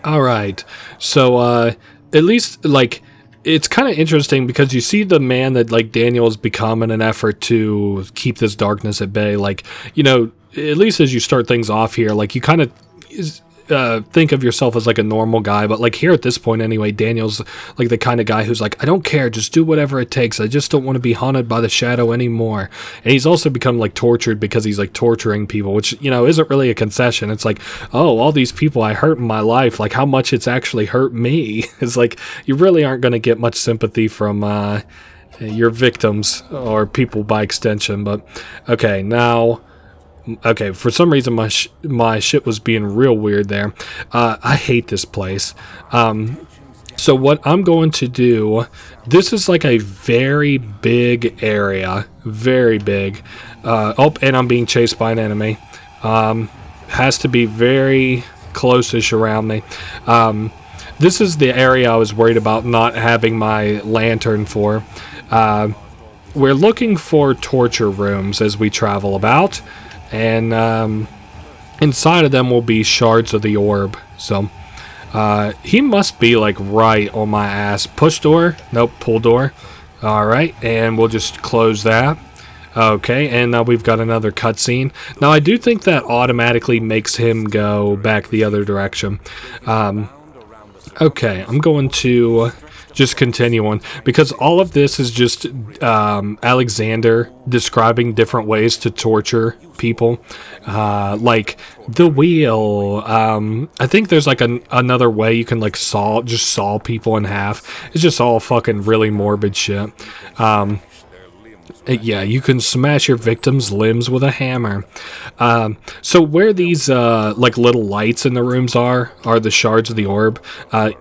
All right. So, at least, like, it's kind of interesting because you see the man that, like, Daniel has become in an effort to keep this darkness at bay. Like, you know, at least as you start things off here, like, you kind of think of yourself as like a normal guy, but like here at this point anyway, Daniel's like the kind of guy who's like, I don't care, just do whatever it takes. I just don't want to be haunted by the shadow anymore. And he's also become like tortured because he's like torturing people, which, you know, isn't really a concession. It's like, oh, all these people I hurt in my life, like how much it's actually hurt me. It's like, you really aren't going to get much sympathy from your victims or people by extension. But okay, now... Okay, for some reason my shit was being real weird there. I hate this place. So what I'm going to do, this is like a very big area. Very big. Oh, and I'm being chased by an enemy. Has to be very close-ish around me. This is the area I was worried about not having my lantern for. We're looking for torture rooms as we travel about. And inside of them will be shards of the orb. So he must be like right on my ass. Push door? Nope, pull door. Alright, and we'll just close that. Okay, and now we've got another cutscene. Now I do think that automatically makes him go back the other direction. Okay, I'm going to just continue on, because all of this is just Alexander describing different ways to torture people, like the wheel. I think there's like another way you can like saw people in half. It's just all fucking really morbid shit. Yeah, you can smash your victim's limbs with a hammer. So where these like little lights in the rooms are the shards of the orb.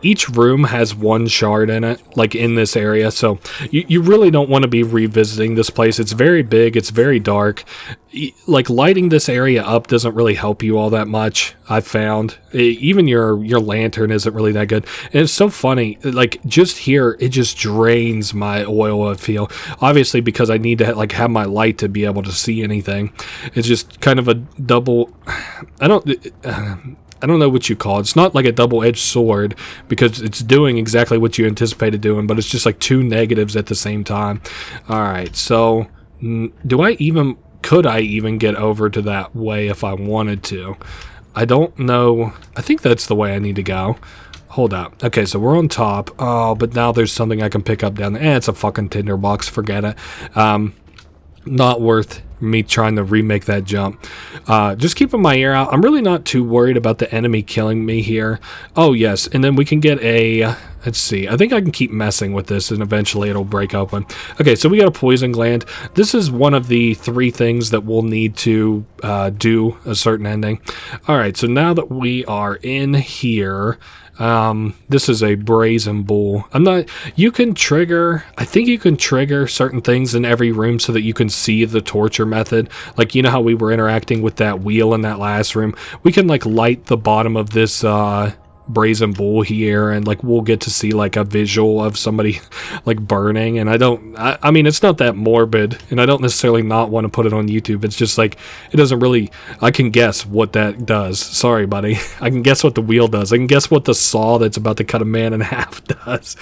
Each room has one shard in it, like in this area. So you really don't want to be revisiting this place. It's very big. It's very dark. Like lighting this area up doesn't really help you all that much. I've found even your lantern isn't really that good. And it's so funny. Like just here, it just drains my oil. I feel obviously because I need to like have my light to be able to see anything. It's just kind of a double. I don't know what you call it. It's not like a double-edged sword because it's doing exactly what you anticipated doing, but it's just like two negatives at the same time. All right, so could I even get over to that way if I wanted to? I don't know. I think that's the way I need to go. Hold up. Okay, so we're on top. Oh, but now there's something I can pick up down there. It's a fucking tinderbox. Forget it. Not worth me trying to remake that jump. Just keeping my ear out. I'm really not too worried about the enemy killing me here. Oh, yes. And then we can get a... Let's see. I think I can keep messing with this and eventually it'll break open. Okay, so we got a poison gland. This is one of the 3 things that we'll need to do a certain ending. Alright, so now that we are in here... this is a brazen bull. You can trigger, I think you can trigger certain things in every room so that you can see the torture method. Like, you know how we were interacting with that wheel in that last room? We can, like, light the bottom of this, brazen bull here, and like we'll get to see like a visual of somebody like burning. And I mean it's not that morbid, and I don't necessarily not want to put it on YouTube. It's just like it doesn't really, I can guess what that does. Sorry buddy. I can guess what the wheel does. I can guess what the saw that's about to cut a man in half does.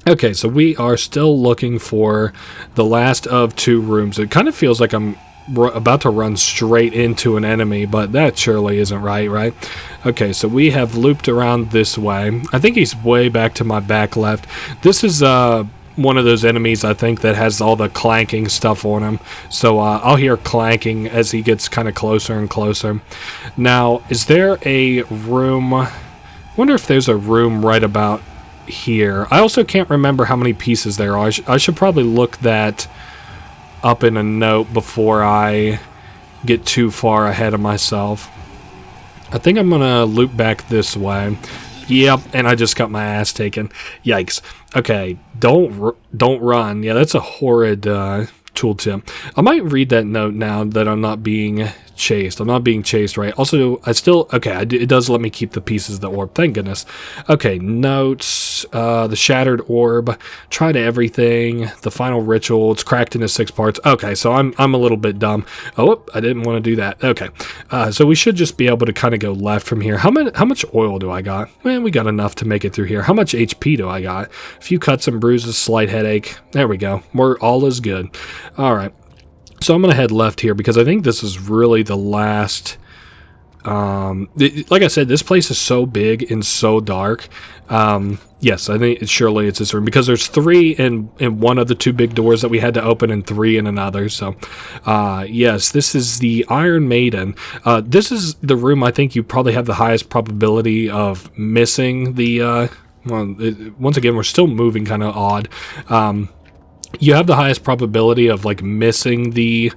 Okay, so we are still looking for the last of 2 rooms. It kind of feels like I'm about to run straight into an enemy, but that surely isn't right? Okay, so we have looped around this way. I think he's way back to my back left. This is one of those enemies, I think, that has all the clanking stuff on him. So I'll hear clanking as he gets kind of closer and closer. Now, is there a room... I wonder if there's a room right about here. I also can't remember how many pieces there are. I should probably look that up in a note before I get too far ahead of myself. I think I'm gonna loop back this way. Yep, and I just got my ass taken. Yikes. Okay, don't run. Yeah, that's a horrid tooltip. I might read that note now that I'm not being chased. I'm not being chased, right? Also, it does let me keep the pieces of the orb. Thank goodness. Okay, notes. The shattered orb. Tried everything. The final ritual. It's cracked into 6 parts. Okay, so I'm a little bit dumb. Oh, whoop, I didn't want to do that. Okay, so we should just be able to kind of go left from here. How much oil do I got? Man, we got enough to make it through here. How much HP do I got? A few cuts and bruises, slight headache. There we go. All is good. All right. So I'm going to head left here because I think this is really the last... like I said, this place is so big and so dark. Yes, I think surely it's this room because there's 3 in one of the 2 big doors that we had to open and 3 in another. So, yes, this is the Iron Maiden. This is the room I think you probably have the highest probability of missing the... once again, we're still moving kind of odd. You have the highest probability of like missing the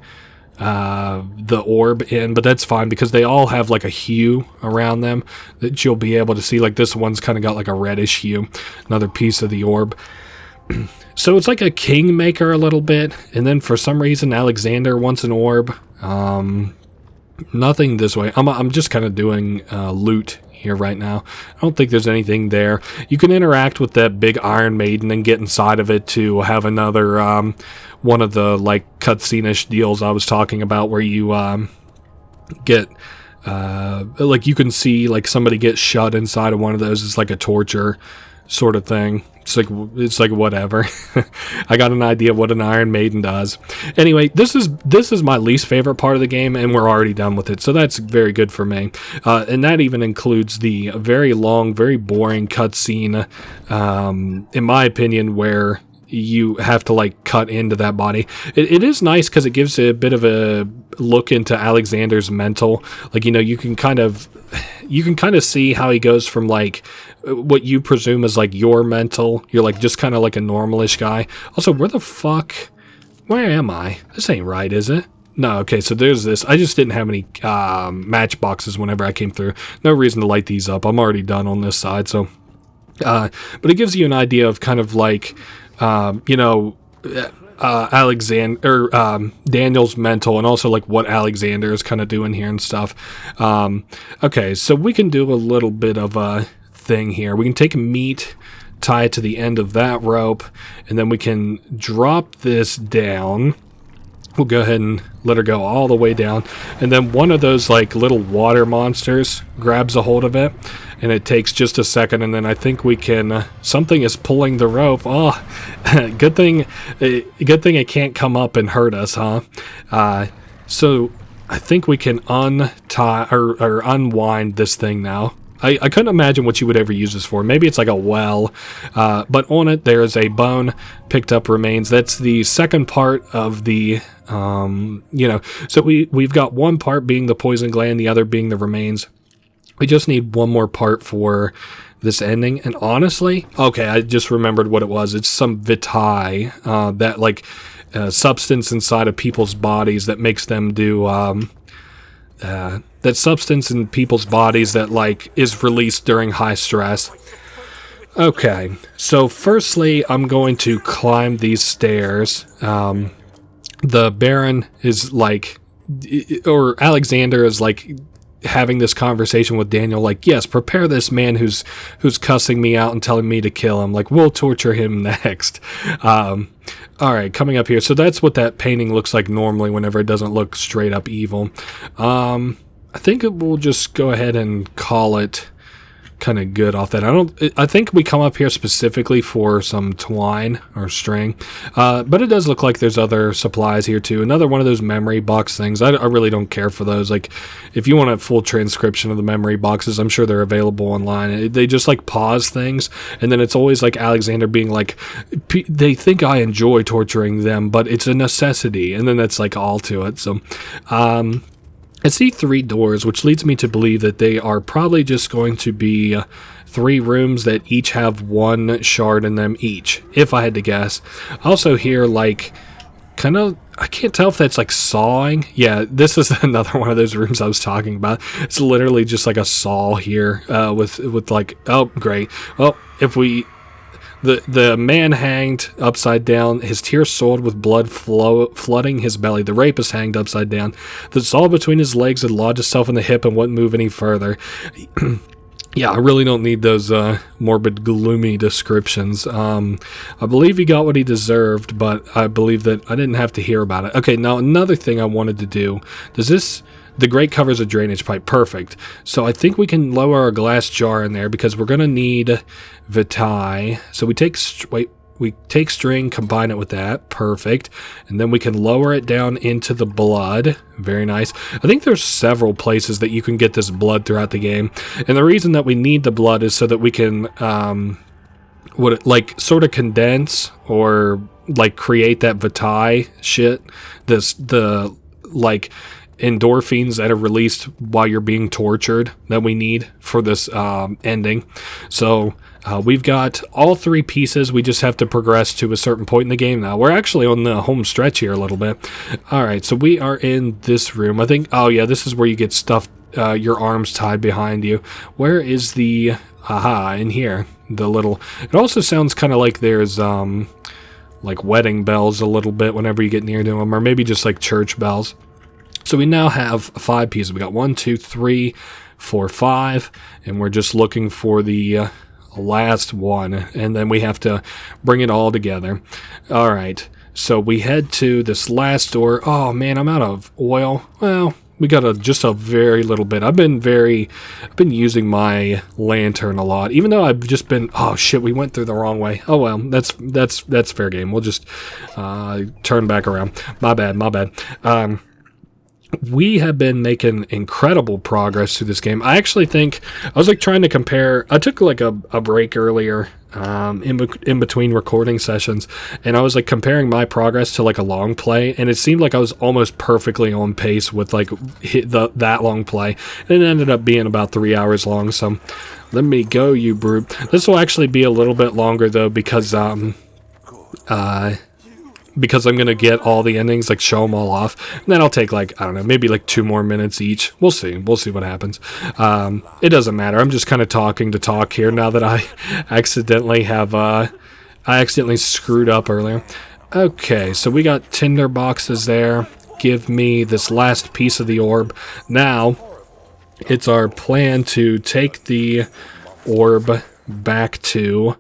orb in, but that's fine because they all have like a hue around them that you'll be able to see. Like this one's kind of got like a reddish hue, another piece of the orb. So it's like a kingmaker a little bit, and then for some reason Alexander wants an orb. Nothing this way. I'm just kind of doing loot here right now. I don't think there's anything there. You can interact with that big Iron Maiden and get inside of it to have another one of the like cutscene-ish deals I was talking about where you get like you can see like somebody get shut inside of one of those. It's like a torture sort of thing. It's like whatever. I got an idea of what an Iron Maiden does. Anyway, this is my least favorite part of the game, and we're already done with it, so that's very good for me. And that even includes the very long, very boring cutscene, in my opinion, where you have to like cut into that body. It is nice because it gives a bit of a look into Alexander's mental. Like, you know, you can kind of see how he goes from like what you presume is like your mental. You're like just kind of like a normalish guy. Also, where am I? This ain't right, is it? No, okay, so there's this. I just didn't have any matchboxes whenever I came through. No reason to light these up. I'm already done on this side, so. But it gives you an idea of kind of like, you know, Daniel's mental, and also like what Alexander is kind of doing here and stuff. Okay, so we can do a little bit of a thing here. We can take meat, tie it to the end of that rope, and then we can drop this down. We'll go ahead and let her go all the way down, and then one of those like little water monsters grabs a hold of it, and it takes just a second, and then I think we can something is pulling the rope. Oh, good thing it can't come up and hurt us, huh? So I think we can untie or unwind this thing now. I couldn't imagine what you would ever use this for. Maybe it's like a well, but on it there is a bone, picked up remains. That's the second part of the, you know, so we've got one part being the poison gland, the other being the remains. We just need one more part for this ending, and honestly, okay, I just remembered what it was. It's some vitae, that like substance inside of people's bodies that makes them do, that substance in people's bodies that like is released during high stress. Okay, so firstly, I'm going to climb these stairs. The Baron is like, or Alexander is like having this conversation with Daniel, like, yes, prepare this man who's cussing me out and telling me to kill him. Like, we'll torture him next. All right, coming up here. So that's what that painting looks like normally whenever it doesn't look straight up evil. I think we'll just go ahead and call it kind of good off that. I think we come up here specifically for some twine or string, but it does look like there's other supplies here too. Another one of those memory box things. I really don't care for those. Like, if you want a full transcription of the memory boxes, I'm sure they're available online. They just like pause things, and then it's always like Alexander being like, they think I enjoy torturing them, but it's a necessity, and then that's like all to it. So I see 3 doors, which leads me to believe that they are probably just going to be 3 rooms that each have 1 shard in them each, if I had to guess. I also hear like kind of, I can't tell if that's like sawing. Yeah, this is another one of those rooms I was talking about. It's literally just like a saw here, with like, oh great. Well, if we... The man hanged upside down, his tears soiled with blood flooding his belly. The rapist hanged upside down. The saw between his legs had lodged itself in the hip and wouldn't move any further. Yeah, I really don't need those morbid, gloomy descriptions. I believe he got what he deserved, but I believe that I didn't have to hear about it. Okay, now another thing I wanted to do. The grate covers a drainage pipe. Perfect. So I think we can lower our glass jar in there because we're going to need vitae. So we take string, combine it with that. Perfect. And then we can lower it down into the blood. Very nice. I think there's several places that you can get this blood throughout the game. And the reason that we need the blood is so that we can sort of condense or like create that vitae shit. The endorphins that are released while you're being tortured that we need for this ending. So we've got all 3 pieces. We just have to progress to a certain point in the game now. We're actually on the home stretch here a little bit. All right, so we are in this room. I think, oh yeah, this is where you get stuff, your arms tied behind you. Where is the, aha, in here, the little, it also sounds kind of like there's like wedding bells a little bit whenever you get near to them, or maybe just like church bells. So we now have 5 pieces. We got 1, 2, 3, 4, 5, and we're just looking for the last one, and then we have to bring it all together. All right, so we head to this last door. Oh man, I'm out of oil. Well, We got just a very little bit. I've been using my lantern a lot, even though I've just been, oh shit, we went through the wrong way. Oh well, that's fair game. We'll just turn back around. My bad. We have been making incredible progress through this game. I actually think I was like trying to compare. I took like a break earlier in between recording sessions, and I was like comparing my progress to like a long play, and it seemed like I was almost perfectly on pace with like that long play, and it ended up being about 3 hours long. So let me go, you brute. This will actually be a little bit longer though, because I'm going to get all the endings, like show them all off. And then I'll take like, I don't know, maybe like 2 more minutes each. We'll see. We'll see what happens. It doesn't matter. I'm just kind of talking to talk here now that I accidentally screwed up earlier. Okay, so we got tinder boxes there. Give me this last piece of the orb. Now, it's our plan to take the orb back to...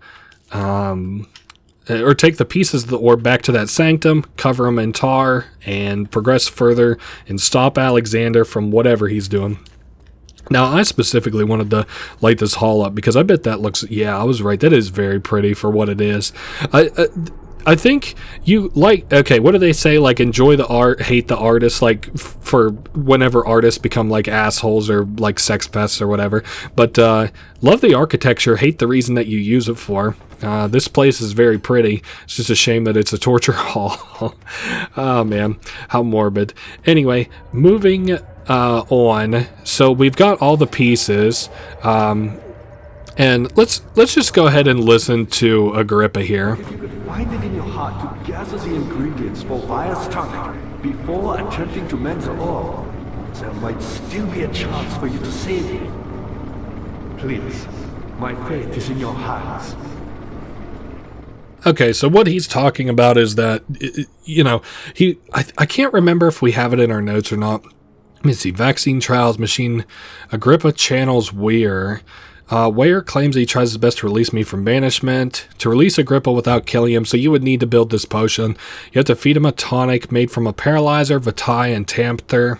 or take the pieces of the orb back to that sanctum, cover them in tar, and progress further and stop Alexander from whatever he's doing. Now, I specifically wanted to light this hall up because I bet that looks... Yeah, I was right. That is very pretty for what it is. I think you like... Okay, what do they say? Like, enjoy the art, hate the artist, like, for whenever artists become, like, assholes or, like, sex pests or whatever. But, love the architecture, hate the reason that you use it for. This place is very pretty. It's just a shame that it's a torture hall. Oh, man. How morbid. Anyway, moving on. So, we've got all the pieces. And let's just go ahead and listen to Agrippa here. If you could find it in your heart to gather the ingredients for Vire's tonic before attempting to mend the orb, there might still be a chance for you to save him. Please, my faith is in your hands. Okay, so what he's talking about is that, you know, I can't remember if we have it in our notes or not. Let me see. Vaccine trials, machine. Agrippa channels Weir. Weir claims he tries his best to release me from banishment. To release Agrippa without killing him, so you would need to build this potion. You have to feed him a tonic made from a paralyzer, vitae, and tampter.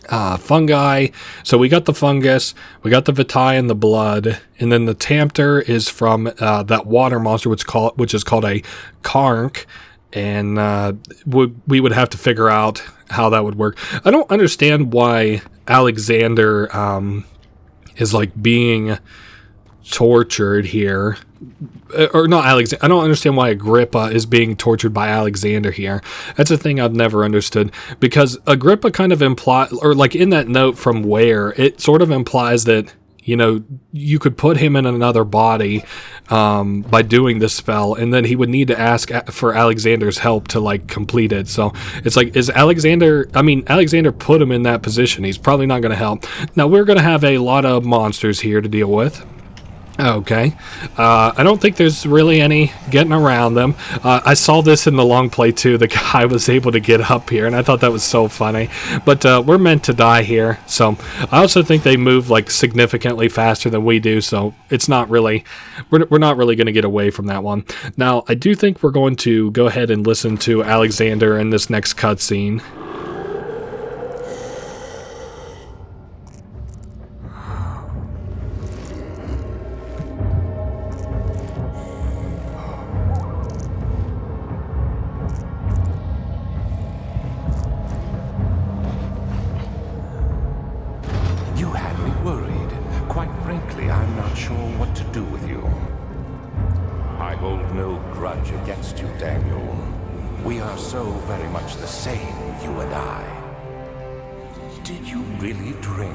Fungi. So we got the fungus, we got the vitae and the blood, and then the tampter is from that water monster, which is called a karnk, and we would have to figure out how that would work. I don't understand why Alexander is like being tortured here. Or not Alexander. I don't understand why Agrippa is being tortured by Alexander here. That's a thing I've never understood. Because Agrippa kind of implies, or like in that note from Weir, it sort of implies that, you know, you could put him in another body by doing this spell, and then he would need to ask for Alexander's help to like complete it. So it's like, Alexander put him in that position. He's probably not going to help. Now we're going to have a lot of monsters here to deal with. Okay. I don't think there's really any getting around them. I saw this in the long play too. The guy was able to get up here, and I thought that was so funny. But we're meant to die here. So I also think they move like significantly faster than we do. So it's not really, we're not really going to get away from that one. Now, I do think we're going to go ahead and listen to Alexander in this next cutscene.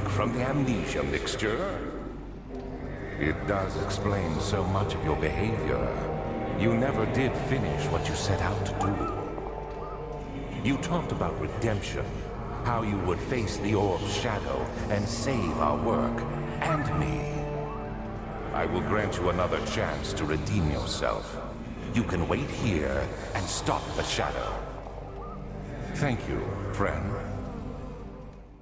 From the Amnesia mixture? It does explain so much of your behavior. You never did finish what you set out to do. You talked about redemption, how you would face the orb's shadow and save our work, and me. I will grant you another chance to redeem yourself. You can wait here and stop the shadow. Thank you, friend.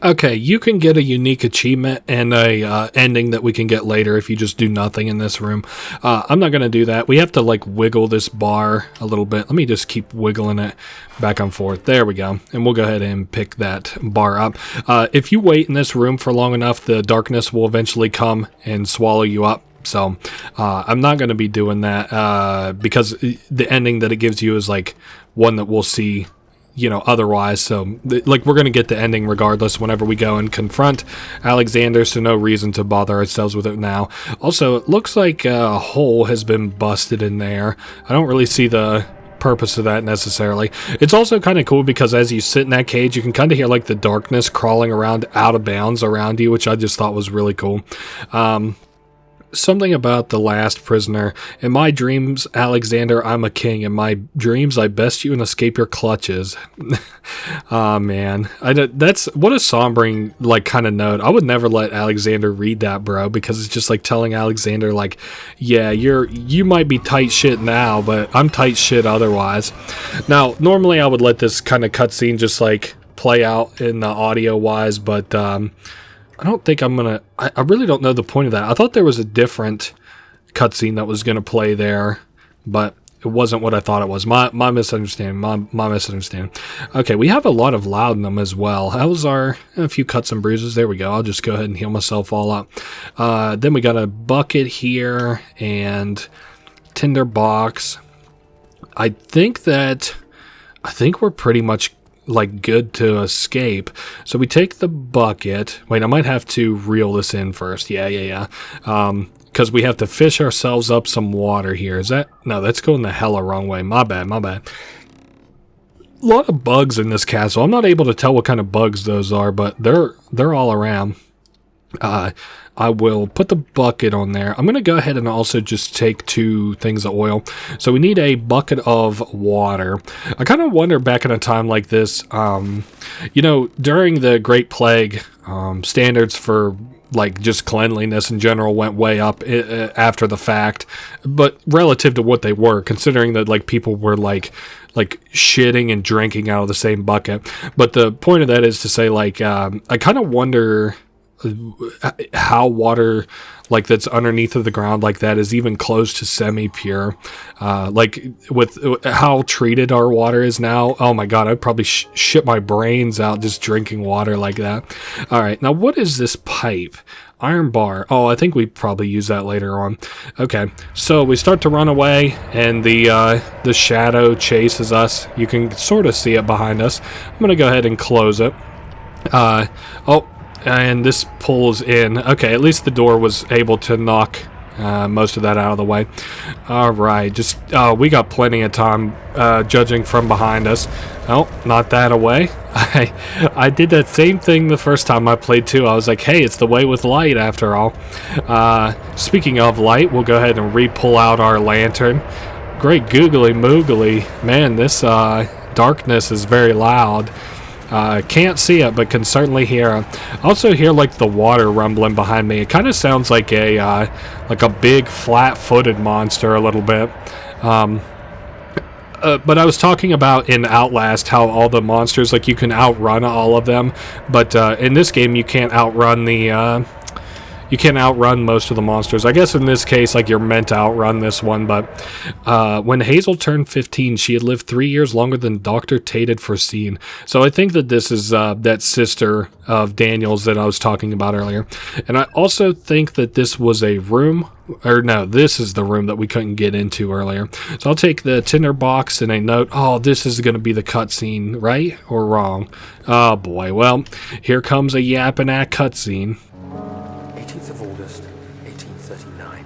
Okay, you can get a unique achievement and a ending that we can get later if you just do nothing in this room. I'm not going to do that. We have to like wiggle this bar a little bit. Let me just keep wiggling it back and forth. There we go. And we'll go ahead and pick that bar up. If you wait in this room for long enough, the darkness will eventually come and swallow you up. So I'm not going to be doing that because the ending that it gives you is like one that we'll see, you know, otherwise. So like we're going to get the ending regardless whenever we go and confront Alexander, so no reason to bother ourselves with it now. Also, it looks like a hole has been busted in there. I don't really see the purpose of that necessarily. It's also kind of cool because as you sit in that cage, you can kind of hear like the darkness crawling around out of bounds around you, which I just thought was really cool. Something about the last prisoner. In my dreams, Alexander, I'm a king. In my dreams, I best you and escape your clutches. Oh, man. That's what a sombering, like, kind of note. I would never let Alexander read that, bro, because it's just like telling Alexander, like, yeah, you might be tight shit now, but I'm tight shit otherwise. Now, normally I would let this kind of cutscene just, like, play out in the audio-wise, but, I don't think I'm gonna. I really don't know the point of that. I thought there was a different cutscene that was gonna play there, but it wasn't what I thought it was. My misunderstanding. My misunderstanding. Okay, we have a lot of laudanum as well. How's our a few cuts and bruises? There we go. I'll just go ahead and heal myself all up. Then we got a bucket here and tinder box. I think we're pretty much like good to escape. So we take the bucket. Wait, I might have to reel this in first. Yeah. Because we have to fish ourselves up some water here. Is that? No, that's going the hella wrong way. My bad. A lot of bugs in this castle. I'm not able to tell what kind of bugs those are, but they're all around. I will put the bucket on there. I'm going to go ahead and also just take 2 things of oil. So we need a bucket of water. I kind of wonder back in a time like this, you know, during the Great Plague, standards for like just cleanliness in general went way up after the fact, but relative to what they were, considering that like people were like shitting and drinking out of the same bucket. But the point of that is to say like, I kind of wonder how water like that's underneath of the ground like that is even close to semi-pure, like with how treated our water is now. Oh my god, I'd probably shit my brains out just drinking water like that. All right, now what is this pipe? Iron bar. Oh, I think we probably use that later on. Okay, so we start to run away and the shadow chases us. You can sort of see it behind us. I'm gonna go ahead and close it. Oh, and this pulls in. Okay, at least the door was able to knock most of that out of the way. Alright, just we got plenty of time judging from behind us. Oh, not that away. I did that same thing the first time I played too. I was like, hey, it's the way with light after all. Speaking of light, we'll go ahead and re-pull out our lantern. Great googly moogly. Man, this darkness is very loud. Can't see it, but can certainly hear it. Also hear like the water rumbling behind me. It kind of sounds like a big flat-footed monster a little bit. But I was talking about in Outlast how all the monsters, like you can outrun all of them, but in this game you can't outrun you can't outrun most of the monsters. I guess in this case, like, you're meant to outrun this one, but when Hazel turned 15, she had lived 3 years longer than Dr. Tate had foreseen. So I think that this is that sister of Daniel's that I was talking about earlier. And I also think that this was a room, or no, this is the room that we couldn't get into earlier. So I'll take the tinder box and a note. Oh, this is going to be the cutscene, right? Or wrong? Oh, boy. Well, here comes a yapping at cutscene. 18th of August, 1839.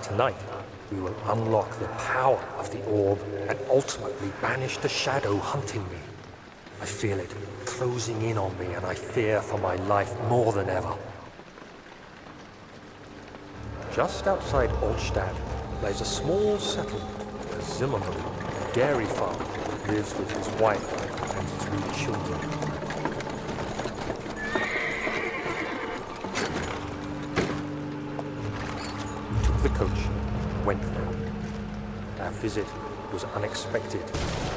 Tonight, we will unlock the power of the orb and ultimately banish the shadow hunting me. I feel it closing in on me and I fear for my life more than ever. Just outside Altstadt lies a small settlement where Zimmerman, a dairy farmer, lives with his wife and 3 children. The coach went there. Our visit was unexpected,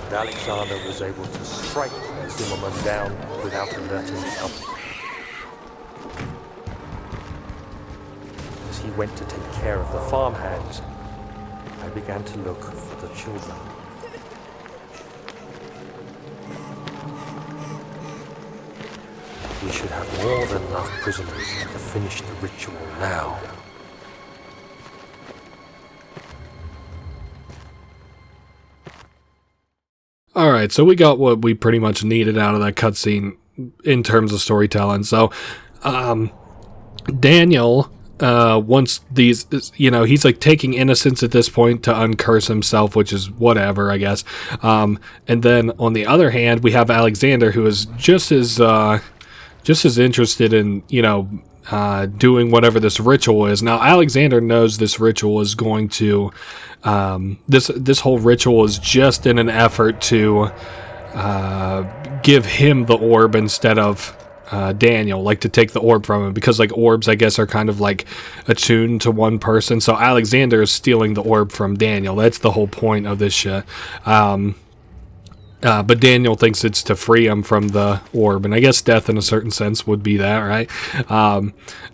and Alexander was able to strike Zimmerman down without alerting the others. As he went to take care of the farmhands, I began to look for the children. We should have more than enough prisoners to finish the ritual now. Alright, so we got what we pretty much needed out of that cutscene in terms of storytelling. So, Daniel, once these, you know, he's like taking innocence at this point to uncurse himself, which is whatever, I guess. And then on the other hand, we have Alexander, who is just as interested in, you know, doing whatever this ritual is. Now, Alexander knows this ritual is going to, this whole ritual is just in an effort to give him the orb instead of Daniel, like to take the orb from him, because like orbs, I guess, are kind of like attuned to one person. So Alexander is stealing the orb from Daniel. That's the whole point of this shit. But Daniel thinks it's to free him from the orb, and I guess death in a certain sense would be that, right?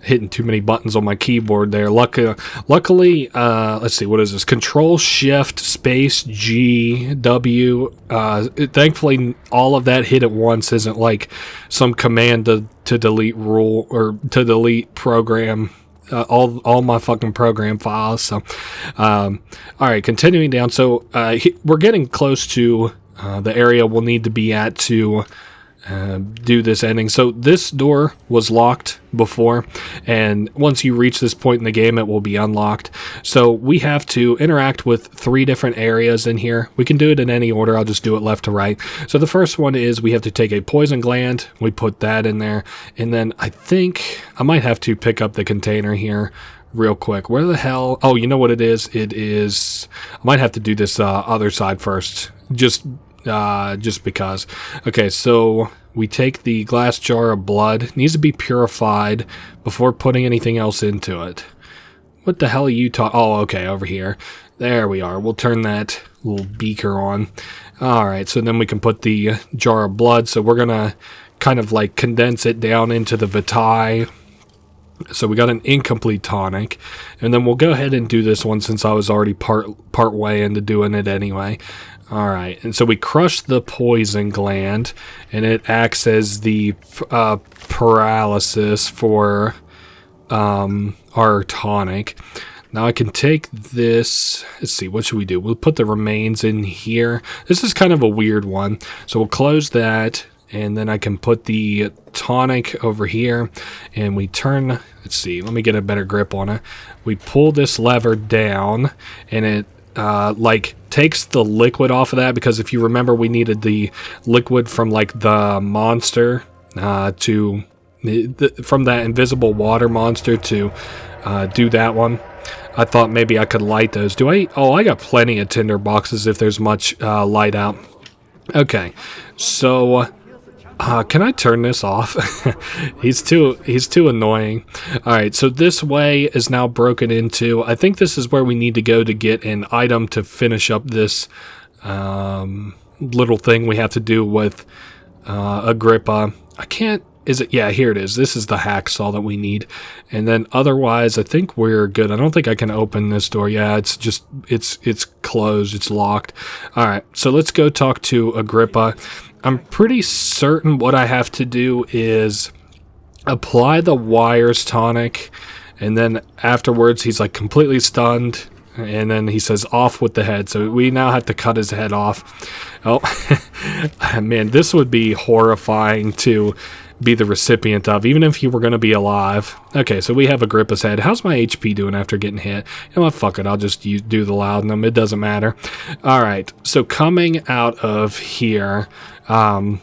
Hitting too many buttons on my keyboard there. Luckily, let's see, what is this? Control Shift Space G W. Thankfully, all of that hit at once isn't like some command to delete rule or to delete program. All my fucking program files. So, all right, continuing down. So we're getting close to the area we'll need to be at to do this ending. So this door was locked before, and once you reach this point in the game, it will be unlocked. So we have to interact with 3 different areas in here. We can do it in any order. I'll just do it left to right. So the first one is we have to take a poison gland. We put that in there, and then I think I might have to pick up the container here real quick. Where the hell? Oh, you know what it is? It is, I might have to do this other side first, just because. Okay, so we take the glass jar of blood. It needs to be purified before putting anything else into it. What the hell are you talking? Oh, okay, over here. There we are. We'll turn that little beaker on. Alright, so then we can put the jar of blood. So we're gonna kind of like condense it down into the vitae. So we got an incomplete tonic, and then we'll go ahead and do this one since I was already part way into doing it anyway. Alright, and so we crush the poison gland, and it acts as the paralysis for our tonic. Now I can take this, let's see, what should we do? We'll put the remains in here. This is kind of a weird one. So we'll close that, and then I can put the tonic over here, and we turn, let's see, let me get a better grip on it. We pull this lever down, and it like takes the liquid off of that, because if you remember, we needed the liquid from like the monster from that invisible water monster to do that one. I thought maybe I could light those. Do I? Oh, I got plenty of tinder boxes if there's much light out. Okay, so can I turn this off? He's too annoying. All right, so this way is now broken into. I think this is where we need to go to get an item to finish up this little thing we have to do with Agrippa. I can't. Is it? Yeah, here it is. This is the hacksaw that we need. And then otherwise, I think we're good. I don't think I can open this door. Yeah, it's just, it's closed. It's locked. All right, so let's go talk to Agrippa. I'm pretty certain what I have to do is apply the wires tonic, and then afterwards he's like completely stunned, and then he says off with the head. So we now have to cut his head off. Oh, man, this would be horrifying to be the recipient of, even if he were going to be alive. Okay, so we have Agrippa's head. How's my HP doing after getting hit? You know what, fuck it, I'll just do the laudanum. It doesn't matter. Alright, so coming out of here, we'll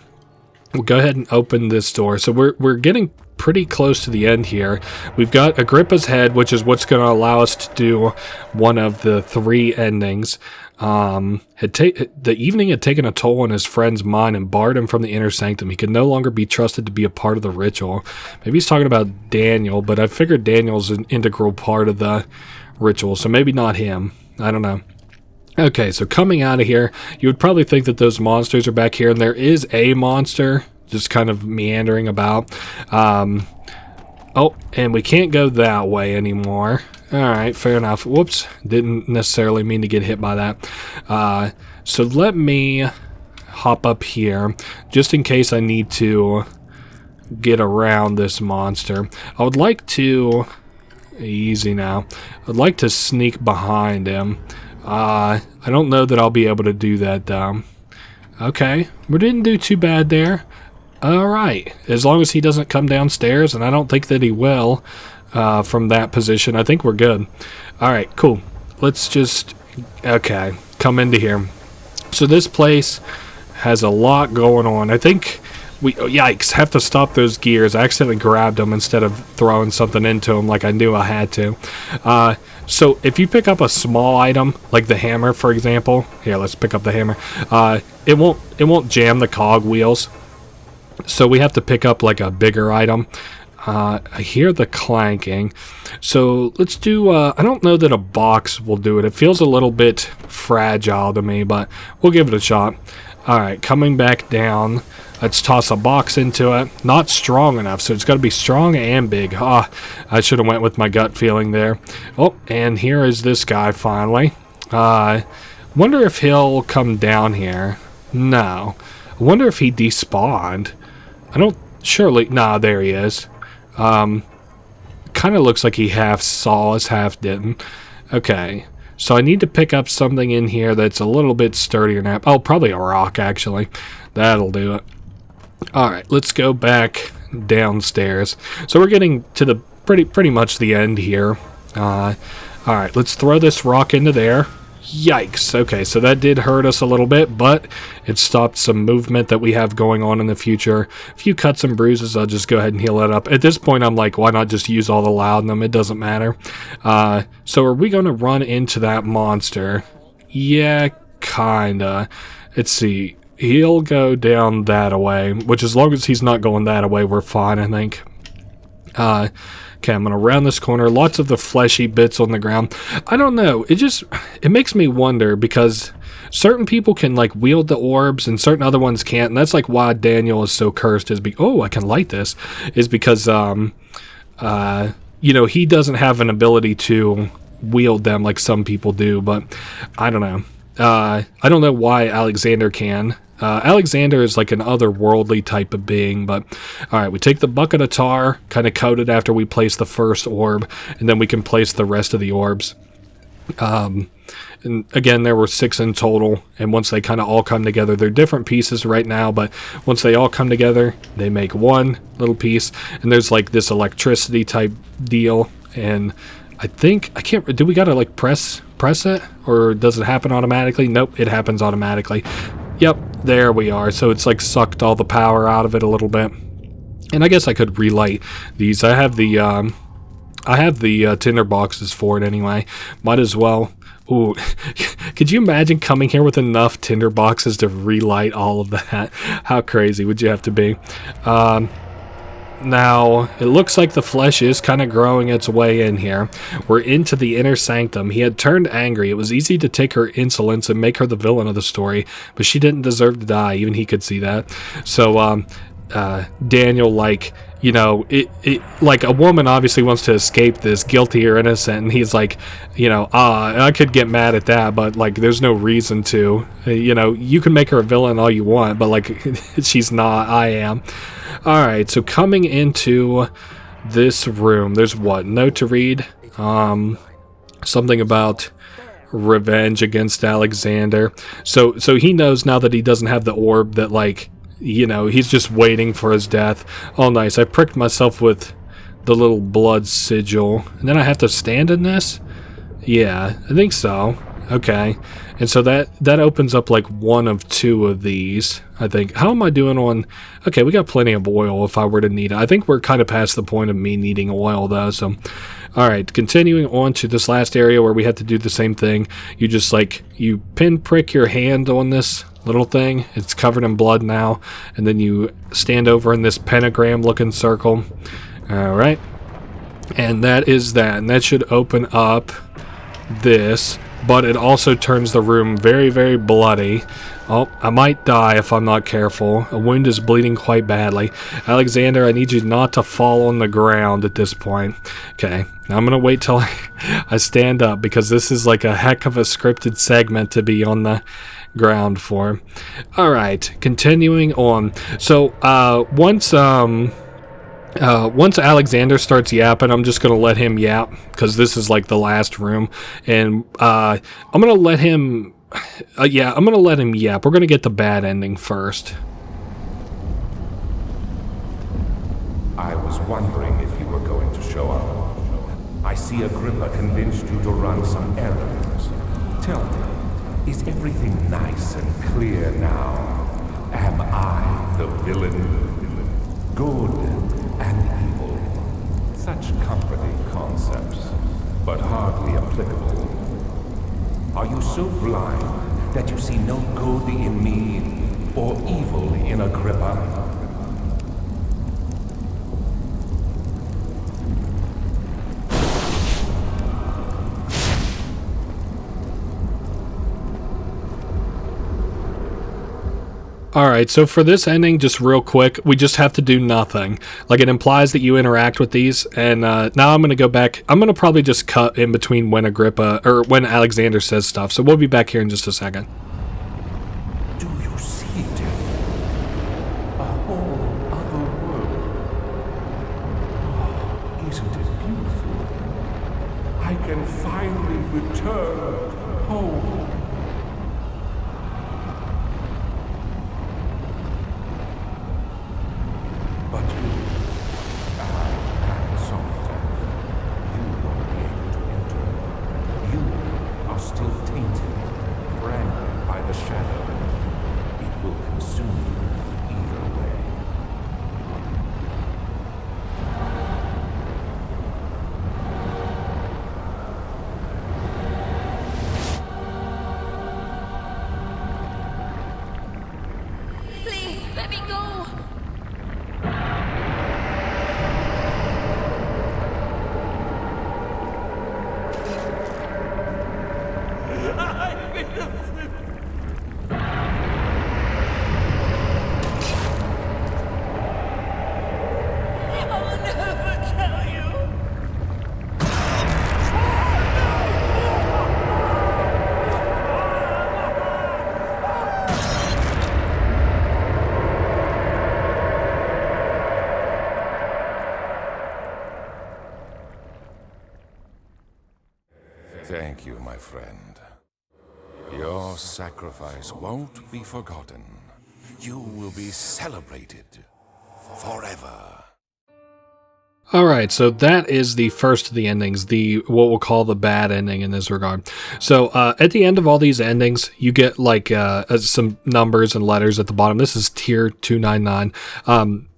go ahead and open this door. So we're getting pretty close to the end here. We've got Agrippa's head, which is what's going to allow us to do one of the 3 endings. The evening had taken a toll on his friend's mind and barred him from the inner sanctum. He could no longer be trusted to be a part of the ritual. Maybe he's talking about Daniel, but I figured Daniel's an integral part of the ritual, so maybe not him. I don't know. Okay, so coming out of here, you would probably think that those monsters are back here, and there is a monster just kind of meandering about. Oh, and we can't go that way anymore. Alright, fair enough. Whoops, didn't necessarily mean to get hit by that. So let me hop up here, just in case I need to get around this monster. I would like to... Easy now. I'd like to sneak behind him. I don't know that I'll be able to do that, though. Okay, we didn't do too bad there. Alright, as long as he doesn't come downstairs, and I don't think that he will, from that position, I think we're good. Alright, cool. Let's just... Okay, come into here. So this place has a lot going on. I think we... Oh, yikes, have to stop those gears. I accidentally grabbed them instead of throwing something into them like I knew I had to. So if you pick up a small item, like the hammer, for example... Here, let's pick up the hammer. It won't jam the cog wheels. So we have to pick up like a bigger item. I hear the clanking. So let's do, I don't know that a box will do it. It feels a little bit fragile to me, but we'll give it a shot. Alright, coming back down. Let's toss a box into it. Not strong enough, so it's got to be strong and big. I should have went with my gut feeling there. Oh, and here is this guy finally. Wonder if he'll come down here. No. I wonder if he despawned. I don't... Surely... Nah, there he is. Kind of looks like he half saw us, half didn't. Okay. So I need to pick up something in here that's a little bit sturdier now. Oh, probably a rock, actually. That'll do it. Alright, let's go back downstairs. So we're getting to the pretty much the end here. Alright, let's throw this rock into there. Yikes. Okay, so that did hurt us a little bit, but it stopped some movement that we have going on in the future. A few cuts and bruises, I'll just go ahead and heal that up. At this point, I'm like, why not just use all the laudanum? It doesn't matter. So are we going to run into that monster? Yeah, kinda. Let's see. He'll go down that way, which as long as he's not going that way, we're fine, I think. Okay, I'm going to round this corner. Lots of the fleshy bits on the ground. I don't know. It makes me wonder because certain people can, like, wield the orbs and certain other ones can't. And that's, like, why Daniel is so cursed. Oh, I can light this. Is because, you know, he doesn't have an ability to wield them like some people do. But I don't know. I don't know why Alexander can. Alexander is like an otherworldly type of being, but alright, we take the bucket of tar, kind of coat it after we place the first orb, and then we can place the rest of the orbs. And again, there were 6 in total, and once they kind of all come together, they're different pieces right now, but once they all come together, they make one little piece, and there's like this electricity type deal, and I can't, do we gotta like press it, or does it happen automatically? Nope, it happens automatically. Yep, there we are. So it's like sucked all the power out of it a little bit. And I guess I could relight these. I have the tinder boxes for it anyway. Might as well. Ooh, could you imagine coming here with enough tinder boxes to relight all of that? How crazy would you have to be? Now, it looks like the flesh is kind of growing its way in here. We're into the inner sanctum. He had turned angry. It was easy to take her insolence and make her the villain of the story, but she didn't deserve to die. Even he could see that. So, Daniel, like, you know, like a woman obviously wants to escape this, guilty or innocent, and he's like, you know, I could get mad at that, but like, there's no reason to. You know, you can make her a villain all you want, but like, she's not. I am. Alright, so coming into this room, there's what? Note to read? Something about revenge against Alexander. So he knows now that he doesn't have the orb that, like, you know, he's just waiting for his death. Oh, nice. I pricked myself with the little blood sigil. And then I have to stand in this? Yeah, I think so. Okay. And so that opens up like one of 2 of these, I think. How am I doing on... Okay, we got plenty of oil if I were to need it. I think we're kind of past the point of me needing oil, though, so... Alright, continuing on to this last area where we had to do the same thing. You just, like, you pinprick your hand on this little thing. It's covered in blood now. And then you stand over in this pentagram-looking circle. Alright. And that is that. And that should open up this. but it also turns the room very, very bloody. Oh, I might die if I'm not careful. A wound is bleeding quite badly. Alexander, I need you not to fall on the ground at this point. Okay, now I'm gonna wait till I stand up, because this is like a heck of a scripted segment to be on the ground for. Alright, continuing on. So, once Alexander starts yapping, I'm just gonna let him yap, because this is like the last room, and I'm gonna let him I'm gonna let him yap. We're gonna get the bad ending first. I was wondering if you were going to show up. I see Agrippa convinced you to run some errands. Tell me, is everything nice and clear now? Am I the villain? Good and evil. Such comforting concepts, but hardly applicable. Are you so blind that you see no good in me or evil in Agrippa? Alright, so for this ending, just real quick, we just have to do nothing. Like, it implies that you interact with these, and now I'm going to go back. I'm going to probably just cut in between when when Alexander says stuff, so we'll be back here in just a second. Do you see it? A whole other world. Oh, isn't it beautiful? I can finally return home. But you, and Solitaire, you won't be able to enter. You are still tainted, branded by the shadow. It will consume you either way. Please, let me go! Thank you, my friend. Your sacrifice won't be forgotten. You will be celebrated forever. Alright, so that is the first of the endings, what we'll call the bad ending in this regard. So, at the end of all these endings, you get, like, some numbers and letters at the bottom. This is tier 299.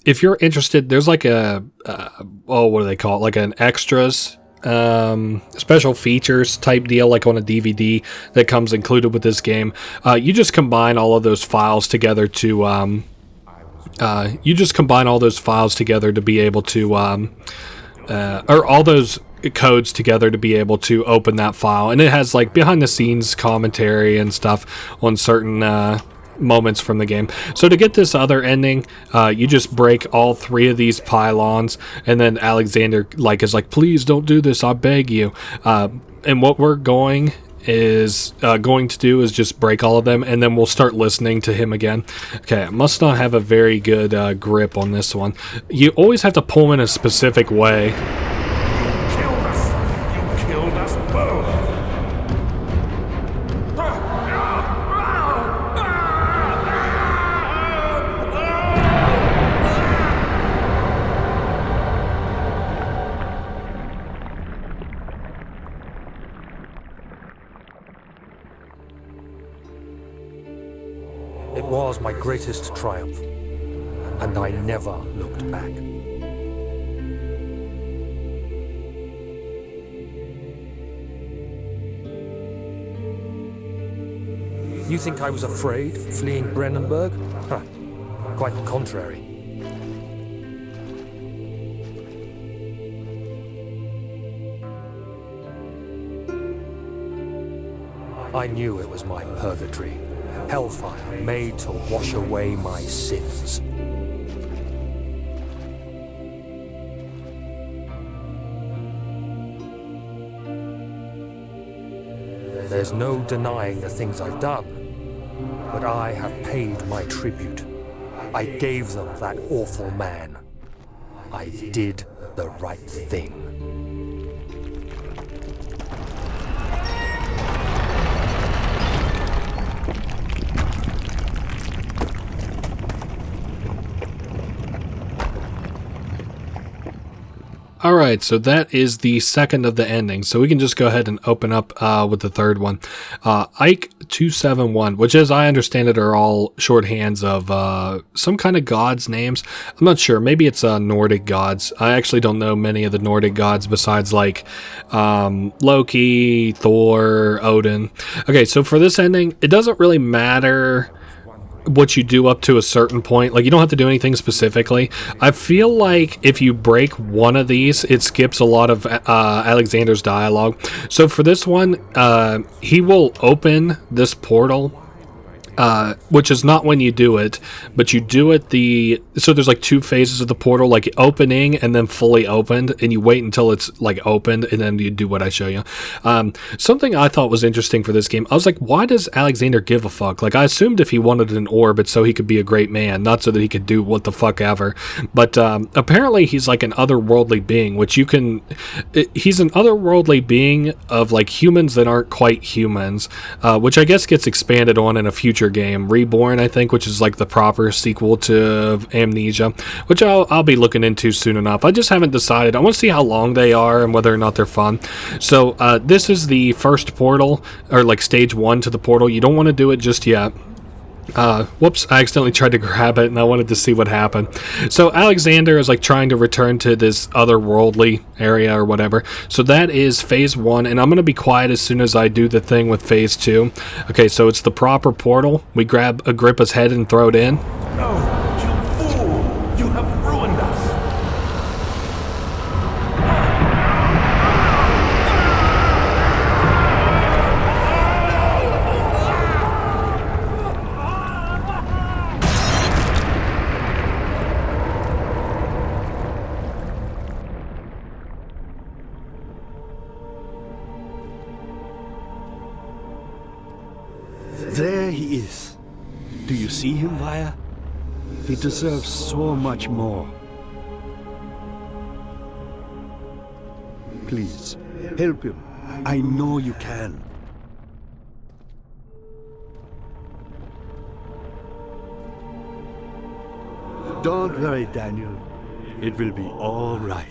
If you're interested, there's like what do they call it? Like an extras, special features type deal, like on a DVD that comes included with this game. You just combine all of those files together to, be able to, or all those codes together to be able to open that file. And it has like behind the scenes commentary and stuff on certain, moments from the game. So to get this other ending, you just break all three of these pylons, and then Alexander is like, please don't do this, I beg you. And what we're going to do is just break all of them, and then we'll start listening to him again. Okay, I must not have a very good grip on this one. You always have to pull him in a specific way. You killed us both. It was my greatest triumph, and I never looked back. You think I was afraid, fleeing Brennenburg? Huh. Quite the contrary. I knew it was my purgatory. Hellfire made to wash away my sins. There's no denying the things I've done, but I have paid my tribute. I gave them that awful man. I did the right thing. Alright, so that is the second of the endings. So we can just go ahead and open up with the third one. Ike 271, which as I understand it are all shorthands of some kind of gods' names. I'm not sure. Maybe it's Nordic gods. I actually don't know many of the Nordic gods besides like Loki, Thor, Odin. Okay, so for this ending, it doesn't really matter what you do up to a certain point. Like, you don't have to do anything specifically. I feel like if you break one of these, it skips a lot of Alexander's dialogue. So for this one, he will open this portal, which is not when you do it, but you do it so there's like two phases of the portal, like opening and then fully opened, and you wait until it's like opened and then you do what I show you. Something I thought was interesting for this game, I was like, why does Alexander give a fuck? Like, I assumed if he wanted an orb, it's so he could be a great man, not so that he could do what the fuck ever. But apparently he's like an otherworldly being, which he's an otherworldly being of like humans that aren't quite humans, which I guess gets expanded on in a future game, Reborn, I think, which is like the proper sequel to Amnesia, which I'll be looking into soon enough. I just haven't decided. I want to see how long they are and whether or not they're fun. So this is the first portal, or like stage 1 to the portal. You don't want to do it just yet. Whoops, I accidentally tried to grab it and I wanted to see what happened. So Alexander is like trying to return to this otherworldly area or whatever. So that is phase 1, and I'm going to be quiet as soon as I do the thing with phase 2. Okay, so it's the proper portal. We grab Agrippa's head and throw it in. No, you fool! You have ruined us! There he is. Do you see him, Vaya? He deserves so much more. Please, help him. I know you can. Don't worry, Daniel. It will be all right.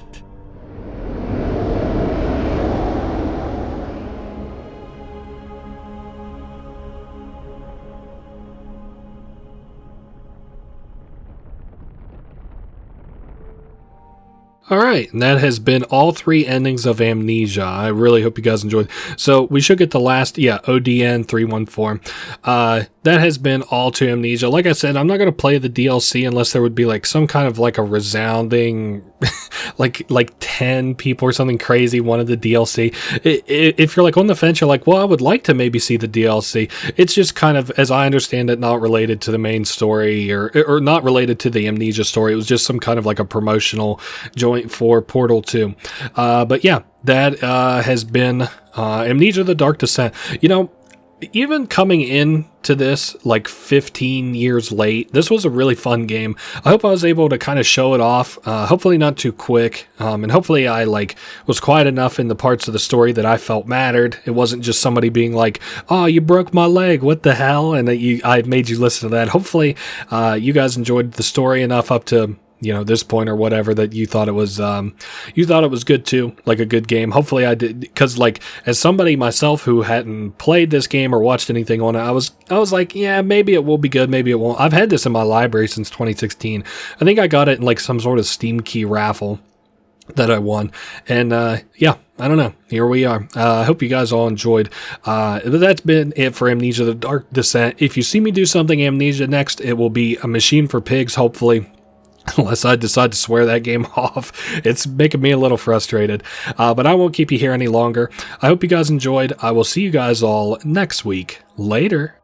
Alright, and that has been all 3 endings of Amnesia. I really hope you guys enjoyed. So we should get the last, ODN 314. That has been all to Amnesia. Like I said, I'm not going to play the DLC unless there would be like some kind of like a resounding, like 10 people or something crazy wanted the DLC. If you're like on the fence, you're like, well, I would like to maybe see the DLC. It's just kind of, as I understand it, not related to the main story or not related to the Amnesia story. It was just some kind of like a promotional joint for Portal 2. But yeah, that has been Amnesia: The Dark Descent. You know, even coming into this like 15 years late, this was a really fun game. I hope I was able to kind of show it off, hopefully not too quick, and hopefully I like was quiet enough in the parts of the story that I felt mattered. It wasn't just somebody being like, oh, you broke my leg, what the hell, and I made you listen to that. Hopefully you guys enjoyed the story enough up to this point or whatever, that you thought it was good too, like a good game. Hopefully I did, because like as somebody myself who hadn't played this game or watched anything on it, I was like, yeah, maybe it will be good, maybe it won't. I've had this in my library since 2016. I think I got it in like some sort of Steam key raffle that I won, and yeah, I don't know, here we are. I hope you guys all enjoyed, but that's been it for Amnesia: The Dark Descent. If you see me do something Amnesia next, it will be a Machine for Pigs, hopefully. unless I decide to swear that game off. It's making me a little frustrated. But I won't keep you here any longer. I hope you guys enjoyed. I will see you guys all next week. Later.